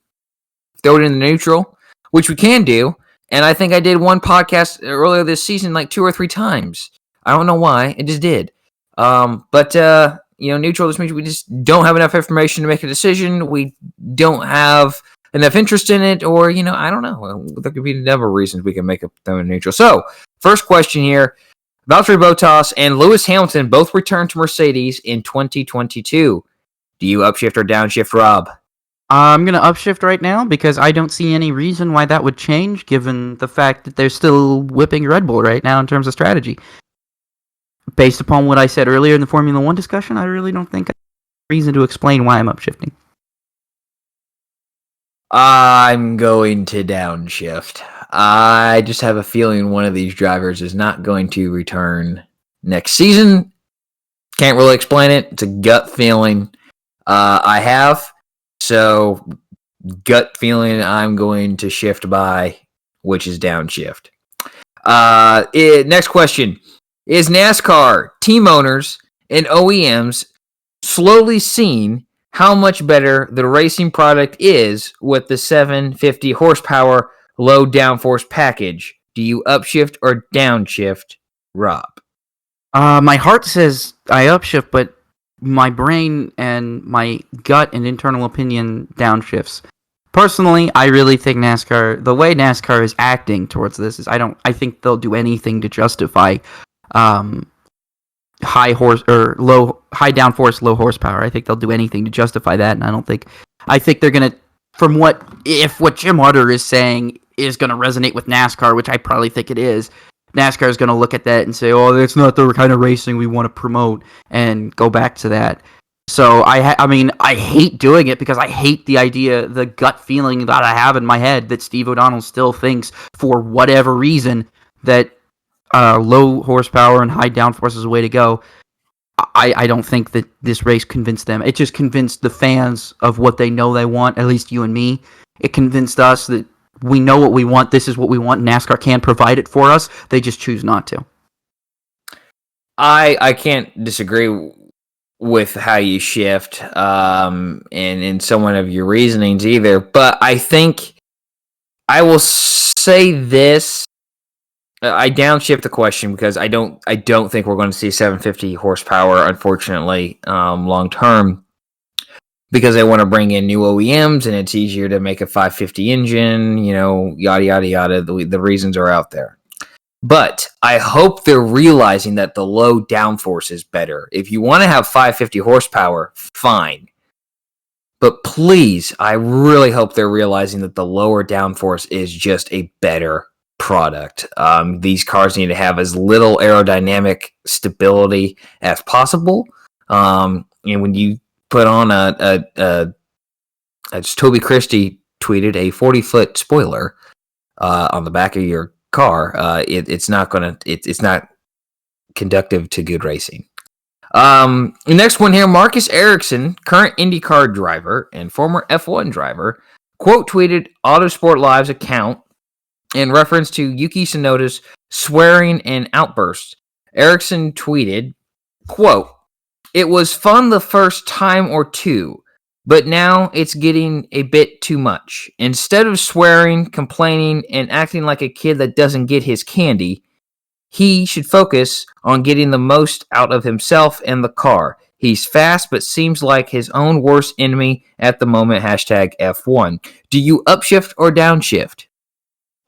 Throw it in the neutral, which we can do. And I think I did one podcast earlier this season like 2 or 3 times. I don't know why. It just did. But neutral just means we just don't have enough information to make a decision. We don't have enough interest in it, or, I don't know. There could be a number of reasons we can make them a neutral. So, first question here. Valtteri Bottas and Lewis Hamilton both returned to Mercedes in 2022. Do you upshift or downshift, Rob? I'm going to upshift right now because I don't see any reason why that would change given the fact that they're still whipping Red Bull right now in terms of strategy. Based upon what I said earlier in the Formula 1 discussion, I really don't think I have a reason to explain why I'm upshifting. I'm going to downshift. I just have a feeling one of these drivers is not going to return next season. Can't really explain it. It's a gut feeling I have. So, gut feeling I'm going to shift by, which is downshift. Next question. Is NASCAR team owners and OEMs slowly seeing how much better the racing product is with the 750 horsepower low downforce package? Do you upshift or downshift, Rob? My heart says I upshift, but my brain and my gut and internal opinion downshifts. Personally, I really think the way NASCAR is acting towards this is I think they'll do anything to justify high downforce, low horsepower. I think they'll do anything to justify that, and I think they're gonna, if what Jim Utter is saying is gonna resonate with NASCAR, which I probably think it is. NASCAR is going to look at that and say, oh, that's not the kind of racing we want to promote, and go back to that. So, I hate doing it because I hate the idea, the gut feeling that I have in my head that Steve O'Donnell still thinks, for whatever reason, that low horsepower and high downforce is the way to go. I don't think that this race convinced them. It just convinced the fans of what they know they want, at least you and me. It convinced us that we know what we want. This is what we want. NASCAR can provide it for us. They just choose not to. I can't disagree with how you shift and in someone of your reasonings either. But I think I will say this. I downshift the question because I don't think we're going to see 750 horsepower, unfortunately, long term, because they want to bring in new OEMs and it's easier to make a 550 engine, yada yada yada. The reasons are out there. But I hope they're realizing that the low downforce is better. If you want to have 550 horsepower, fine. But please, I really hope they're realizing that the lower downforce is just a better product. These cars need to have as little aerodynamic stability as possible. And when you put on as Toby Christie tweeted, a 40-foot spoiler on the back of your car, it's not conductive to good racing. The next one here, Marcus Ericsson, current IndyCar driver and former F1 driver, quote tweeted Autosport Live's account in reference to Yuki Tsunoda's swearing and outbursts. Ericsson tweeted, quote, "It was fun the first time or two, but now it's getting a bit too much. Instead of swearing, complaining, and acting like a kid that doesn't get his candy, he should focus on getting the most out of himself and the car. He's fast, but seems like his own worst enemy at the moment. #F1. Do you upshift or downshift?"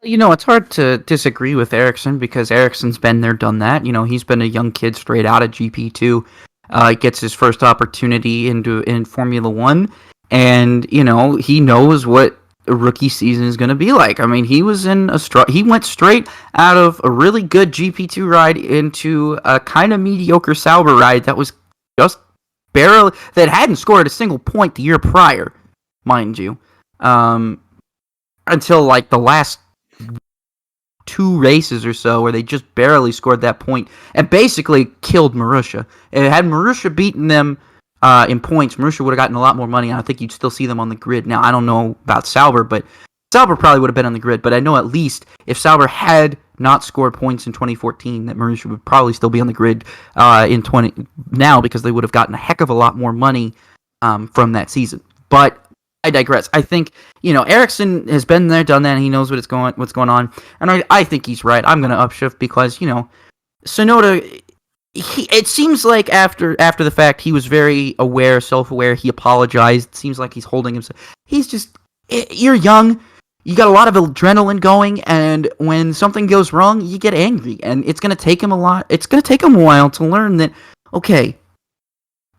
It's hard to disagree with Ericsson because Ericsson's been there, done that. He's been a young kid straight out of GP2. Gets his first opportunity in Formula One, and he knows what a rookie season is going to be like. I mean, he was he went straight out of a really good GP2 ride into a kind of mediocre Sauber ride that was just barely, that hadn't scored a single point the year prior, mind you, until like the last 2 races or so where they just barely scored that point and basically killed Marussia. Had Marussia beaten them in points, Marussia would have gotten a lot more money, and I think you'd still see them on the grid. Now, I don't know about Sauber, but Sauber probably would have been on the grid, but I know at least if Sauber had not scored points in 2014, that Marussia would probably still be on the grid now because they would have gotten a heck of a lot more money from that season. But I digress. I think, Ericsson has been there, done that, and he knows what's going on. And I think he's right. I'm going to upshift because, Tsunoda, it seems like after the fact, he was very aware, self-aware. He apologized. It seems like he's holding himself. You're young. You got a lot of adrenaline going, and when something goes wrong, you get angry. And it's going to take him it's going to take him a while to learn that, okay,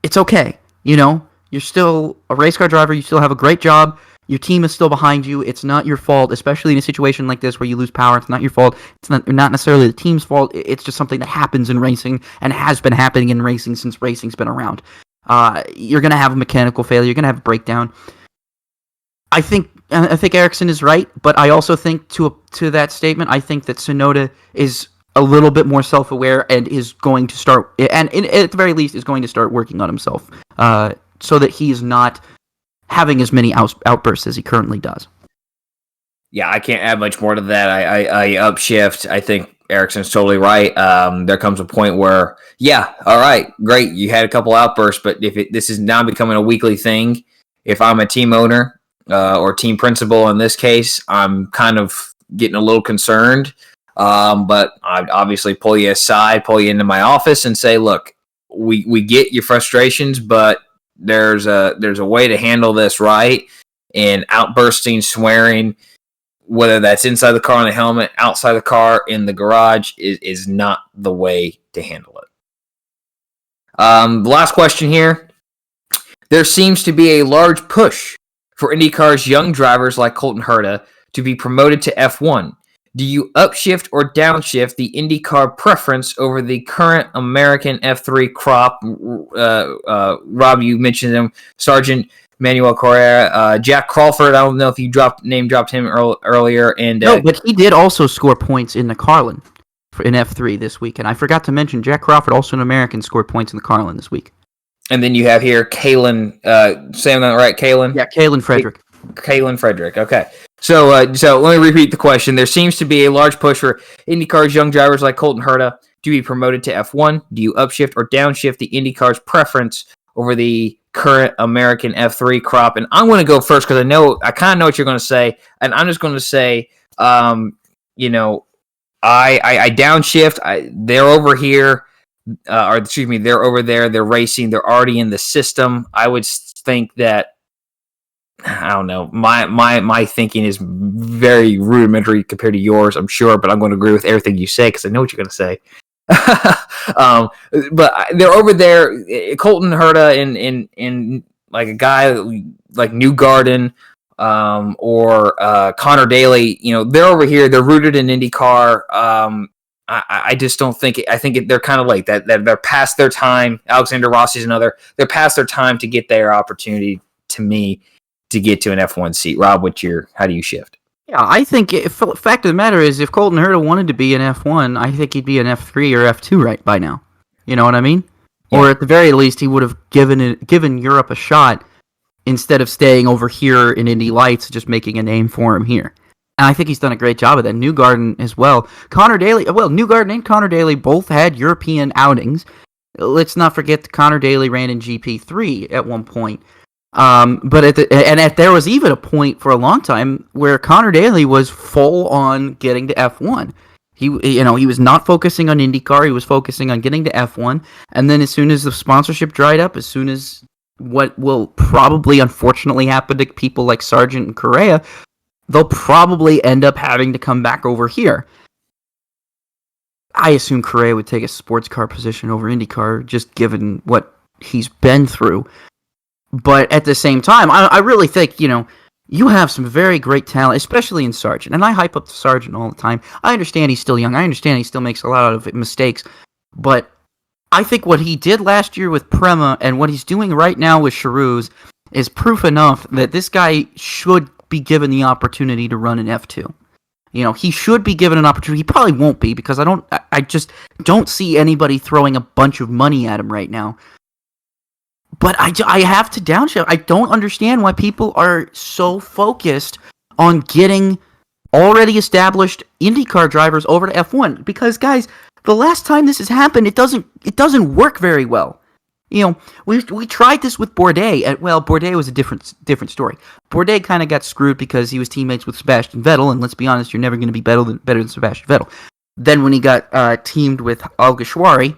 it's okay, You're still a race car driver. You still have a great job. Your team is still behind you. It's not your fault, especially in a situation like this where you lose power. It's not your fault. It's not necessarily the team's fault. It's just something that happens in racing and has been happening in racing since racing's been around. You're going to have a mechanical failure. You're going to have a breakdown. I think Ericsson is right, but I also think to that statement, I think that Tsunoda is a little bit more self-aware and is going to start, and at the very least, is going to start working on himself. So that he's not having as many outbursts as he currently does. Yeah, I can't add much more to that. I upshift. I think Ericsson's totally right. There comes a point where, yeah, all right, great, you had a couple outbursts, but if this is now becoming a weekly thing, if I'm a team owner or team principal in this case, I'm kind of getting a little concerned. But I'd obviously pull you aside, pull you into my office and say, look, we get your frustrations, but there's a way to handle this right, and outbursting, swearing, whether that's inside the car on the helmet, outside the car, in the garage, is not the way to handle it. The last question here. There seems to be a large push for IndyCar's young drivers like Colton Herta to be promoted to F1. Do you upshift or downshift the IndyCar preference over the current American F3 crop? Rob, you mentioned them. Sergeant Manuel Correa, Jack Crawford. I don't know if you name dropped him earlier. And no, but he did also score points in the Carlin in F3 this week. And I forgot to mention Jack Crawford, also an American, scored points in the Carlin this week. And then you have here Kalen. Saying that right, Kalen? Yeah, Kalen Frederick. Kalen Frederick. Okay. So let me repeat the question. There seems to be a large push for IndyCar's young drivers like Colton Herta to be promoted to F1. Do you upshift or downshift the IndyCar's preference over the current American F3 crop. And I'm going to go first because I kind of know what you're going to say. And I'm just going to say, I downshift. They're over here, or excuse me, they're over there. They're racing. They're already in the system. I would think that, I don't know. My thinking is very rudimentary compared to yours, I'm sure, but I'm going to agree with everything you say because I know what you're going to say. But they're over there. Colton Herta in like a guy like Newgarden, or Connor Daly. They're over here. They're rooted in IndyCar. I just don't think. I think they're kind of like that. They're past their time. Alexander Rossi's another. They're past their time to get their opportunity. To me, to get to an F1 seat. Rob, how do you shift? Yeah, I think fact of the matter is, if Colton Herta wanted to be an F1, I think he'd be an F3 or F2 right by now. You know what I mean? Yeah. Or at the very least, he would have given Europe a shot instead of staying over here in Indy Lights, just making a name for him here. And I think he's done a great job of that. Newgarden as well. Newgarden and Connor Daly both had European outings. Let's not forget that Connor Daly ran in GP3 at one point. But there was even a point for a long time where Connor Daly was full on getting to F1. He was not focusing on IndyCar. He was focusing on getting to F1. And then as soon as the sponsorship dried up, as soon as what will probably unfortunately happen to people like Sargent and Correa, they'll probably end up having to come back over here. I assume Correa would take a sports car position over IndyCar, just given what he's been through. But at the same time, I really think, you have some very great talent, especially in Sargent. And I hype up the Sargent all the time. I understand he's still young. I understand he still makes a lot of mistakes. But I think what he did last year with Prema and what he's doing right now with Charouz is proof enough that this guy should be given the opportunity to run an F2. He should be given an opportunity. He probably won't be because I just don't see anybody throwing a bunch of money at him right now. But I have to downshift. I don't understand why people are so focused on getting already established IndyCar drivers over to F1. Because, guys, the last time this has happened, it doesn't work very well. We tried this with Bourdais. Bourdais was a different story. Bourdais kind of got screwed because he was teammates with Sebastian Vettel, and let's be honest, you're never going to be better than Sebastian Vettel. Then when he got teamed with Alguersuari,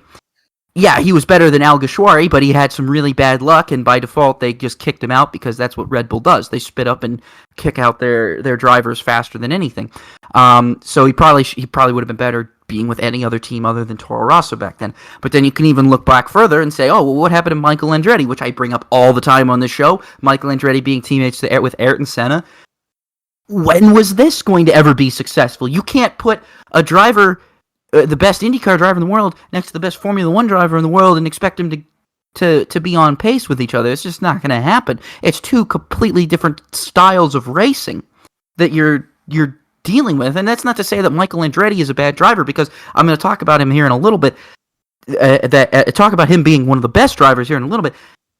yeah, he was better than Alguersuari, but he had some really bad luck, and by default, they just kicked him out because that's what Red Bull does. They spit up and kick out their drivers faster than anything. So he probably would have been better being with any other team other than Toro Rosso back then. But then you can even look back further and say, what happened to Michael Andretti, which I bring up all the time on this show. Michael Andretti being teammates with Ayrton Senna. When was this going to ever be successful? You can't put a driver, the best IndyCar driver in the world, next to the best Formula One driver in the world and expect them to be on pace with each other. It's just not going to happen. It's two completely different styles of racing that you're dealing with. And that's not to say that Michael Andretti is a bad driver, because I'm going to talk about him here in a little bit, talk about him being one of the best drivers here in a little bit,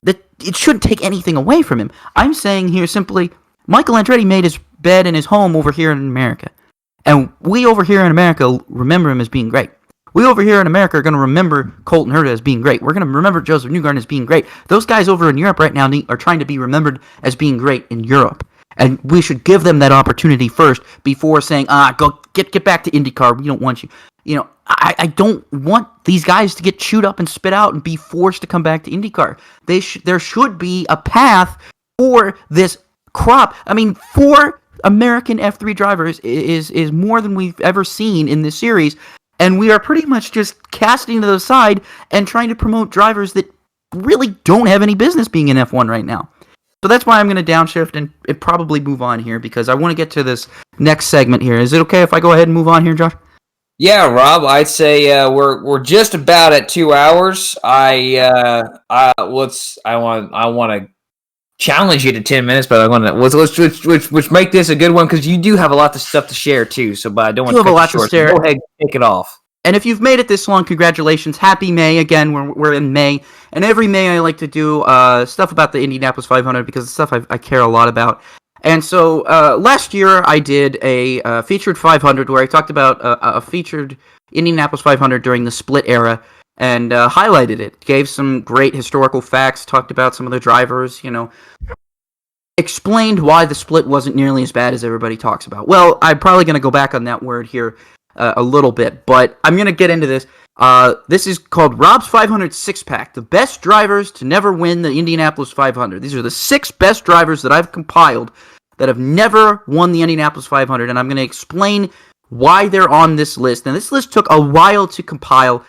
that it shouldn't take anything away from him. I'm saying here simply, Michael Andretti made his bed in his home over here in America. And we over here in America remember him as being great. We over here in America are going to remember Colton Herta as being great. We're going to remember Joseph Newgarden as being great. Those guys over in Europe right now are trying to be remembered as being great in Europe. And we should give them that opportunity first before saying, go get back to IndyCar. We don't want you. I don't want these guys to get chewed up and spit out and be forced to come back to IndyCar. There should be a path for this crop. I mean, 4 American F3 drivers is more than we've ever seen in this series. And we are pretty much just casting to the side and trying to promote drivers that really don't have any business being in F1 right now. So that's why I'm going to downshift and probably move on here, because I want to get to this next segment here. Is it okay if I go ahead and move on here, Josh? Yeah, Rob, I'd say we're just about at 2 hours. I want to challenge you to 10 minutes, but I want to let's make this a good one, because you do have a lot of stuff to share too. So, but I don't want to cut you short. So go ahead, take it off. And if you've made it this long, congratulations. Happy May. Again, we're in May. And every May I like to do stuff about the Indianapolis 500, because it's stuff I care a lot about. And so last year I did a featured 500 where I talked about a featured Indianapolis 500 during the split era. and highlighted it. Gave some great historical facts, talked about some of the drivers, explained why the split wasn't nearly as bad as everybody talks about. Well, I'm probably going to go back on that word here a little bit, but I'm going to get into this. This is called Rob's 500 Six-Pack, the best drivers to never win the Indianapolis 500. These are the 6 best drivers that I've compiled that have never won the Indianapolis 500, and I'm going to explain why they're on this list. And this list took a while to compile.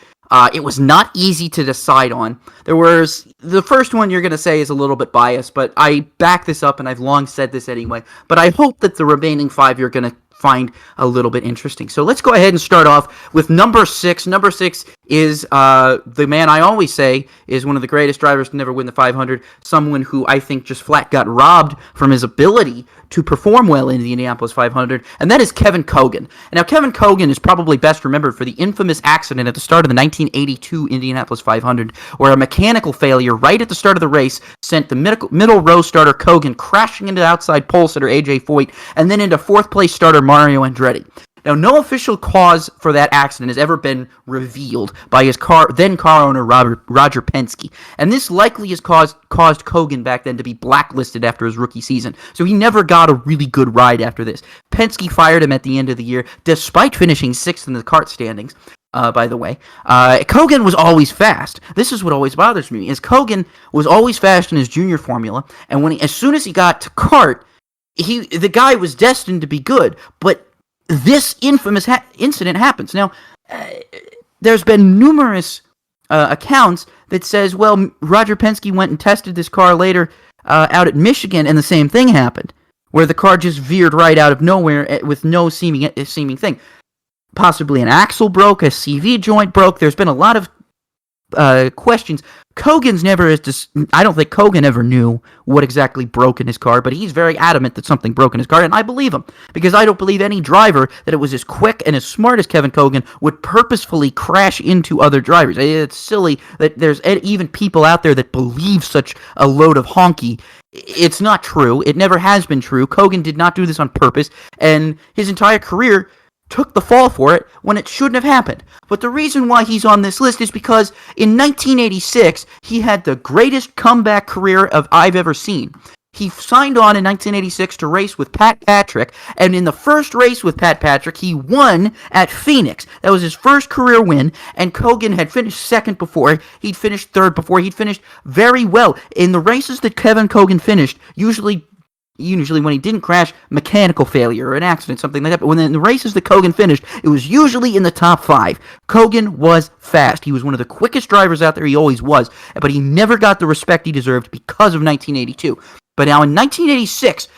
It was not easy to decide on. The first one you're going to say is a little bit biased, but I back this up, and I've long said this anyway. But I hope that the remaining 5 you're going to find a little bit interesting. So let's go ahead and start off with number 6. Number 6 is the man I always say is one of the greatest drivers to never win the 500, someone who I think just flat got robbed from his ability to perform well in the Indianapolis 500, and that is Kevin Cogan. And now, Kevin Cogan is probably best remembered for the infamous accident at the start of the 1982 Indianapolis 500, where a mechanical failure right at the start of the race sent the middle row starter Cogan crashing into outside pole sitter A.J. Foyt, and then into fourth-place starter Mario Andretti. Now, no official cause for that accident has ever been revealed by his then car owner Roger Penske, and this likely has caused Cogan back then to be blacklisted after his rookie season, so he never got a really good ride after this. Penske fired him at the end of the year, despite finishing 6th in the kart standings. By the way, Cogan was always fast. This is what always bothers me, is Cogan was always fast in his junior formula, and as soon as he got to kart, the guy was destined to be good, but this infamous incident happens. Now, there's been numerous accounts that says, well, Roger Penske went and tested this car later out at Michigan, and the same thing happened, where the car just veered right out of nowhere with no seeming thing. Possibly an axle broke, a CV joint broke. There's been a lot of questions. Cogan's never, I don't think Cogan ever knew what exactly broke in his car, but he's very adamant that something broke in his car, and I believe him, because I don't believe any driver that it was as quick and as smart as Kevin Cogan would purposefully crash into other drivers. It's silly that there's even people out there that believe such a load of honky. It's not true. It never has been true. Cogan did not do this on purpose, and his entire career took the fall for it when it shouldn't have happened. But the reason why he's on this list is because in 1986, he had the greatest comeback career I've ever seen. He signed on in 1986 to race with Pat Patrick, and in the first race with Pat Patrick, he won at Phoenix. That was his first career win, and Cogan had finished second before. He'd finished third before. He'd finished very well. In the races that Kevin Cogan finished, usually when he didn't crash, mechanical failure or an accident, something like that. But when in the races that Cogan finished, it was usually in the top 5. Cogan was fast. He was one of the quickest drivers out there. He always was. But he never got the respect he deserved because of 1982. But now in 1986,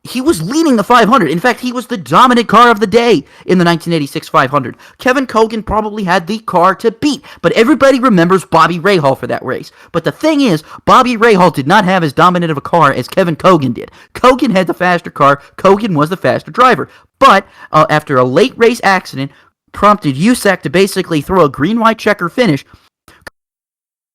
he was leading the 500. In fact, he was the dominant car of the day in the 1986 500. Kevin Cogan probably had the car to beat, but everybody remembers Bobby Rahal for that race. But the thing is, Bobby Rahal did not have as dominant of a car as Kevin Cogan did. Cogan had the faster car. Cogan was the faster driver. But after a late race accident prompted USAC to basically throw a green-white checker finish,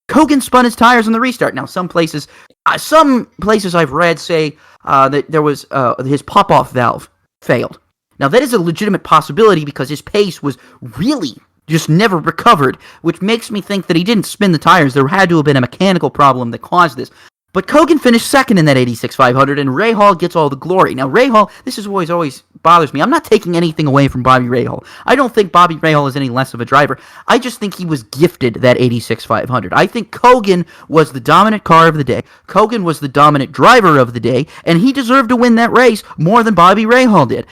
Cogan spun his tires on the restart. Now, some places I've read say that there was his pop-off valve failed. Now, that is a legitimate possibility because his pace was really just never recovered, which makes me think that he didn't spin the tires. There had to have been a mechanical problem that caused this. But Cogan finished second in that 86 500, and Rahal gets all the glory. Now, Rahal, this is what always bothers me. I'm not taking anything away from Bobby Rahal. I don't think Bobby Rahal is any less of a driver. I just think he was gifted that 86 500. I think Cogan was the dominant car of the day. Cogan was the dominant driver of the day, and he deserved to win that race more than Bobby Rahal did.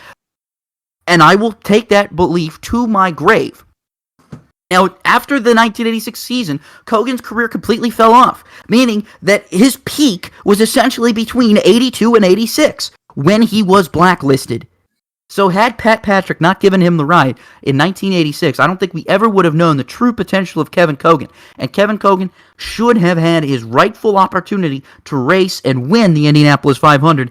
And I will take that belief to my grave. Now, after the 1986 season, Cogan's career completely fell off, meaning that his peak was essentially between 82 and 86 when he was blacklisted. So had Pat Patrick not given him the ride in 1986, I don't think we ever would have known the true potential of Kevin Cogan. And Kevin Cogan should have had his rightful opportunity to race and win the Indianapolis 500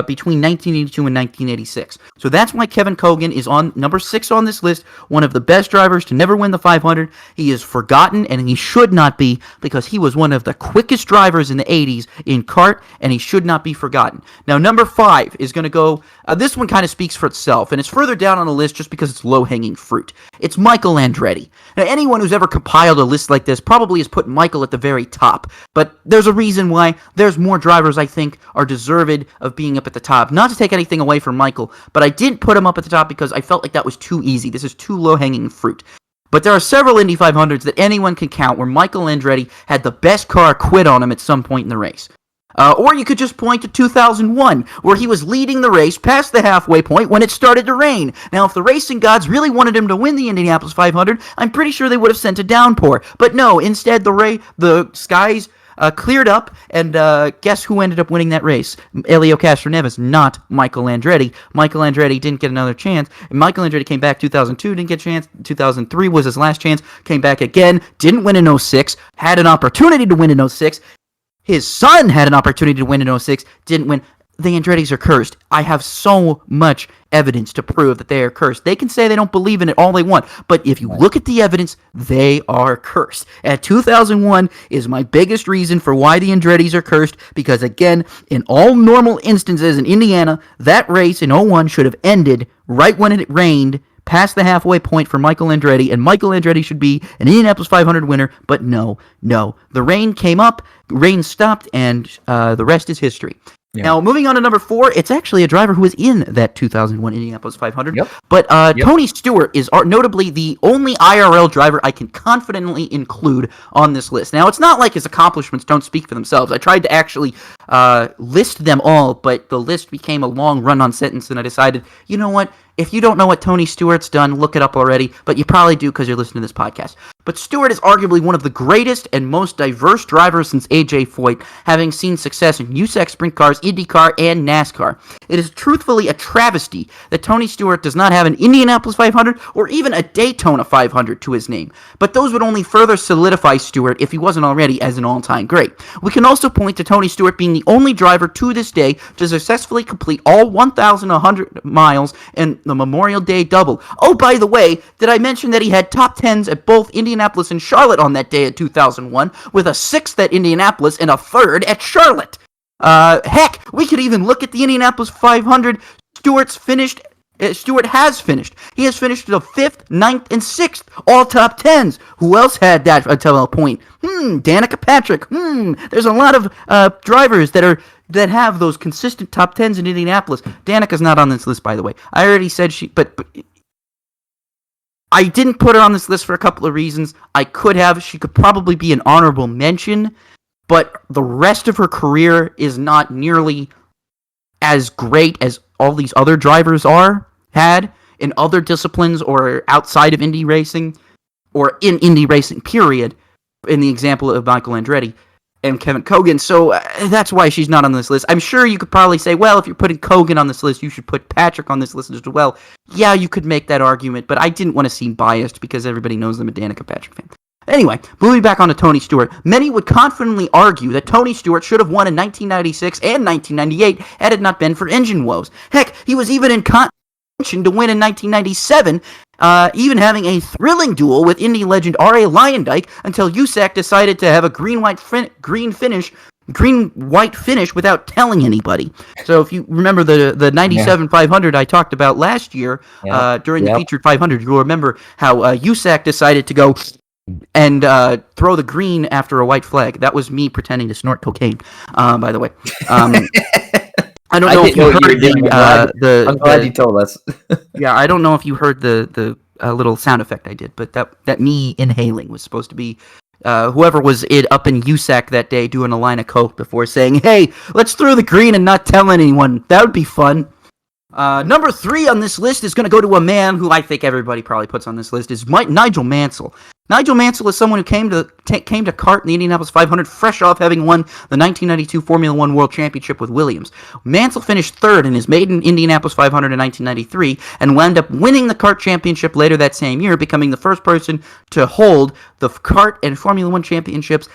between 1982 and 1986. So that's why Kevin Cogan is on number 6 on this list, one of the best drivers to never win the 500. He is forgotten, and he should not be, because he was one of the quickest drivers in the 80s in kart, and he should not be forgotten. Now, number 5 is going to go, this one kind of speaks for itself, and it's further down on the list just because it's low-hanging fruit. It's Michael Andretti. Now, anyone who's ever compiled a list like this probably has put Michael at the very top, but there's a reason why. There's more drivers I think are deserved of being up at the top. Not to take anything away from Michael, but I didn't put him up at the top because I felt like that was too easy. This is too low-hanging fruit. But there are several Indy 500s that anyone can count where Michael Andretti had the best car quit on him at some point in the race. Or you could just point to 2001, where he was leading the race past the halfway point when it started to rain. Now, if the racing gods really wanted him to win the Indianapolis 500, I'm pretty sure they would have sent a downpour. But no, instead the skies cleared up, and guess who ended up winning that race? Elio Castroneves, not Michael Andretti. Michael Andretti didn't get another chance. And Michael Andretti came back 2002, didn't get a chance. 2003 was his last chance, came back again, didn't win in 06, had an opportunity to win in 06. His son had an opportunity to win in 06, didn't win. The Andrettis are cursed. I have so much evidence to prove that they are cursed. They can say they don't believe in it all they want, but if you look at the evidence, they are cursed. And 2001 is my biggest reason for why the Andrettis are cursed, because again, in all normal instances in Indiana, that race in 01 should have ended right when it rained, past the halfway point for Michael Andretti, and Michael Andretti should be an Indianapolis 500 winner, but no. The rain came up, rain stopped, and the rest is history. Yeah. Now, moving on to number 4, it's actually a driver who was in that 2001 Indianapolis 500. Yep. But Tony Stewart is notably the only IRL driver I can confidently include on this list. Now, it's not like his accomplishments don't speak for themselves. I tried to actually list them all, but the list became a long run-on sentence, and I decided, you know what? If you don't know what Tony Stewart's done, look it up already, but you probably do because you're listening to this podcast. But Stewart is arguably one of the greatest and most diverse drivers since A.J. Foyt, having seen success in USAC sprint cars, IndyCar, and NASCAR. It is truthfully a travesty that Tony Stewart does not have an Indianapolis 500 or even a Daytona 500 to his name. But those would only further solidify Stewart if he wasn't already as an all-time great. We can also point to Tony Stewart being the only driver to this day to successfully complete all 1,100 miles in the Memorial Day double. Oh, by the way, did I mention that he had top 10s at both Indianapolis and Charlotte on that day in 2001, with a 6th at Indianapolis and a 3rd at Charlotte? Heck, we could even look at the Indianapolis 500. Stewart has finished. He has finished the 5th, 9th, and 6th, all top 10s. Who else had that until a point? Danica Patrick. There's a lot of drivers that have those consistent top 10s in Indianapolis. Danica's not on this list, by the way. I already said but I didn't put her on this list for a couple of reasons. I could have. She could probably be an honorable mention, but the rest of her career is not nearly as great as all these other drivers had in other disciplines or outside of Indy racing, or in Indy racing, period, in the example of Michael Andretti and Kevin Cogan. So that's why she's not on this list. I'm sure you could probably say, well, if you're putting Cogan on this list, you should put Patrick on this list as well. Yeah, you could make that argument, but I didn't want to seem biased because everybody knows I'm a Danica Patrick fan. Anyway, moving back on to Tony Stewart, many would confidently argue that Tony Stewart should have won in 1996 and 1998 had it not been for engine woes. Heck, he was even in contention to win in 1997, even having a thrilling duel with Indy legend R.A. Lyondike until USAC decided to have a green-white finish without telling anybody. So if you remember the 97 500 I talked about last year during the featured 500, you'll remember how USAC decided to go and throw the green after a white flag. That was me pretending to snort cocaine, by the way. I don't know if you heard I'm glad you told us. Yeah, I don't know if you heard the little sound effect I did, but that me inhaling was supposed to be whoever was up in USAC that day doing a line of coke before saying, hey, let's throw the green and not tell anyone. That would be fun. Number 3 on this list is going to go to a man who I think everybody probably puts on this list, is Nigel Mansell. Nigel Mansell is someone who came to kart in the Indianapolis 500 fresh off having won the 1992 Formula One World Championship with Williams. Mansell finished 3rd in his maiden Indianapolis 500 in 1993 and wound up winning the kart championship later that same year, becoming the first person to hold the kart and Formula One championships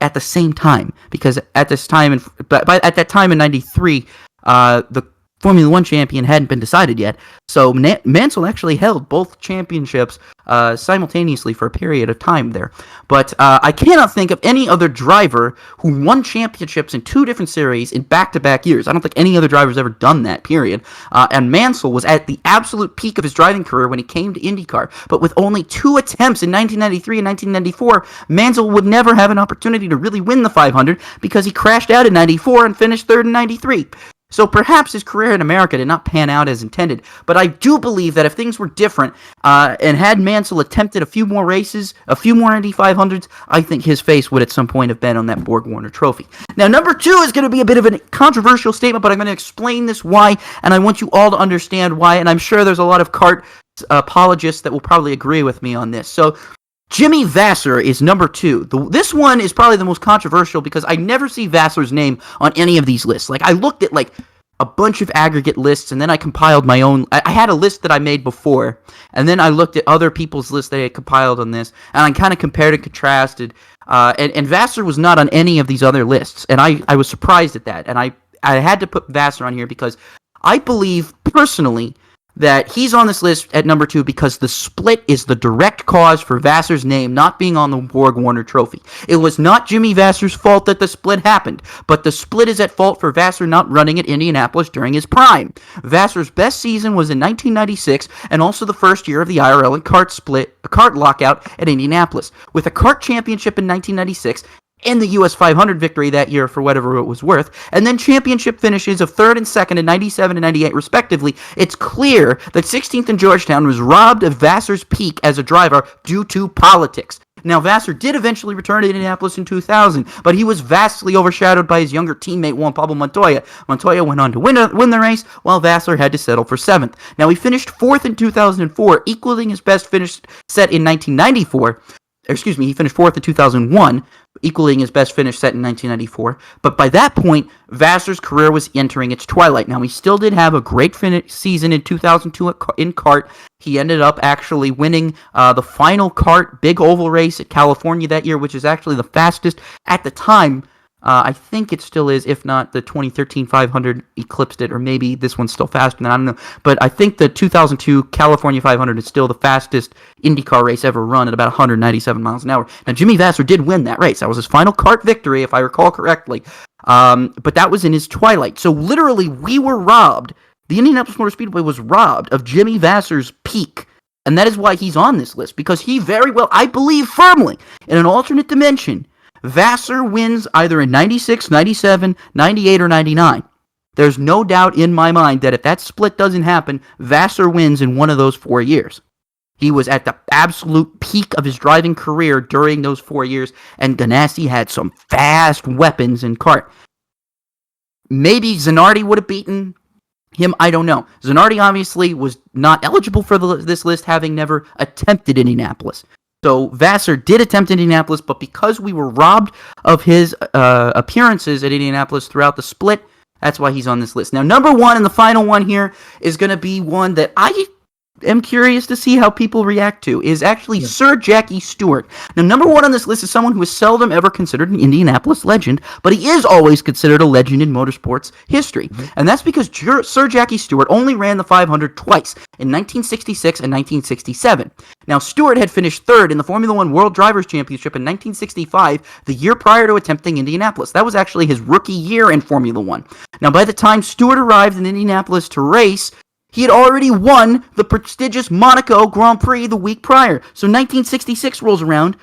at the same time, because at this time, at that time in '93, the Formula One champion hadn't been decided yet. So Mansell actually held both championships simultaneously for a period of time there. But I cannot think of any other driver who won championships in two different series in back-to-back years. I don't think any other driver's ever done that, period. And Mansell was at the absolute peak of his driving career when he came to IndyCar. But with only 2 attempts in 1993 and 1994, Mansell would never have an opportunity to really win the 500 because he crashed out in 94 and finished third in 93. So perhaps his career in America did not pan out as intended, but I do believe that if things were different, and had Mansell attempted a few more races, a few more Indy 500s, I think his face would at some point have been on that Borg-Warner trophy. Now, number 2 is going to be a bit of a controversial statement, but I'm going to explain this why, and I want you all to understand why, and I'm sure there's a lot of kart apologists that will probably agree with me on this. So, Jimmy Vasser is number 2. This one is probably the most controversial because I never see Vasser's name on any of these lists. Like, I looked at, like, a bunch of aggregate lists, and then I compiled my own. I had a list that I made before, and then I looked at other people's lists that I had compiled on this, and I kind of compared and contrasted, and Vasser was not on any of these other lists, and I was surprised at that, and I had to put Vasser on here because I believe, personally, that he's on this list at number 2 because the split is the direct cause for Vasser's name not being on the Borg-Warner trophy. It was not Jimmy Vasser's fault that the split happened, but the split is at fault for Vasser not running at Indianapolis during his prime. Vasser's best season was in 1996 and also the first year of the IRL and kart lockout at Indianapolis. With a kart championship in 1996, and the US 500 victory that year for whatever it was worth, and then championship finishes of 3rd and 2nd in 97 and 98 respectively, it's clear that 16th and Georgetown was robbed of Vasser's peak as a driver due to politics. Now, Vasser did eventually return to Indianapolis in 2000, but he was vastly overshadowed by his younger teammate Juan Pablo Montoya. Montoya went on to win the race, while Vasser had to settle for 7th. Now, he finished 4th in 2004, equaling his best finish set in 1994. Excuse me, he finished 4th in 2001, equaling his best finish set in 1994. But by that point, Vasser's career was entering its twilight. Now, he still did have a great season in 2002 in kart. He ended up actually winning the final kart big oval race at California that year, which is actually the fastest at the time. I think it still is, if not the 2013 500 eclipsed it, or maybe this one's still faster than, I don't know. But I think the 2002 California 500 is still the fastest IndyCar race ever run at about 197 miles an hour. Now, Jimmy Vasser did win that race. That was his final kart victory, if I recall correctly. But that was in his twilight. So literally, we were robbed. The Indianapolis Motor Speedway was robbed of Jimmy Vasser's peak. And that is why he's on this list, because he very well, I believe firmly, in an alternate dimension, Vasser wins either in 96, 97, 98, or 99. There's no doubt in my mind that if that split doesn't happen, Vasser wins in one of those 4 years. He was at the absolute peak of his driving career during those 4 years, and Ganassi had some fast weapons in kart. Maybe Zanardi would have beaten him, I don't know. Zanardi obviously was not eligible for this list, having never attempted Indianapolis. So Vasser did attempt Indianapolis, but because we were robbed of his appearances at Indianapolis throughout the split, that's why he's on this list. Now, number 1 and the final one here is going to be one that I am curious to see how people react to, is actually Sir Jackie Stewart. Now, number 1 on this list is someone who is seldom ever considered an Indianapolis legend, but he is always considered a legend in motorsports history. And that's because Sir Jackie Stewart only ran the 500 twice, in 1966 and 1967. Now, Stewart had finished 3rd in the Formula One World Drivers' Championship in 1965, the year prior to attempting Indianapolis. That was actually his rookie year in Formula One. Now, by the time Stewart arrived in Indianapolis to race, he had already won the prestigious Monaco Grand Prix the week prior. So 1966 rolls around,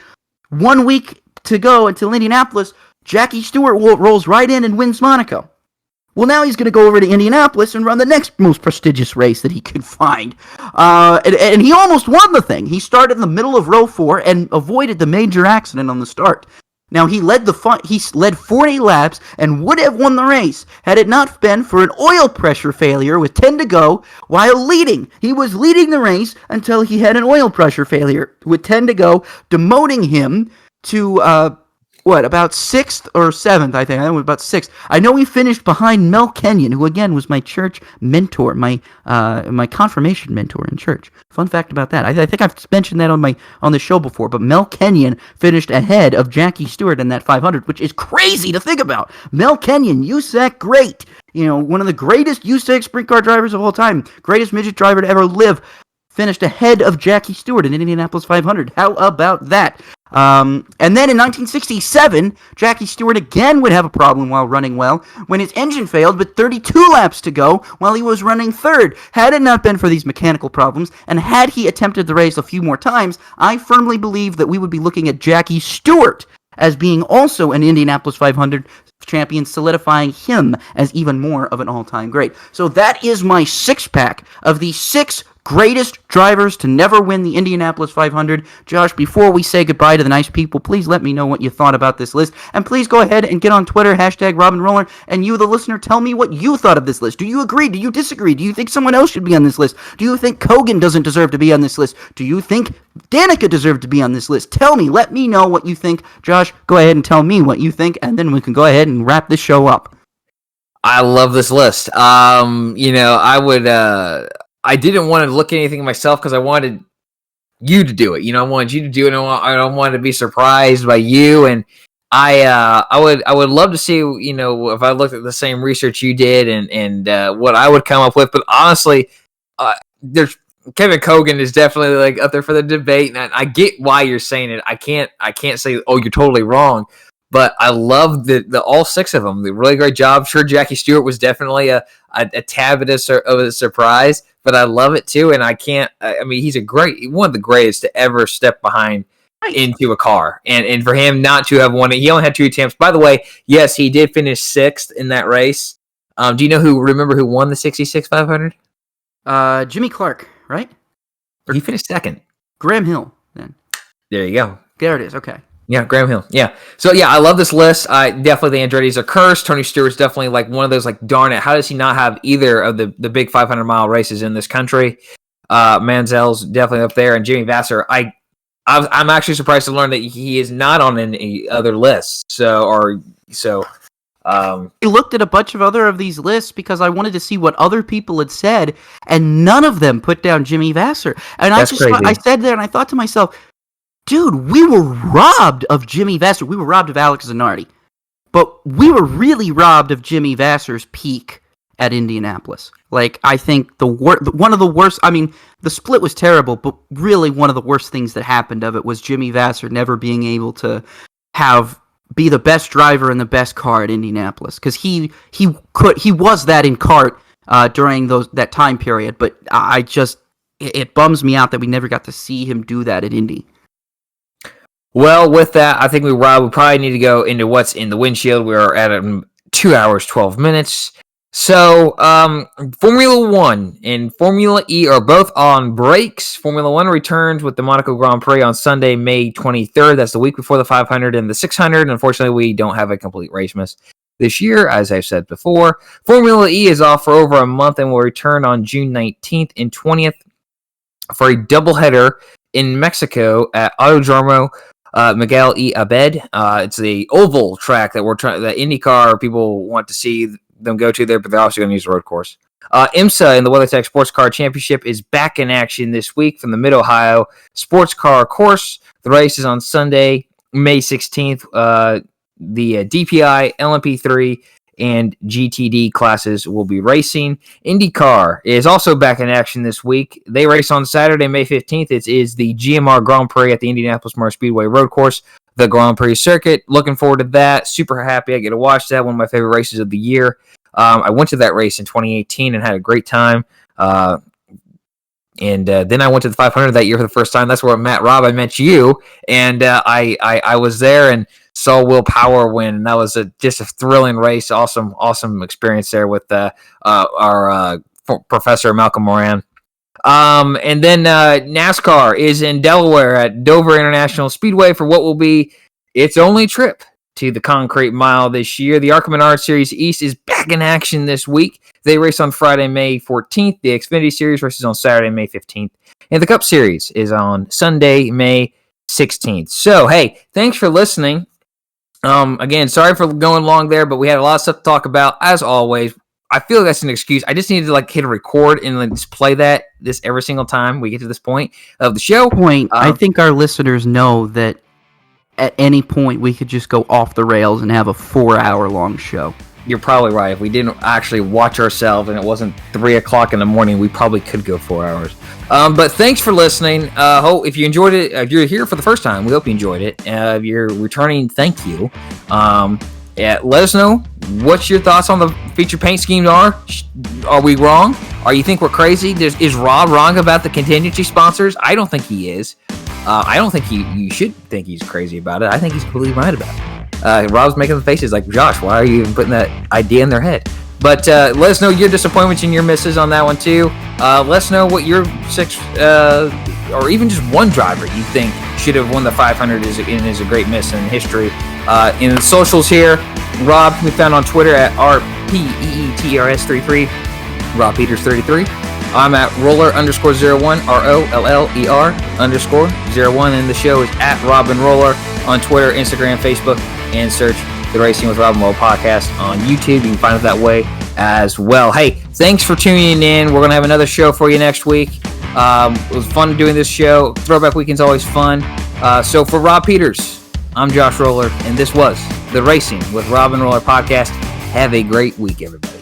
1 week to go until Indianapolis, Jackie Stewart rolls right in and wins Monaco. Well, now he's going to go over to Indianapolis and run the next most prestigious race that he could find. And he almost won the thing. He started in the middle of row 4 and avoided the major accident on the start. Now, he led 40 laps and would have won the race had it not been for an oil pressure failure with 10 to go while leading. He was leading the race until he had an oil pressure failure with 10 to go, demoting him to about 6th or 7th, I think. I was about 6th. I know he finished behind Mel Kenyon, who again was my church mentor, my confirmation mentor in church. Fun fact about that. I think I've mentioned that on the show before, but Mel Kenyon finished ahead of Jackie Stewart in that 500, which is crazy to think about. Mel Kenyon, USAC great. One of the greatest USAC sprint car drivers of all time, greatest midget driver to ever live, finished ahead of Jackie Stewart in Indianapolis 500. How about that? And then in 1967, Jackie Stewart again would have a problem while running well when his engine failed with 32 laps to go while he was running third. Had it not been for these mechanical problems, and had he attempted the race a few more times, I firmly believe that we would be looking at Jackie Stewart as being also an Indianapolis 500 champion, solidifying him as even more of an all-time great. So that is my six-pack of the 6 greatest drivers to never win the Indianapolis 500. Josh, before we say goodbye to the nice people, please let me know what you thought about this list. And please go ahead and get on Twitter, #RobinRoller, and you, the listener, tell me what you thought of this list. Do you agree? Do you disagree? Do you think someone else should be on this list? Do you think Kogan doesn't deserve to be on this list? Do you think Danica deserved to be on this list? Tell me. Let me know what you think. Josh, go ahead and tell me what you think, and then we can go ahead and wrap this show up. I love this list. I didn't want to look at anything myself because I wanted you to do it. I wanted you to do it. I don't want to be surprised by you. And I would love to see, if I looked at the same research you did and what I would come up with. But honestly, there's Kevin Kogan is definitely like up there for the debate, and I get why you're saying it. I can't say, oh, you're totally wrong. But I love the all 6 of them. They did a really great job. Sure, Jackie Stewart was definitely a tad bit of a surprise, but I love it too. And he's one of the greatest to ever step behind into a car. And for him not to have won it, he only had 2 attempts. By the way, yes, he did finish 6th in that race. Do you remember who won the 66 500? Jimmy Clark, right? He finished 2nd. Graham Hill, then. There you go. There it is, okay. Yeah, Graham Hill. Yeah. So, yeah, I love this list. Definitely the Andretti's are cursed. Tony Stewart's definitely like one of those, like, darn it, how does he not have either of the big 500-mile races in this country? Manziel's definitely up there. And Jimmy Vasser, I'm actually surprised to learn that he is not on any other lists. I looked at a bunch of these lists because I wanted to see what other people had said, and none of them put down Jimmy Vasser. And I said there, and I thought to myself, dude, we were robbed of Jimmy Vasser. We were robbed of Alex Zanardi. But we were really robbed of Jimmy Vasser's peak at Indianapolis. Like, I think one of the worst, the split was terrible, but really one of the worst things that happened of it was Jimmy Vasser never being able to be the best driver in the best car at Indianapolis. Because he was that in kart during that time period, but it bums me out that we never got to see him do that at Indy. Well, with that, I think we probably need to go into what's in the windshield. We are at 2 hours, 12 minutes. So, Formula 1 and Formula E are both on breaks. Formula 1 returns with the Monaco Grand Prix on Sunday, May 23rd. That's the week before the 500 and the 600. Unfortunately, we don't have a complete race miss this year, as I've said before. Formula E is off for over a month and will return on June 19th and 20th for a doubleheader in Mexico at Autodromo Miguel E. Abed. It's the oval track that the IndyCar people want to see them go to there, but they're also going to use the road course. IMSA in the WeatherTech Sports Car Championship is back in action this week from the Mid-Ohio Sports Car Course. The race is on Sunday, May 16th. The DPI, LMP3, and GTD classes will be racing. IndyCar is also back in action this week. They race on Saturday, May 15th. It is the GMR Grand Prix at the Indianapolis Motor Speedway Road Course, the Grand Prix circuit. Looking forward to that. Super happy I get to watch that. One of my favorite races of the year. I went to that race in 2018 and had a great time. And then I went to the 500 that year for the first time. That's where I met you. And I was there and saw Will Power win. And that was just a thrilling race. Awesome experience there with our Professor Malcolm Moran. And then NASCAR is in Delaware at Dover International Speedway for what will be its only trip to the Concrete Mile this year. The ARCA Menard Series East is back in action this week. They race on Friday, May 14th. The Xfinity Series races on Saturday, May 15th. And the Cup Series is on Sunday, May 16th. So, hey, thanks for listening. Again, sorry for going long there, but we had a lot of stuff to talk about. As always, I feel like that's an excuse. I just needed to hit a record and then just play this every single time we get to this point of the show. I think our listeners know that at any point we could just go off the rails and have a 4-hour-long show. You're probably right. If we didn't actually watch ourselves and it wasn't 3 o'clock in the morning, we probably could go 4 hours. But thanks for listening. Hope if you enjoyed it, if you're here for the first time, we hope you enjoyed it. If you're returning, thank you. Let us know what your thoughts on the feature paint schemes are. Are we wrong? Or you think we're crazy? Is Rob wrong about the contingency sponsors? I don't think he is. I don't think you should think he's crazy about it. I think he's completely right about it. Rob's making the faces like, Josh, why are you even putting that idea in their head? But let us know your disappointments and your misses on that one too. Let us know what your six, or even just one driver you think should have won the 500 is a great miss in history. In the socials here, Rob can be found on Twitter at RPEETRS33, Rob Peeters 33. I'm at roller_01, ROLLER_01, and the show is at Robin Roller on Twitter, Instagram, Facebook, and search the Racing with Robin Roller podcast on YouTube. You can find it that way as well. Hey, thanks for tuning in. We're going to have another show for you next week. It was fun doing this show. Throwback Weekend's always fun. So for Rob Peeters, I'm Josh Roller, and this was the Racing with Robin Roller podcast. Have a great week, everybody.